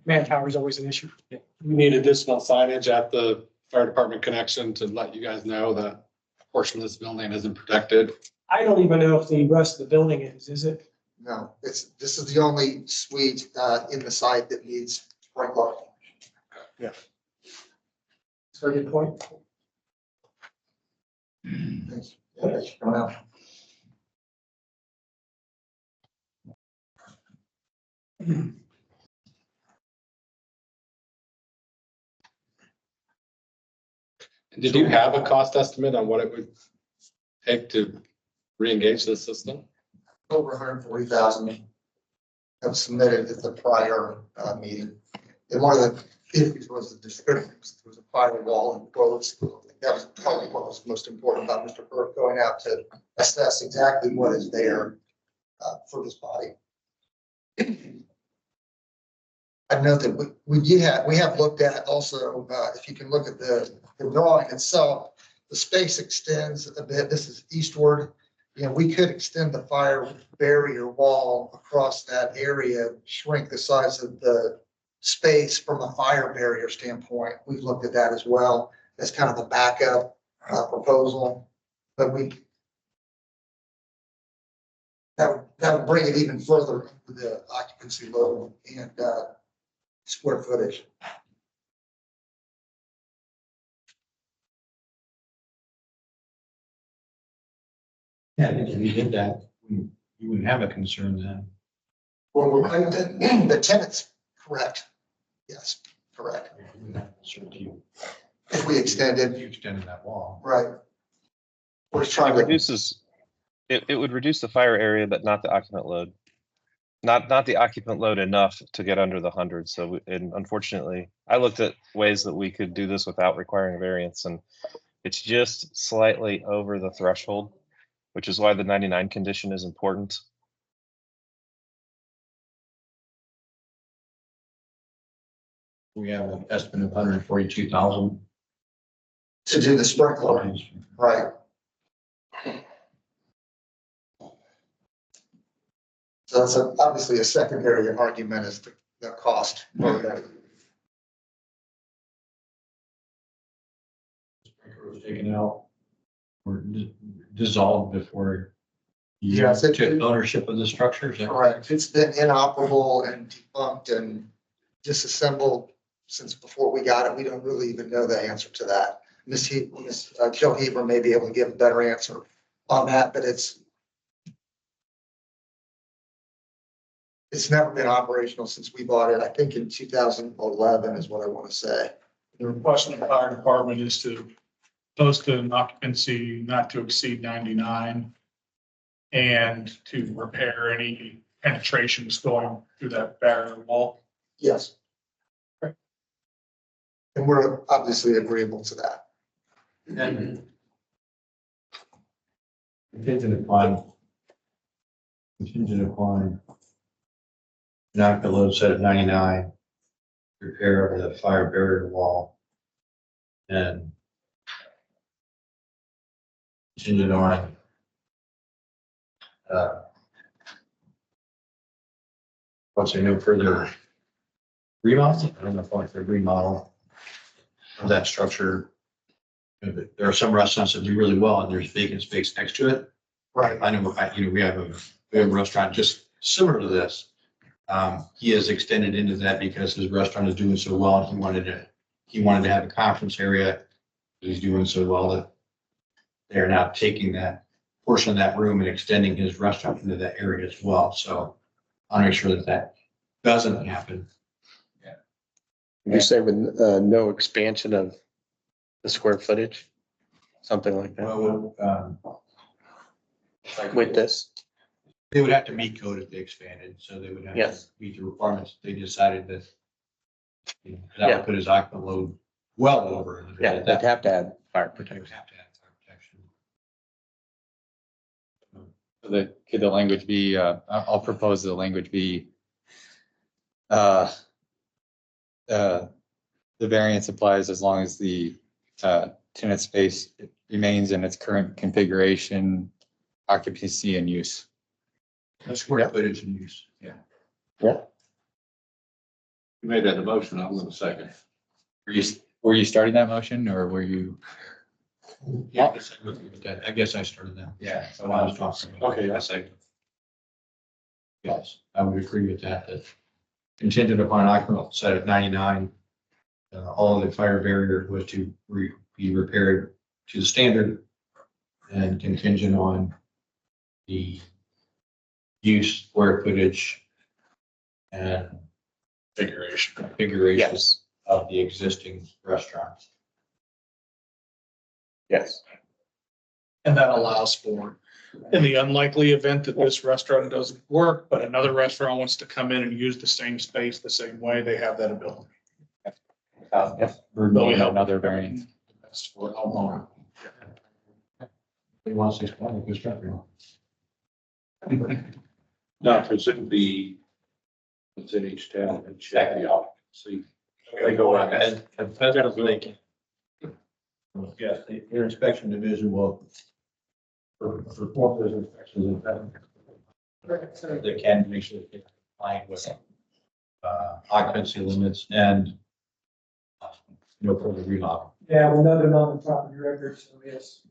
manpower is always an issue. We need additional signage at the fire department connection to let you guys know that a portion of this building isn't protected. I don't even know if the rest of the building is it? No, this is the only suite in the site that needs sprinkler. Yeah. That's a very good point. Thanks. Yeah, thanks for coming out. Did you have a cost estimate on what it would take to re-engage the system? Over 140,000 have submitted at the prior meeting. And one of the issues was the description. There was a firewall and quotes. That was probably what was most important about Mr. Burke going out to assess exactly what is there for this body. I know that we have looked at also, if you can look at the drawing itself, the space extends a bit. This is eastward. You know, we could extend the fire barrier wall across that area, shrink the size of the space from a fire barrier standpoint. We've looked at that as well. That's kind of a backup proposal, but that would bring it even further into the occupancy load and square footage. Yeah, I think if you did that, you wouldn't have a concern then. Well, the tenant's correct. Yes, correct. If we extended. You extended that wall. Right. We're trying It reduces, it would reduce the fire area, but not the occupant load. Not the occupant load enough to get under the 100. So, and unfortunately, I looked at ways that we could do this without requiring a variance, and it's just slightly over the threshold, which is why the 99 condition is important. We have an estimate of 142,000. to do the sprinkler, right? So that's obviously a secondary argument is the cost. Sprinkler was taken out or dissolved before you Yes, took ownership of the structure. Is that Correct. It's been inoperable and debunked and disassembled since before we got it. We don't really even know the answer to that. Ms. Joe Heber may be able to give a better answer on that, but it's never been operational since we bought it. I think in 2011 is what I want to say. The request of the fire department is to post an occupancy not to exceed 99 and to repair any penetrations going through that barrier wall. Yes. And we're obviously agreeable to that. And contingent upon knock the load set at 99, repair of the fire barrier wall, and contingent on what's a no further remodel? I don't know if it's a remodel of that structure. There are some restaurants that do really well and there's vacant space next to it. Right. I know, we have a restaurant just similar to this. He has extended into that because his restaurant is doing so well. And he wanted to have a conference area. He's doing so well that they're now taking that portion of that room and extending his restaurant into that area as well. So I'll make sure that that doesn't happen. You say with no expansion of the square footage, something like that, Well, with this? they would have to meet code if they expanded, so they would have to Yes. meet the requirements. They decided that that Yeah. would put his occupant load well over. Yeah, they'd have to add fire protection. Have to have fire protection. Could the language be, I'll propose the language be, the variance applies as long as the tenant space remains in its current configuration, occupancy and use. That's square footage and use. Yeah. Yeah. You made that the motion, I'm gonna second. Were you starting that motion or were you? Yeah, I guess I started that. Yeah. So I was talking. Okay, I second. Yes, I would agree with that, that contingent upon occupant set of 99, all of the fire barrier was to be repaired to the standard and contingent on the use, square footage, and configurations of the existing restaurants. Yes. And that allows for, in the unlikely event that this restaurant doesn't work, but another restaurant wants to come in and use the same space the same way, they have that ability. Yes. We're doing another variance. That's for how long. He wants to explain this structure. Not for it to be within each town and check the occupancy. They go out and. Yes, their inspection division will perform those inspections in town. They can make sure that they're compliant with occupancy limits and no further remodel. Yeah, we'll note it on the property record, so yes.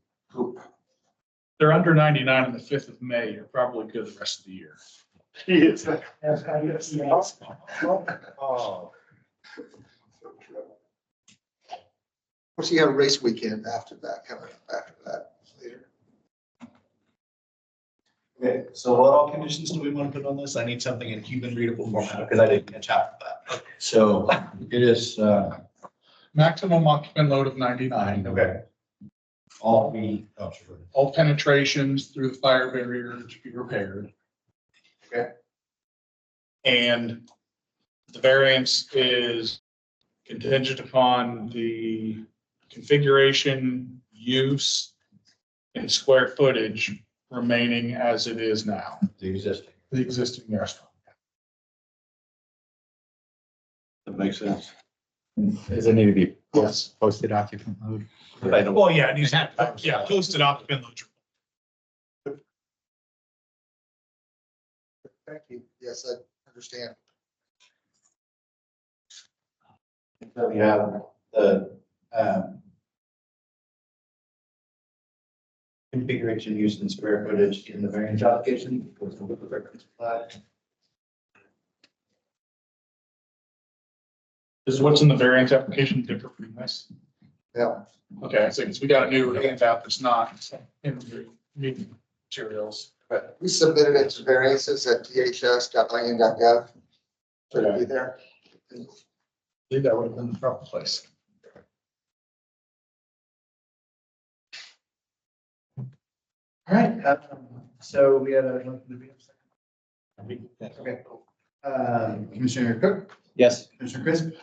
They're under 99 on the 5th of May. You're probably good the rest of the year. Yes. Oh. Of course, you have a race weekend after that, coming up after that later. Okay, so what all conditions do we want to put on this? I need something in human readable format because I didn't catch up with that. So it is, Maximum occupant load of 99. Okay. all the, oh, sure. All penetrations through the fire barrier to be repaired. Okay. And the variance is contingent upon the configuration, use, and square footage remaining as it is now, The existing restaurant. That makes sense. Does it need to be posted occupant load? Well, yeah, it needs to have, yeah, posted occupant load. Thank you. Yes, I understand. So we have the configuration, use, and square footage in the variance application. Is what's in the variance application different from this? Yeah. Okay, so we got a new handout that's not in the meeting materials. But we submitted it to variances at dhs.lan.gov. Should it be there? I believe that would have been the proper place. All right, so we had a. Okay. Commissioner Cook, Yes. Commissioner Crisp.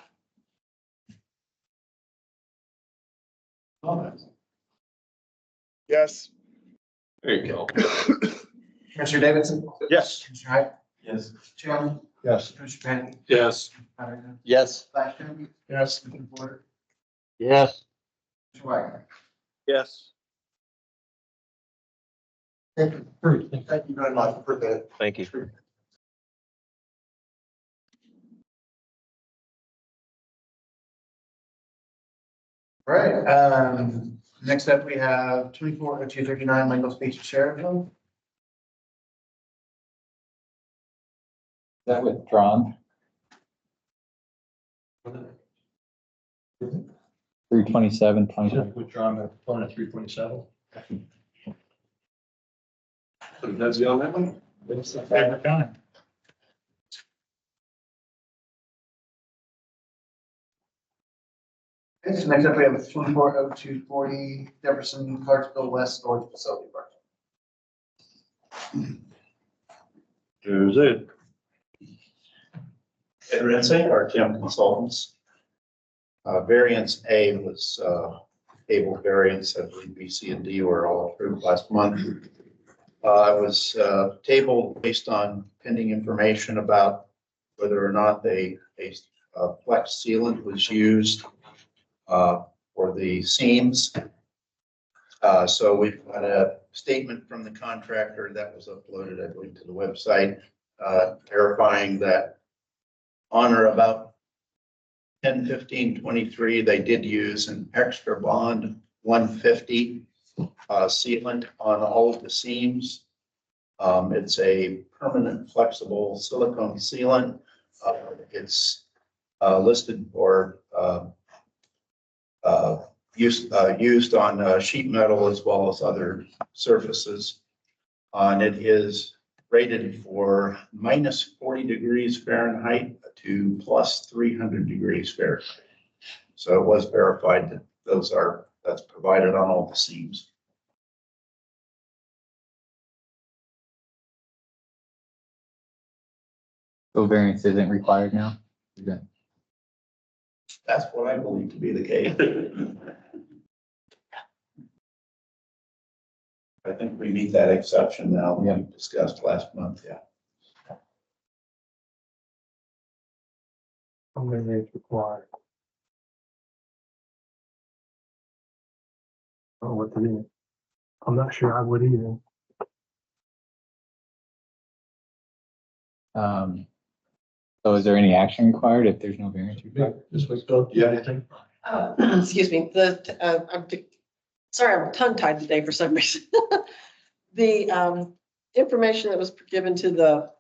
Yes. There you go. Commissioner Davidson. Yes. Commissioner Hyde. Yes. Chairman. Yes. Commissioner Penny. Yes. Yes. Vice Chairman. Yes. Commissioner Porter. Yes. Commissioner Wagner. Yes. Thank you very much for the. Thank you. All right, next up, we have 240239 Michael's Beach Sheriffville. Is that withdrawn? 327, 27. Withdrawn the proponent 327. That's the only one? Favorite time. Okay, so next up, we have 240240 Jefferson Clarksville West Storage Facility Park. Who's it? Rinsing or Tim Consultants. Variance A was, table variance, I believe B, C, and D were all approved last month. It was, tabled based on pending information about whether or not a flex sealant was used, for the seams. So we've got a statement from the contractor that was uploaded, I believe, to the website, verifying that on or about 10/15/23, they did use an extra bond 150 sealant on all of the seams. It's a permanent flexible silicone sealant. It's listed for used on sheet metal as well as other surfaces. And it is rated for -40 degrees Fahrenheit to +300 degrees Fahrenheit. So it was verified that that's provided on all the seams. So variance isn't required now? Is that- That's what I believe to be the case. I think we meet that exception now that we discussed last month, yeah. How many days required? Oh, what to do? I'm not sure I would either. So is there any action required if there's no variance required? Just like, do you have anything? Excuse me, sorry, I'm tongue tied today for some reason. The information that was given to the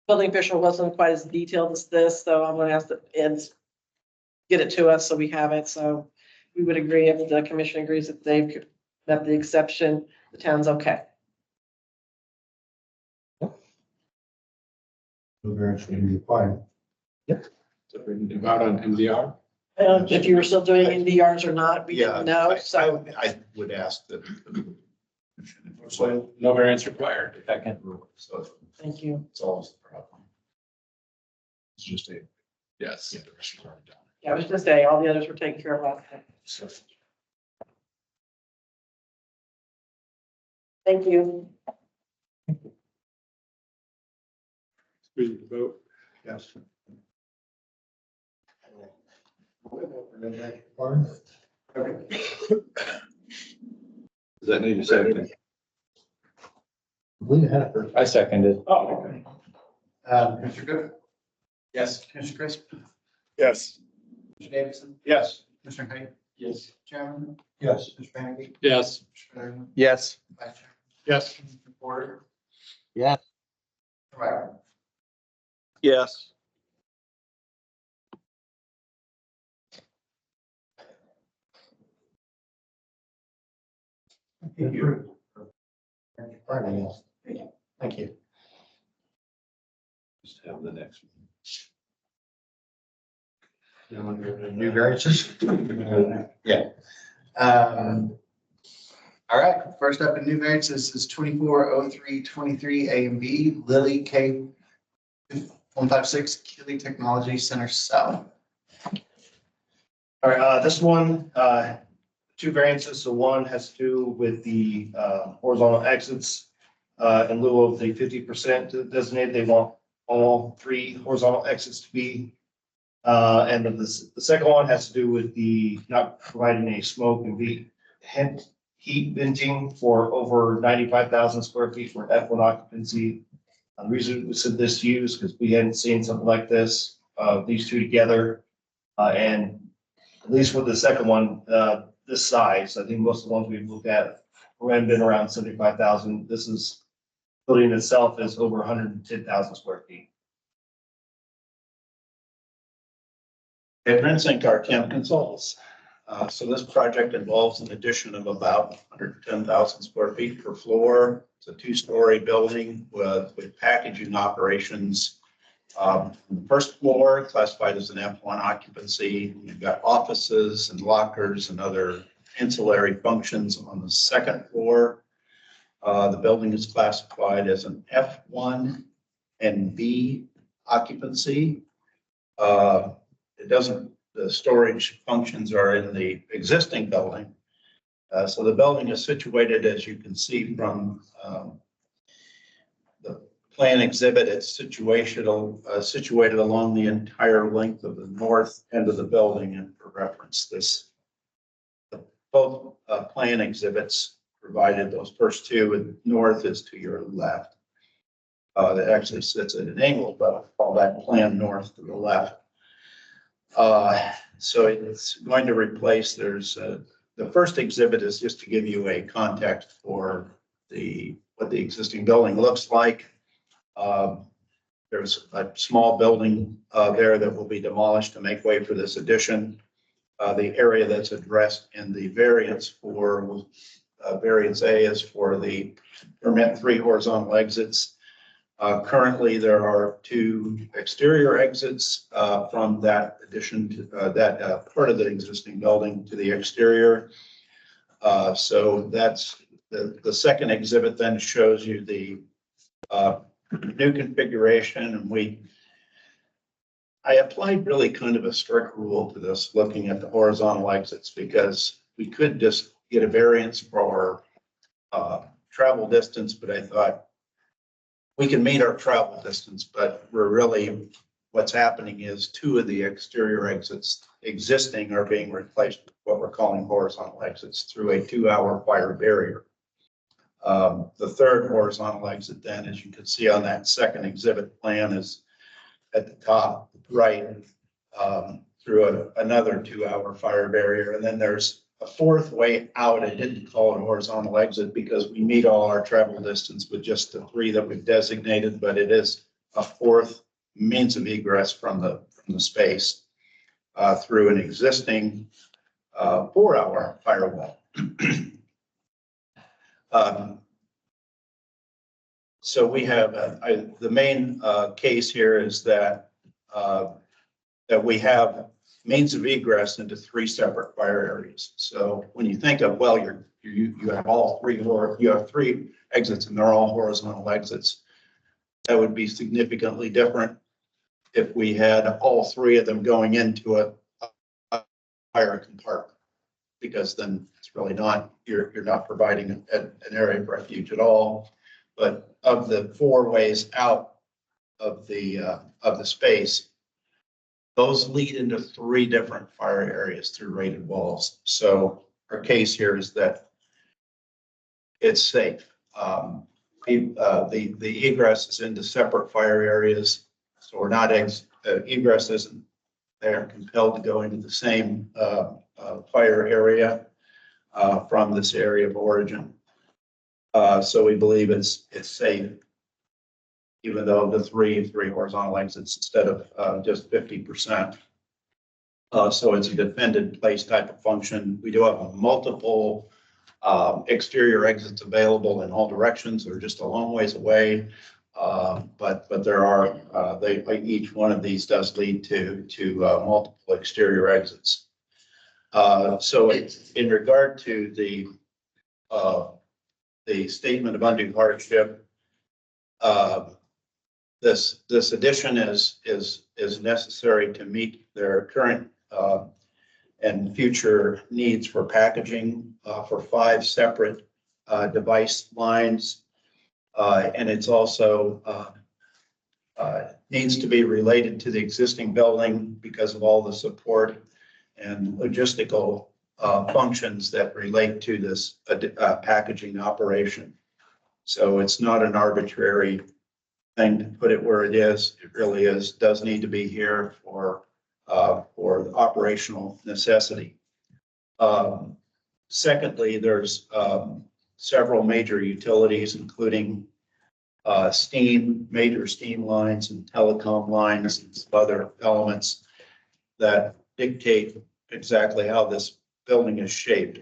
building official wasn't quite as detailed as this, so I'm gonna ask that Ed get it to us so we have it. So we would agree if the commission agrees that they've met the exception, the town's okay. No variance will be required. So we can do out on MDR. I don't know if you were still doing NDRs or not, we Yeah, didn't know, so. I would ask that. So no variance required. Second. So Thank you. it's always the problem. It's just a, yes. The rest are already done. Yeah, I was gonna say, all the others were taken care of last time. So Thank you. we need to vote. Yes. Does that need a second? We had it first. I seconded. Oh, okay. Mr. Cook? Yes. Mr. Crisp? Yes. Mr. Davidson? Yes. Mr. Hay? Yes. Chairman? Yes. Mr. Bannicky? Yes. Mr. Fairman? Yes. Vice Chair? Yes. Mr. Porter? Yes. Right. Yes. Thank you. Friday, yes. Thank you. Just have the next one. New variances? Yeah. All right, first up in new variances is 240323 A and B, Lily K 156 Keeley Technology Center South. All right, this one, two variances. So one has to do with the horizontal exits. In lieu of the 50% designated, they want all three horizontal exits to be. And then the second one has to do with the not providing a smoke and heat venting for over 95,000 square feet for F1 occupancy. The reason we said this use because we hadn't seen something like this, these two together. And at least with the second one, this size, I think most of the ones we've looked at have been around 75,000. This is building itself is over 110,000 square feet. Advancing our Camp Consultants. So this project involves an addition of about 110,000 square feet per floor. It's a two-story building with packaging operations. The first floor classified as an F1 occupancy. You've got offices and lockers and other ancillary functions on the second floor. The building is classified as an F1 and B occupancy. The storage functions are in the existing building. So the building is situated, as you can see from the plan exhibit, it's situated along the entire length of the north end of the building. And for reference, both plan exhibits provided those first two, and north is to your left. That actually sits at an angle, but I'll call that plan north to the left. So it's going to replace, the first exhibit is just to give you a context for what the existing building looks like. There's a small building there that will be demolished to make way for this addition. The area that's addressed in the variance for variance A is for the permit 3 horizontal exits. Currently, there are 2 exterior exits from that addition to that part of the existing building to the exterior. So that's the second exhibit then shows you the new configuration, and I applied really kind of a strict rule to this, looking at the horizontal exits, because we could just get a variance for travel distance, but I thought we can meet our travel distance, but what's happening is 2 of the exterior exits existing are being replaced with what we're calling horizontal exits through a 2-hour fire barrier. The third horizontal exit then, as you can see on that second exhibit plan, is at the top right through another 2-hour fire barrier. And then there's a 4th way out. I didn't call it a horizontal exit because we meet all our travel distance with just the 3 that we've designated, but it is a 4th means of egress from the space through an existing 4-hour firewall. So we have the main case here is that we have means of egress into 3 separate fire areas. So when you think of, well, you have all 3, or you have 3 exits and they're all horizontal exits, that would be significantly different if we had all 3 of them going into a fire compartment, because then it's really not, you're not providing an area of refuge at all. But of the 4 ways out of the space, those lead into 3 different fire areas through rated walls. So our case here is that it's safe. The egress is into separate fire areas, so we're not egress isn't, they're compelled to go into the same fire area from this area of origin. So we believe it's safe, even though the three horizontal exits instead of just 50%. So it's a defended place type of function. We do have multiple exterior exits available in all directions. They're just a long ways away. But there are, each one of these does lead to multiple exterior exits. So in regard to the statement of undue hardship, this addition is necessary to meet their current and future needs for packaging for 5 separate device lines. And it's also needs to be related to the existing building because of all the support and logistical functions that relate to this packaging operation. So it's not an arbitrary thing to put it where it is. It really does need to be here for operational necessity. Secondly, there's several major utilities, including major steam lines and telecom lines and some other elements that dictate exactly how this building is shaped.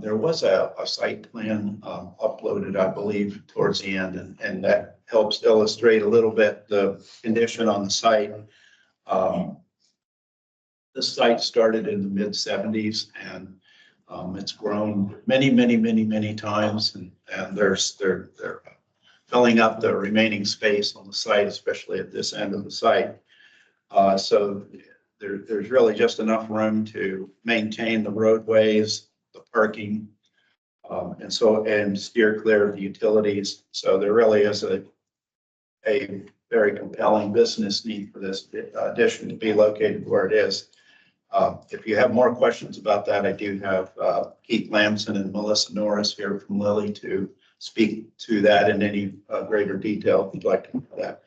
There was a site plan uploaded, I believe, towards the end, and that helps illustrate a little bit the condition on the site. The site started in the mid-70s, and it's grown many times, and they're filling up the remaining space on the site, especially at this end of the site. So there's really just enough room to maintain the roadways, the parking, and steer clear of the utilities. So there really is a very compelling business need for this addition to be located where it is. If you have more questions about that, I do have Keith Lamson and Melissa Norris here from Lilly to speak to that in any greater detail if you'd like to know that.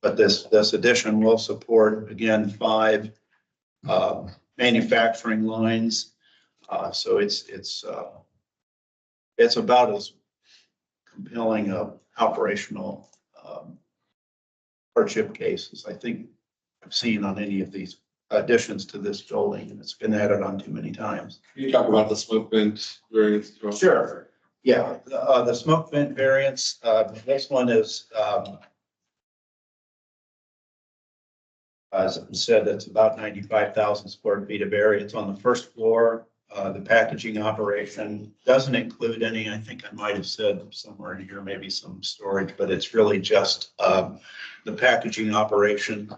But this addition will support, again, 5 manufacturing lines. So it's about as compelling operational hardship cases I think I've seen on any of these additions to this building, and it's been added on too many times. Can you talk about the smoke vent variance? as well? Sure. Yeah, the smoke vent variance, this one is, as I said, it's about 95,000 square feet of area. It's on the first floor. The packaging operation doesn't include any, I think I might have said somewhere in here, maybe some storage, but it's really just the packaging operation.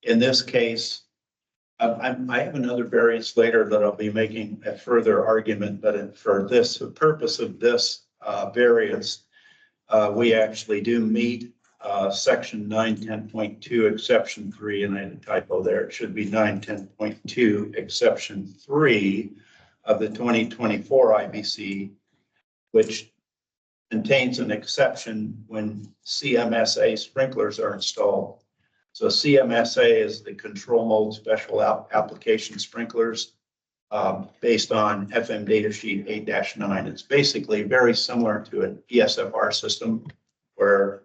In this case, I have another variance later that I'll be making a further argument, but for this, the purpose of this variance, we actually do meet section 910.2 exception 3, and I had a typo there. It should be 910.2 exception 3 of the 2024 IBC, which contains an exception when CMSA sprinklers are installed. So CMSA is the control mode special application sprinklers based on FM data sheet 8-9. It's basically very similar to an ESFR system where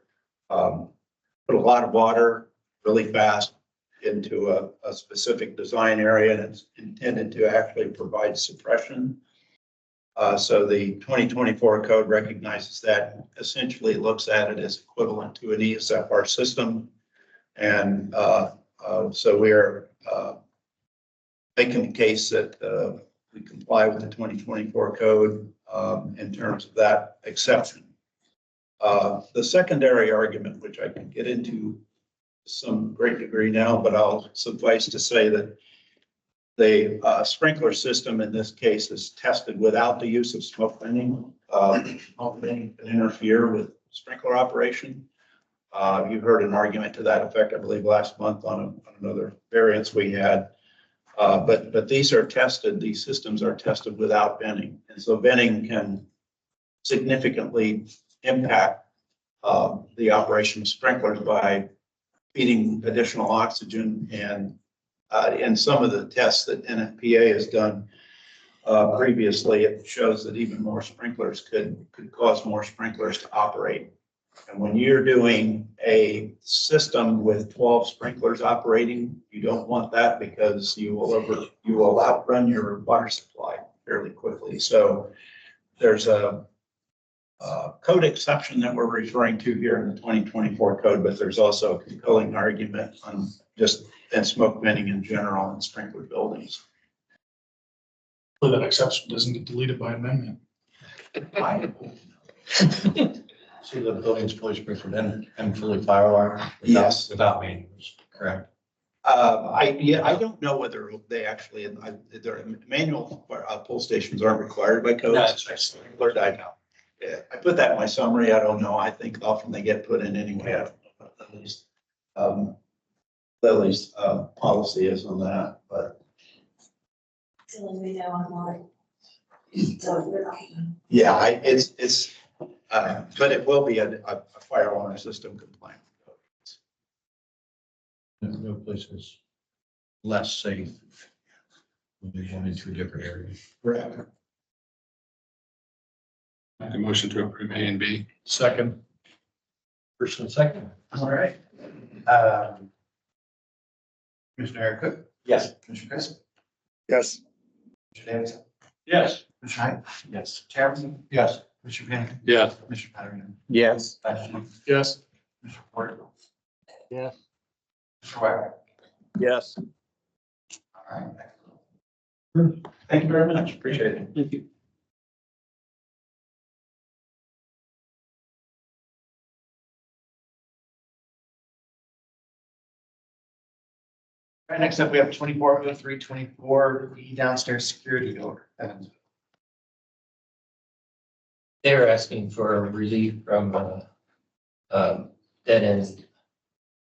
put a lot of water really fast into a specific design area, and it's intended to actually provide suppression. So the 2024 code recognizes that, essentially looks at it as equivalent to an ESFR system. And so we're making the case that we comply with the 2024 code in terms of that exception. The secondary argument, which I can get into to some great degree now, but I'll suffice to say that the sprinkler system in this case is tested without the use of smoke venting. Smoke venting can interfere with sprinkler operation. You heard an argument to that effect, I believe, last month on another variance we had. But these are tested, these systems are tested without venting. And so venting can significantly impact the operation of sprinklers by feeding additional oxygen. And in some of the tests that NFPA has done previously, it shows that even more sprinklers could cause more sprinklers to operate. And when you're doing a system with 12 sprinklers operating, you don't want that because you will outrun your water supply fairly quickly. So there's a code exception that we're referring to here in the 2024 code, but there's also a compelling argument on just and smoke venting in general in sprinkler buildings. Well, that exception doesn't get deleted by amendment. So the building's fully sprinkled and fully fire alarm? Yes. Without manuals, correct? I don't know whether they actually, their manual pull stations aren't required by code. Sprinkler died now. Yeah, I put that in my summary. I don't know. I think often they get put in anyway. I don't know what Lily's policy is on that, but. Yeah, it's but it will be a fire alarm system compliant. No place is less safe when you're going into a different area. Correct. Make a motion to approve A and B. Second. First and second. All right. Commissioner Eric Cook? Yes. Commissioner Chris? Yes. Commissioner Davidson? Yes. Commissioner Hyde? Yes. Chairman? Yes. Commissioner Panic? Yes. Commissioner Patterson? Yes. Vice Chair? Yes. Commissioner Ford? Yes. Commissioner Wagner? Yes. All right. Thank you very much. Appreciate it. Thank you. All right, next up, we have 240324, the downstairs security order. They're asking for relief from dead end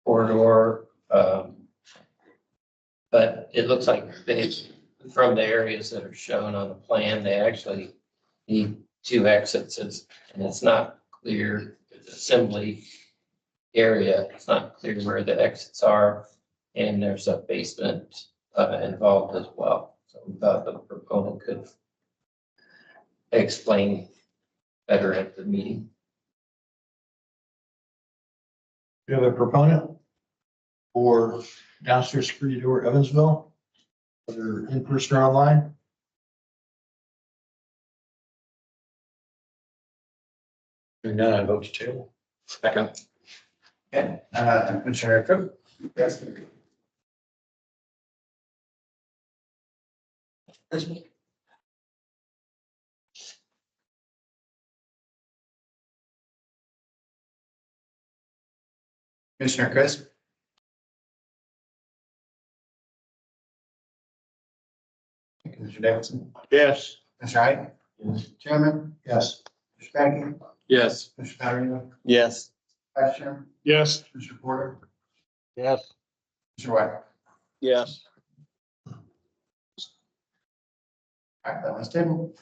corridor. But it looks like from the areas that are shown on the plan, they actually need 2 exits, and it's not clear. The assembly area, it's not clear where the exits are, and there's a basement involved as well. So we thought the proponent could explain better at the meeting. We have a proponent for downstairs security door Evansville, whether in person or online. Hearing none, I vote to table. Second. Okay, Commissioner Cook? Yes. Commissioner Chris? Commissioner Davidson? Yes. Mr. Hyde? Yes. Chairman? Yes. Mr. Packey? Yes. Mr. Patrick? Yes. Vice Chairman? Yes. Mr. Porter? Yes. Mr. White? Yes. All right, that was tabled.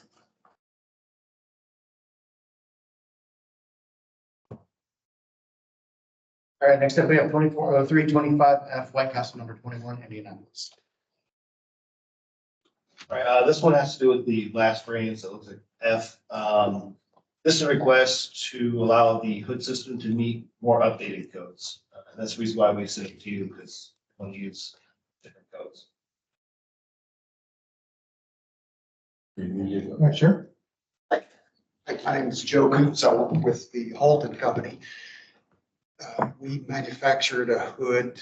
All right, next up, we have 240325F White Castle number 21, Indianapolis. All right, this one has to do with the last variance that looks like F. This is a request to allow the hood system to meet more updated codes. And that's the reason why we sent it to you, because we want to use different codes. Sure. My name is Joe Coots. I work with the Halton Company. We manufactured a hood,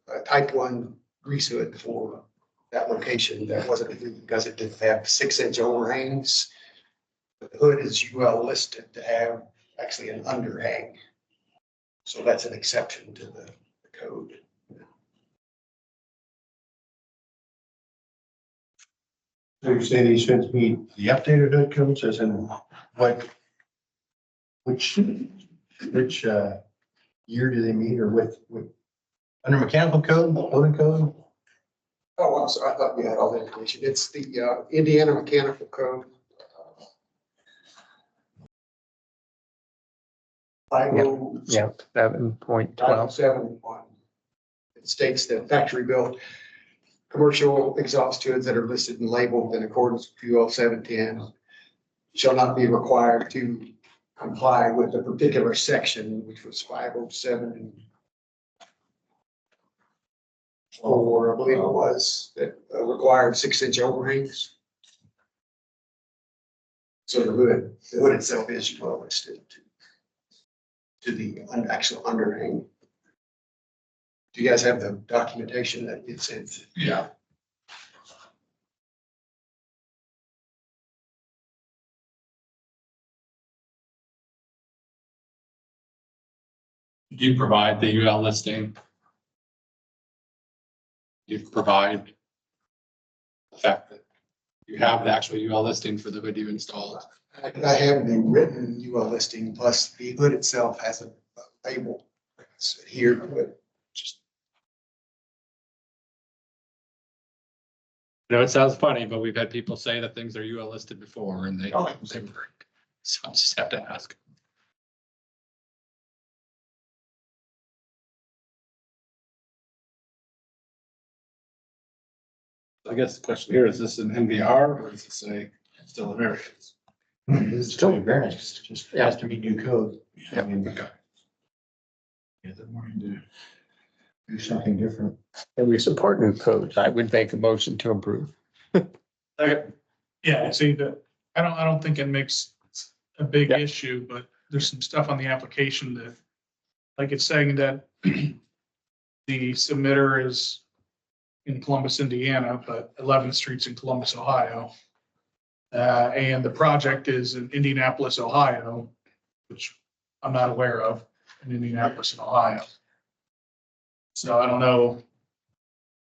a type 1 grease hood for that location that wasn't approved because it didn't have 6-inch overhangs. The hood is UL listed to have actually an underhang. So that's an exception to the code. So you say these should meet the updated hood codes as in what, which year do they meet or with under mechanical code, building code? Oh, I'm sorry. I thought you had all the information. It's the Indiana Mechanical Code. 7.12. 507.1. It states that factory built commercial exhaust hoods that are listed and labeled in accordance with UL 710 shall not be required to comply with a particular section, which was 507 and 4, I believe it was, that required 6-inch overhangs. So the hood itself is well listed to the actual underhang. Do you guys have the documentation that it sent? Yeah. Do you provide the UL listing? Do you provide the fact that you have the actual UL listing for the hood you installed? I have the written UL listing, plus the hood itself has a label that's adhered to it. I know it sounds funny, but we've had people say that things are UL listed before and they weren't. So I just have to ask. I guess the question here, is this an NVR or is this still a variance? It's still a variance, just has to meet new code. I mean, Okay. yeah, they're wanting to do something different. And we support new codes. I would make a motion to approve. Yeah, see that, I don't think it makes a big issue, but there's some stuff on the application that, like it's saying that the submitter is in Columbus, Indiana, but 11th Street's in Columbus, Ohio. And the project is in Indianapolis, Ohio, which I'm not aware of in Indianapolis and Ohio. So I don't know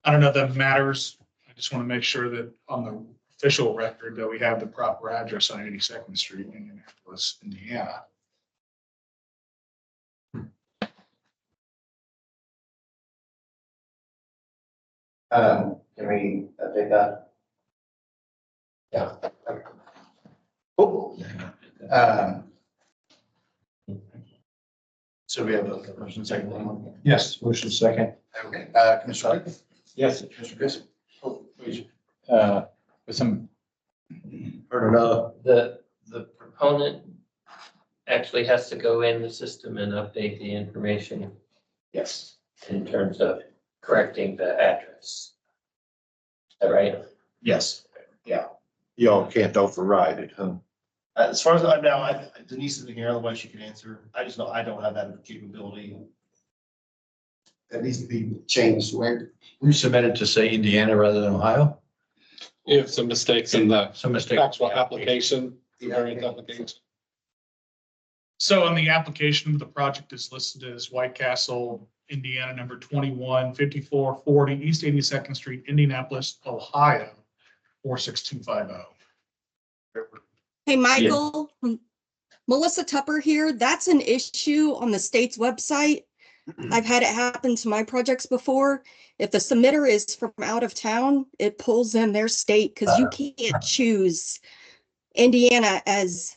if that matters. I just want to make sure that on the official record that we have the proper address on 82nd Street, Indianapolis, Indiana. Can we update that? Yeah. Cool. So we have a motion second. Yes, motion second. Okay, Commissioner White? Yes. Commissioner Chris? With some, Heard another. The proponent actually has to go in the system and update the information Yes. In terms of correcting the address. Is that right? Yes, yeah. Y'all can't override it, huh? As far as I know, Denise isn't here, otherwise she could answer. I just know I don't have that capability. That needs to be changed. Where, We submitted to say Indiana rather than Ohio. You have some mistakes in the Some mistake. actual application, the variance application. So on the application, the project is listed as White Castle, Indiana, number 215440 East 82nd Street, Indianapolis, Ohio, 46250. Hey, Michael, Melissa Tupper here. That's an issue on the state's website. I've had it happen to my projects before. If the submitter is from out of town, it pulls in their state because you can't choose Indiana as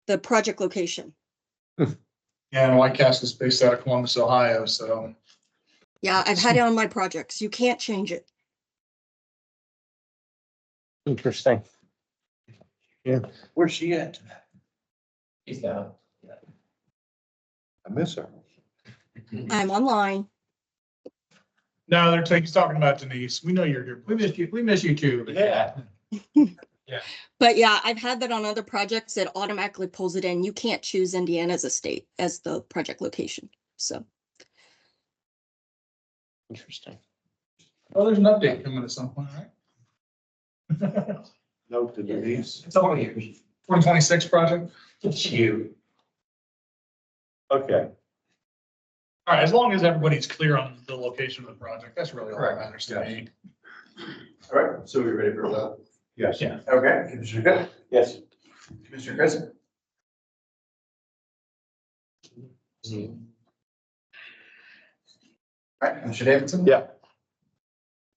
the project location. Yeah, and White Castle is based out of Columbus, Ohio, so. Yeah, I've had it on my projects. You can't change it. Interesting. Yeah. Where's she at? He's down. I miss her. I'm online. No, he's talking about Denise. We know you're here. We miss you. We miss you too. Yeah. But yeah, I've had that on other projects. It automatically pulls it in. You can't choose Indiana as a state, as the project location. So. Interesting. Well, there's an update coming at some point, right? Note to Denise. It's all yours. 2026 project. It's you. Okay. All right, as long as everybody's clear on the location of the project, that's really all that matters to me. all right, so we're ready for that? Yes. Yeah. Okay, Commissioner Good, Yes. Commissioner Chris. All right, Commissioner Davidson. Yeah.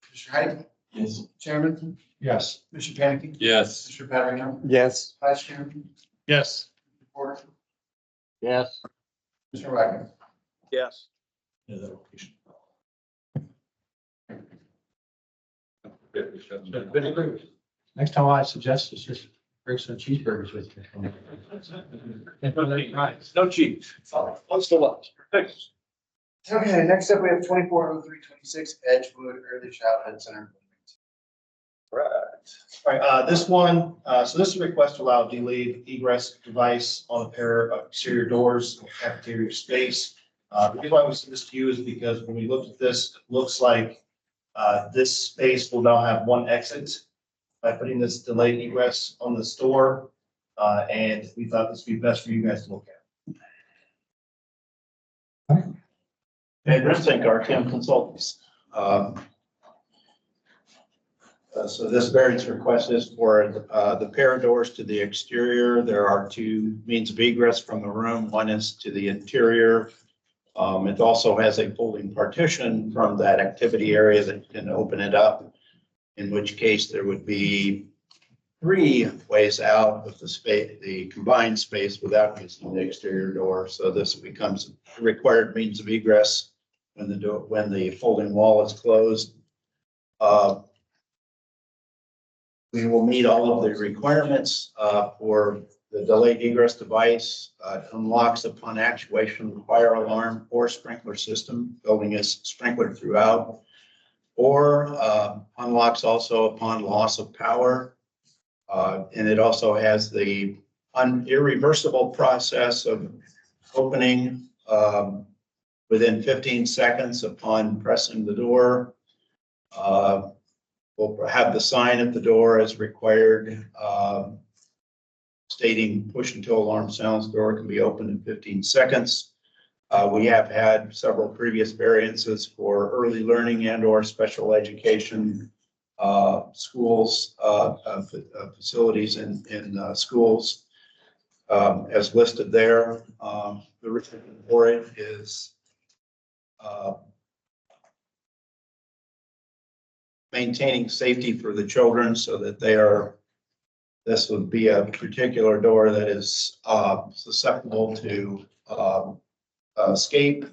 Commissioner Heidi. Yes. Chairman, Yes. Commissioner Panicky. Yes. Commissioner Patrick. Yes. Vice Chairman. Yes. Reporter. Yes. Commissioner Wagner. Yes. Next time I suggest is just bring some cheeseburgers with you. No cheese. What's the lunch? Thanks. Okay, next up, we have 240326 Edgewood Early Childhood Center. Right. All right, this one, so this is a request to allow delayed egress device on a pair of exterior doors in cafeteria space. The reason why we sent this to you is because when we looked at this, it looks like this space will now have one exit by putting this delayed egress on the store. And we thought this would be best for you guys to look at. And let's thank our Kim consultants. So this variance request is for the pair of doors to the exterior. There are two means of egress from the room. One is to the interior. It also has a folding partition from that activity area that can open it up, in which case there would be 3 ways out of the space, the combined space without using the exterior door. So this becomes a required means of egress when the door, when the folding wall is closed. We will meet all of the requirements for the delayed egress device. It unlocks upon actuation of the fire alarm or sprinkler system. Building is sprinklered throughout. Or unlocks also upon loss of power. And it also has the irreversible process of opening within 15 seconds upon pressing the door. We'll have the sign at the door as required, stating push until alarm sounds, door can be opened in 15 seconds. We have had several previous variances for early learning and or special education schools, facilities in schools as listed there. The reason for it is maintaining safety for the children so that they are, this would be a particular door that is susceptible to escape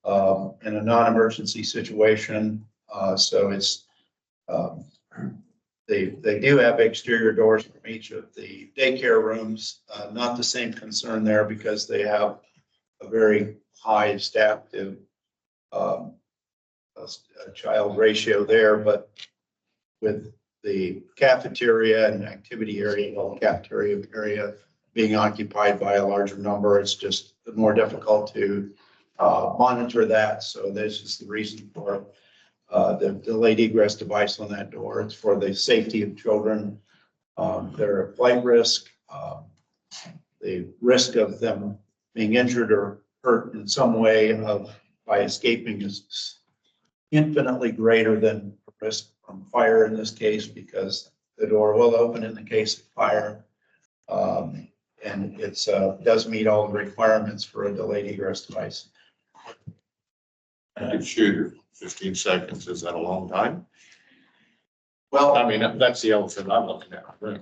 in a non-emergency situation. So it's, they do have exterior doors from each of the daycare rooms. Not the same concern there because they have a very high staff to um, a child ratio there, but with the cafeteria and activity area, well, cafeteria area being occupied by a larger number, it's just more difficult to monitor that. So this is the reason for the delayed egress device on that door. It's for the safety of children. They're at flight risk. The risk of them being injured or hurt in some way by escaping is infinitely greater than risk from fire in this case, because the door will open in the case of fire. And it's does meet all the requirements for a delayed egress device. Shooter, 15 seconds, is that a long time? Well, I mean, that's the elephant I'm looking at. Right?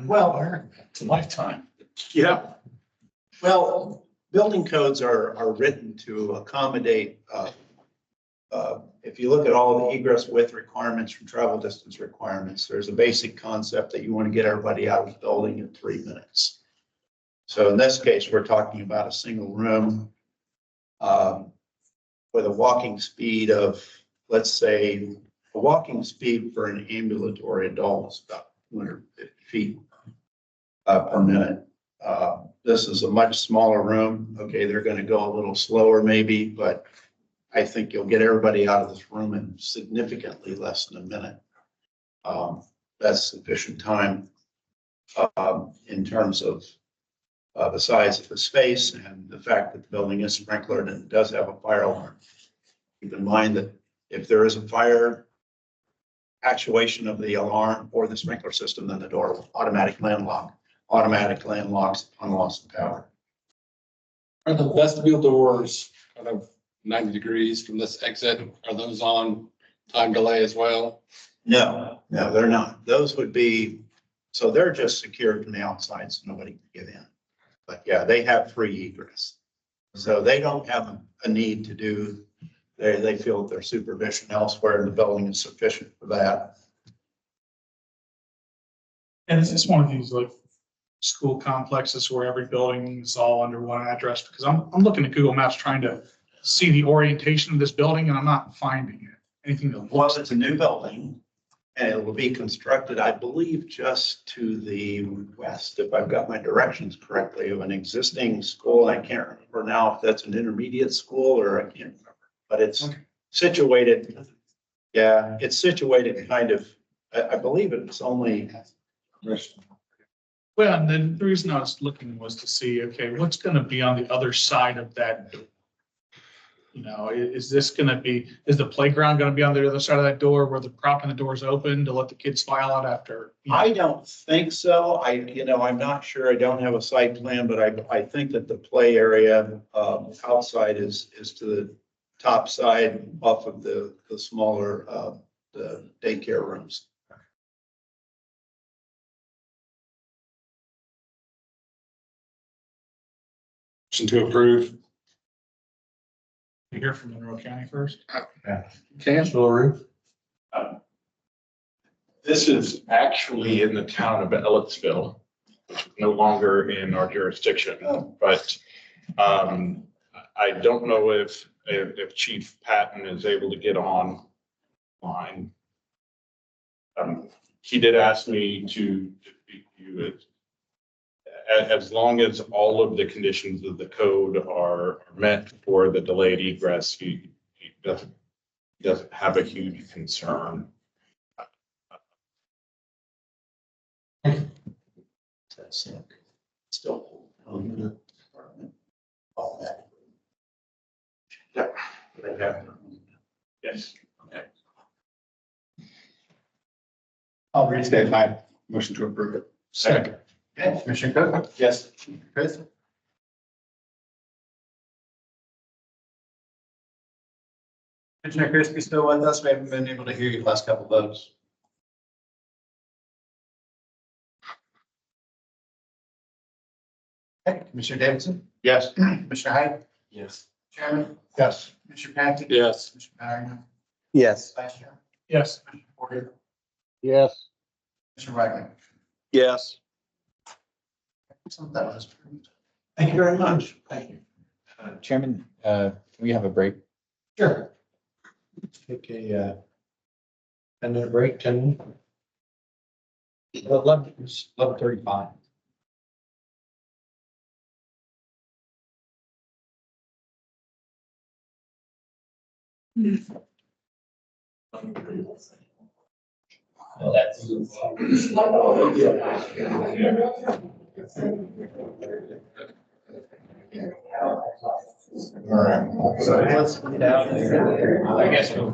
Well, It's a lifetime. yeah. Well, building codes are written to accommodate, if you look at all the egress width requirements from travel distance requirements, there's a basic concept that you want to get everybody out of the building in 3 minutes. So in this case, we're talking about a single room with a walking speed of, let's say, a walking speed for an ambulatory adult is about 250 feet per minute. This is a much smaller room. Okay, they're going to go a little slower maybe, but I think you'll get everybody out of this room in significantly less than a minute. That's sufficient time in terms of the size of the space and the fact that the building is sprinklered and it does have a fire alarm. Keep in mind that if there is a fire, actuation of the alarm or the sprinkler system, then the door will automatically unlocks on loss of power. Are the vestibule doors kind of 90 degrees from this exit? Are those on time delay as well? No, they're not. Those would be, so they're just secured from the outside so nobody can get in. But yeah, they have free egress. So they don't have a need to do, they feel that their supervision elsewhere in the building is sufficient for that. And is this one of these like school complexes where every building is all under one address? Because I'm looking at Google Maps trying to see the orientation of this building and I'm not finding it. Anything that Well, looks. it's a new building and it will be constructed, I believe, just to the west, if I've got my directions correctly, of an existing school. I can't remember now if that's an intermediate school or I can't remember, but it's situated. Yeah, it's situated kind of, I believe it's only. Well, and then the reason I was looking was to see, okay, what's gonna be on the other side of that door? You know, is this gonna be, is the playground gonna be on the other side of that door where the propping the doors open to let the kids file out after? I don't think so. I'm not sure. I don't have a site plan, but I think that the play area outside is to the top side off of the smaller the daycare rooms. Motion to approve. You hear from Monroe County first? Chancellor. This is actually in the town of Ellettsville, which is no longer in our jurisdiction, but I don't know if Chief Patton is able to get online. He did ask me to speak to you as long as all of the conditions of the code are met for the delayed egress. He doesn't have a huge concern. That's still. All that. Yeah. Yes. Okay. I'll restate my motion to approve it. Second. Okay, Commissioner Cook? Yes. Chris? Commissioner Crispy still with us? We haven't been able to hear you the last couple of votes. Okay, Commissioner Davidson? Yes. Commissioner Hyde? Yes. Chairman? Yes. Commissioner Patton? Yes. Commissioner Patterson? Yes. Vice Chair? Yes. Commissioner Porter? Yes. Commissioner Wagner? Yes. So that was approved. Thank you very much. Thank you. Chairman, can we have a break Sure. Take a 10-minute break, 10. 11:35. Well, that's. All right. So let's get out there. I guess we'll.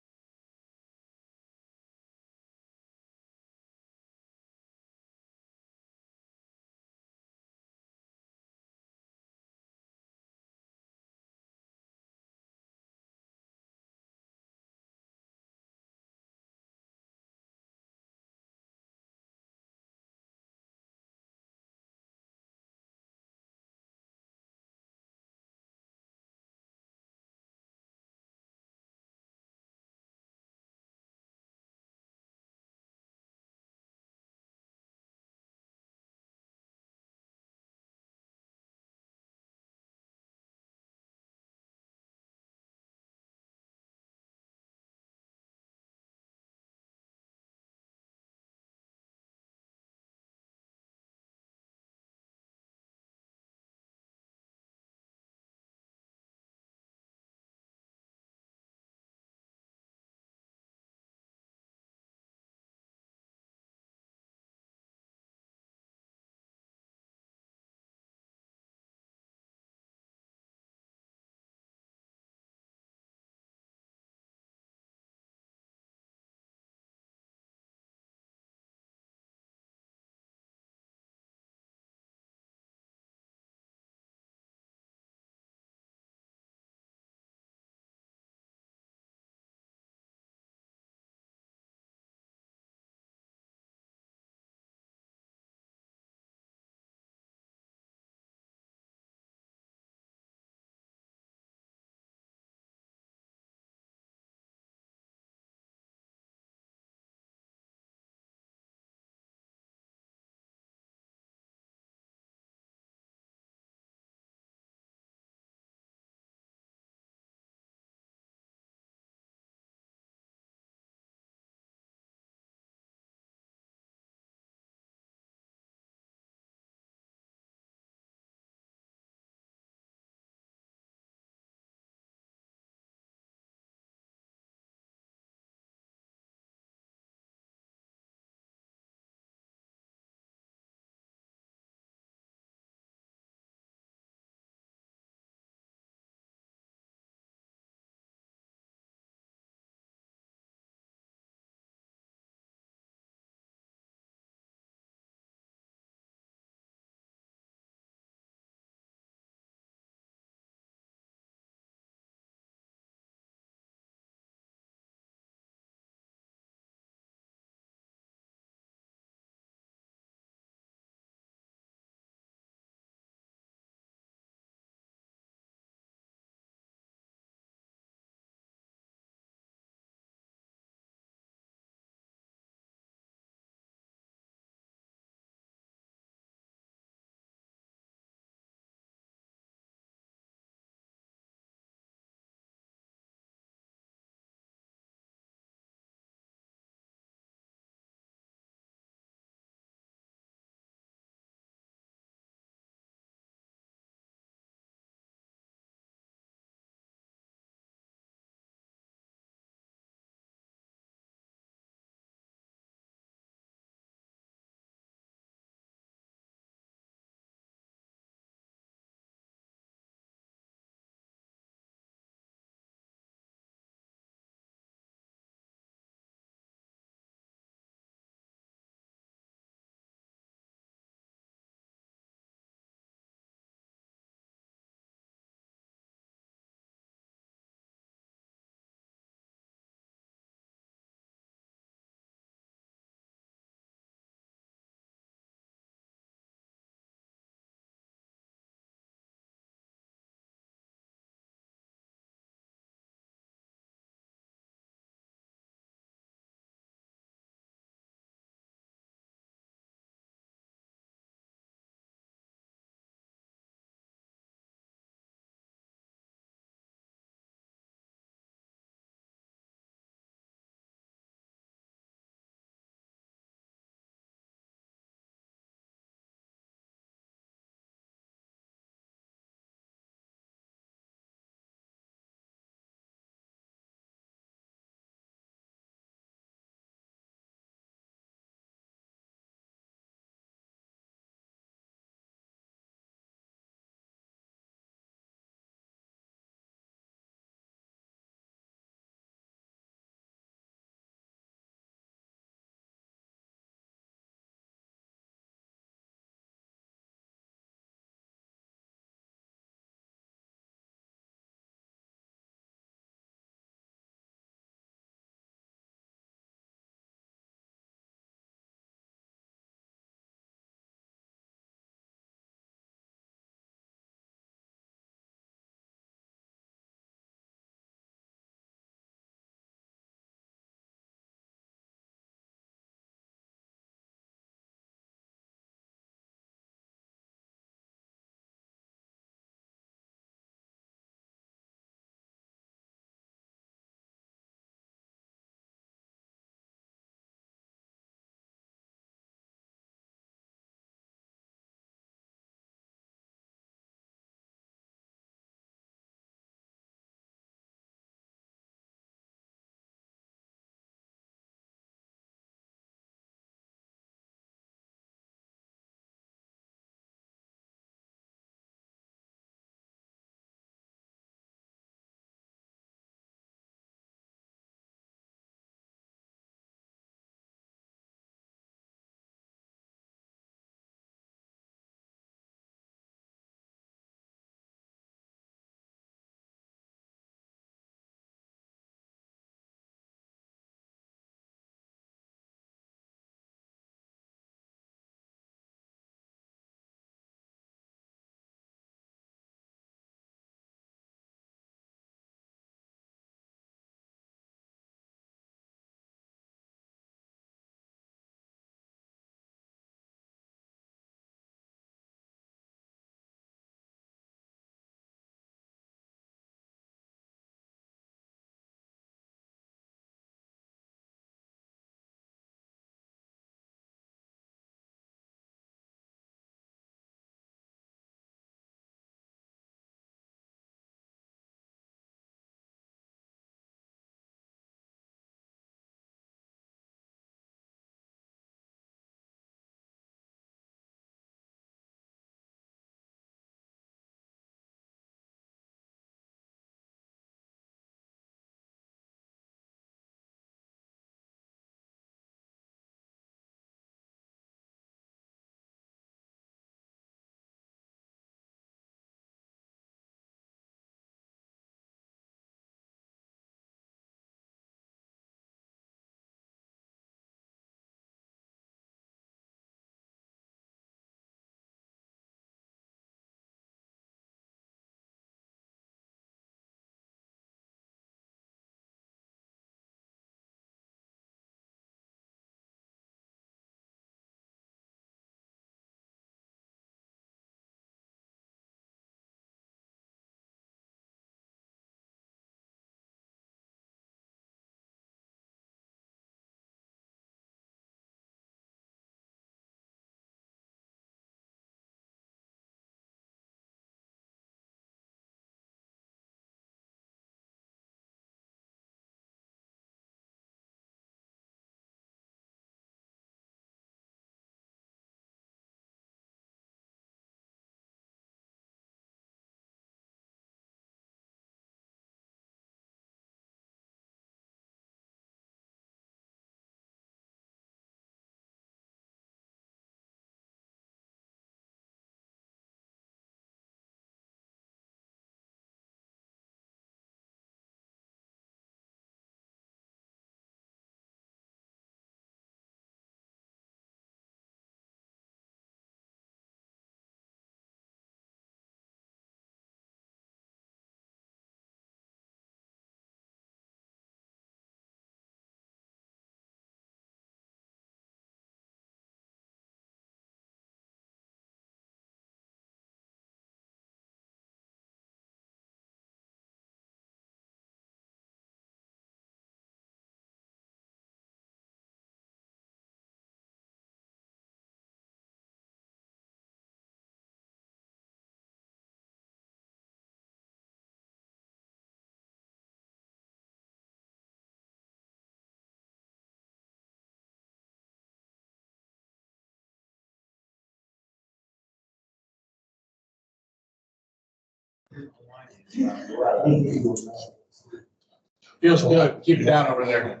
Feels good. Keep it down over there.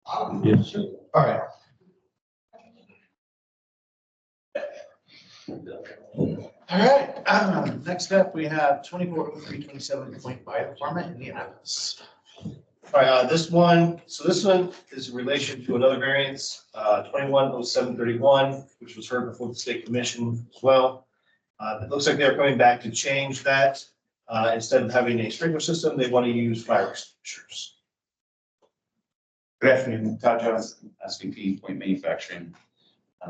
All right. All right, next up, we have 240327 Fire Department, Indianapolis. All right, this one is in relation to another variance, 210731, which was heard before the state commission as well. It looks like they're coming back to change that. Instead of having a sprinkler system, they want to use fire extinguishers. Good afternoon, Todd Jones, SVP Point Manufacturing.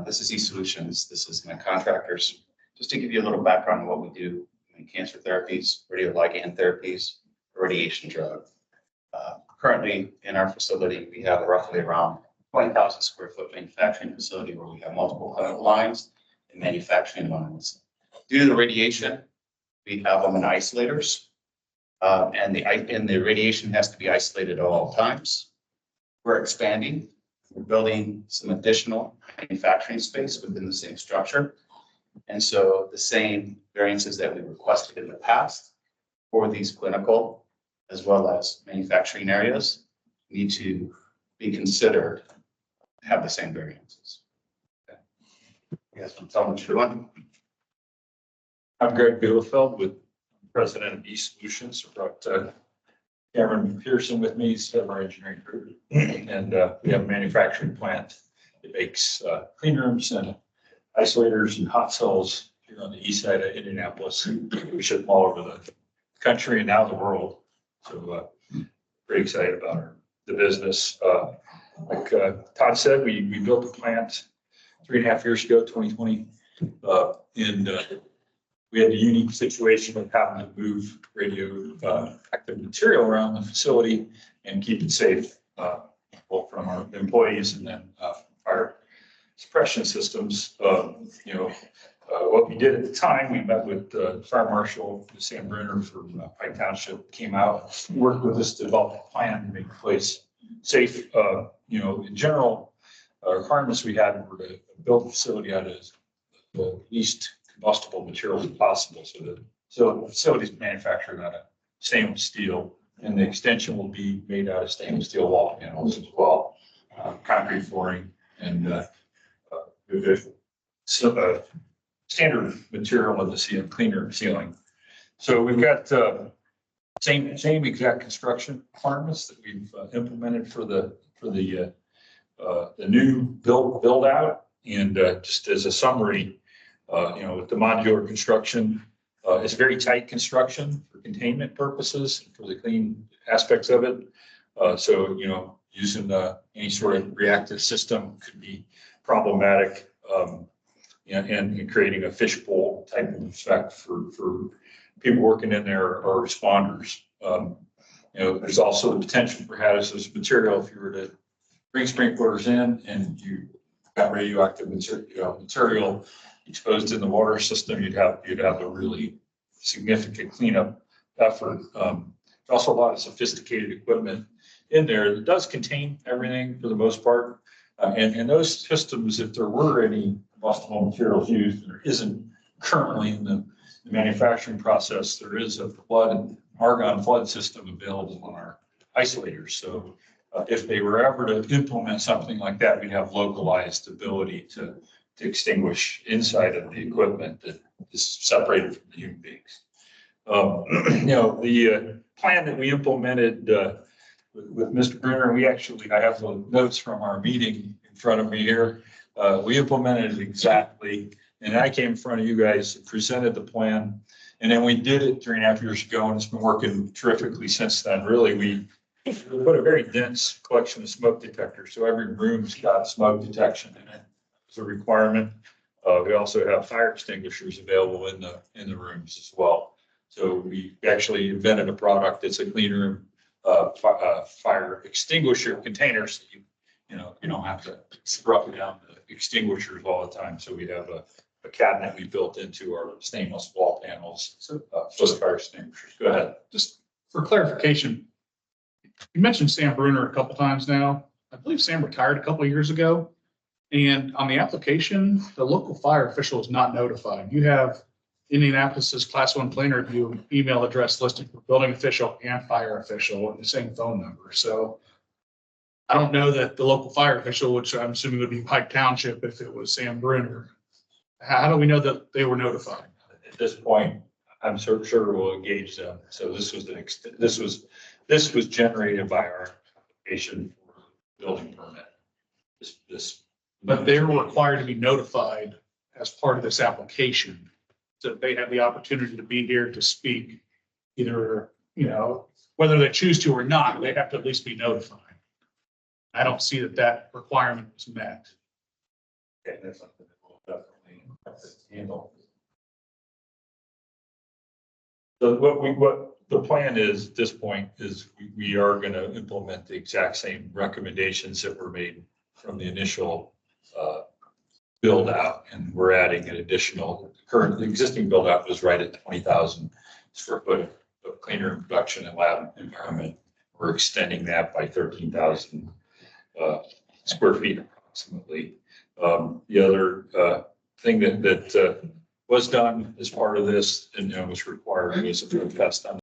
This is eSolutions. This is my contractors. Just to give you a little background on what we do, cancer therapies, radioligand therapies, radiation drug. Currently in our facility, we have roughly around 20,000 square foot manufacturing facility where we have multiple clinical lines and manufacturing lines. Due to the radiation, we have them in isolators, and the radiation has to be isolated at all times. We're expanding. We're building some additional manufacturing space within the same structure. And so the same variances that we requested in the past for these clinical as well as manufacturing areas need to be considered to have the same variances. Okay. You guys want to tell me what you're doing? I'm Greg Bielefeld with President of eSolutions. I brought Cameron Pearson with me, he's head of our engineering group. And we have a manufacturing plant that makes clean rooms and isolators and hot cells here on the east side of Indianapolis. We ship them all over the country and now the world. So very excited about the business. Like Todd said, we built the plant 3.5 years ago, 2020. We had a unique situation of having to move radioactive material around the facility and keep it safe, both from our employees and then our suppression systems. What we did at the time, we met with Fire Marshal Sam Brenner from Pike Township, came out, worked with us to develop a plan to make the place safe. In general, requirements we had were to build the facility out of the least combustible materials possible. So the facility is manufactured out of stainless steel, and the extension will be made out of stainless steel wall panels as well, concrete flooring, and standard material of the ceiling, cleaner ceiling. So we've got same exact construction requirements that we've implemented for the new build out. And just as a summary, with the modular construction, it's very tight construction for containment purposes, for the clean aspects of it. So using any sort of reactive system could be problematic, and creating a fishbowl type of effect for people working in there or responders. There's also the potential for hazardous material if you were to bring sprinklers in and you got radioactive material exposed in the water system, you'd have a really significant cleanup effort. There's also a lot of sophisticated equipment in there that does contain everything for the most part. And those systems, if there were any combustible materials used, there isn't currently in the manufacturing process, there is a argon flood system available on our isolators. So if they were ever to implement something like that, we'd have localized ability to extinguish inside of the equipment that is separated from the human beings. The plan that we implemented with Mr. Brenner, I have the notes from our meeting in front of me here. We implemented it exactly, and I came in front of you guys, presented the plan, and then we did it 3.5 years ago, and it's been working terrifically since then. Really, we put a very dense collection of smoke detectors, so every room's got smoke detection in it. It's a requirement. We also have fire extinguishers available in the rooms as well. So we actually invented a product that's a clean room fire extinguisher container, so you don't have to scrub down the extinguishers all the time. So we have a cabinet we built into our stainless wall panels for the fire extinguishers. Go ahead. Just for clarification, you mentioned Sam Bruner a couple times now. I believe Sam retired a couple of years ago. And on the application, the local fire official is not notified. You have Indianapolis's Class 1 plan review email address listed for building official and fire official and the same phone number. So I don't know that the local fire official, which I'm assuming would be Pike Township if it was Sam Brunner. How do we know that they were notified? At this point, I'm sure we'll engage them. So this was generated by our application for building permit. But they're required to be notified as part of this application. So they have the opportunity to be here to speak, either, whether they choose to or not, they have to at least be notified. I don't see that requirement was met. Okay, that's something that we'll definitely have to handle. So what the plan is at this point is we are going to implement the exact same recommendations that were made from the initial build out, and we're adding an additional, the existing build out was right at 20,000 square foot of clean room production and lab environment. We're extending that by 13,000 square feet approximately. The other thing that was done as part of this and was required was a test on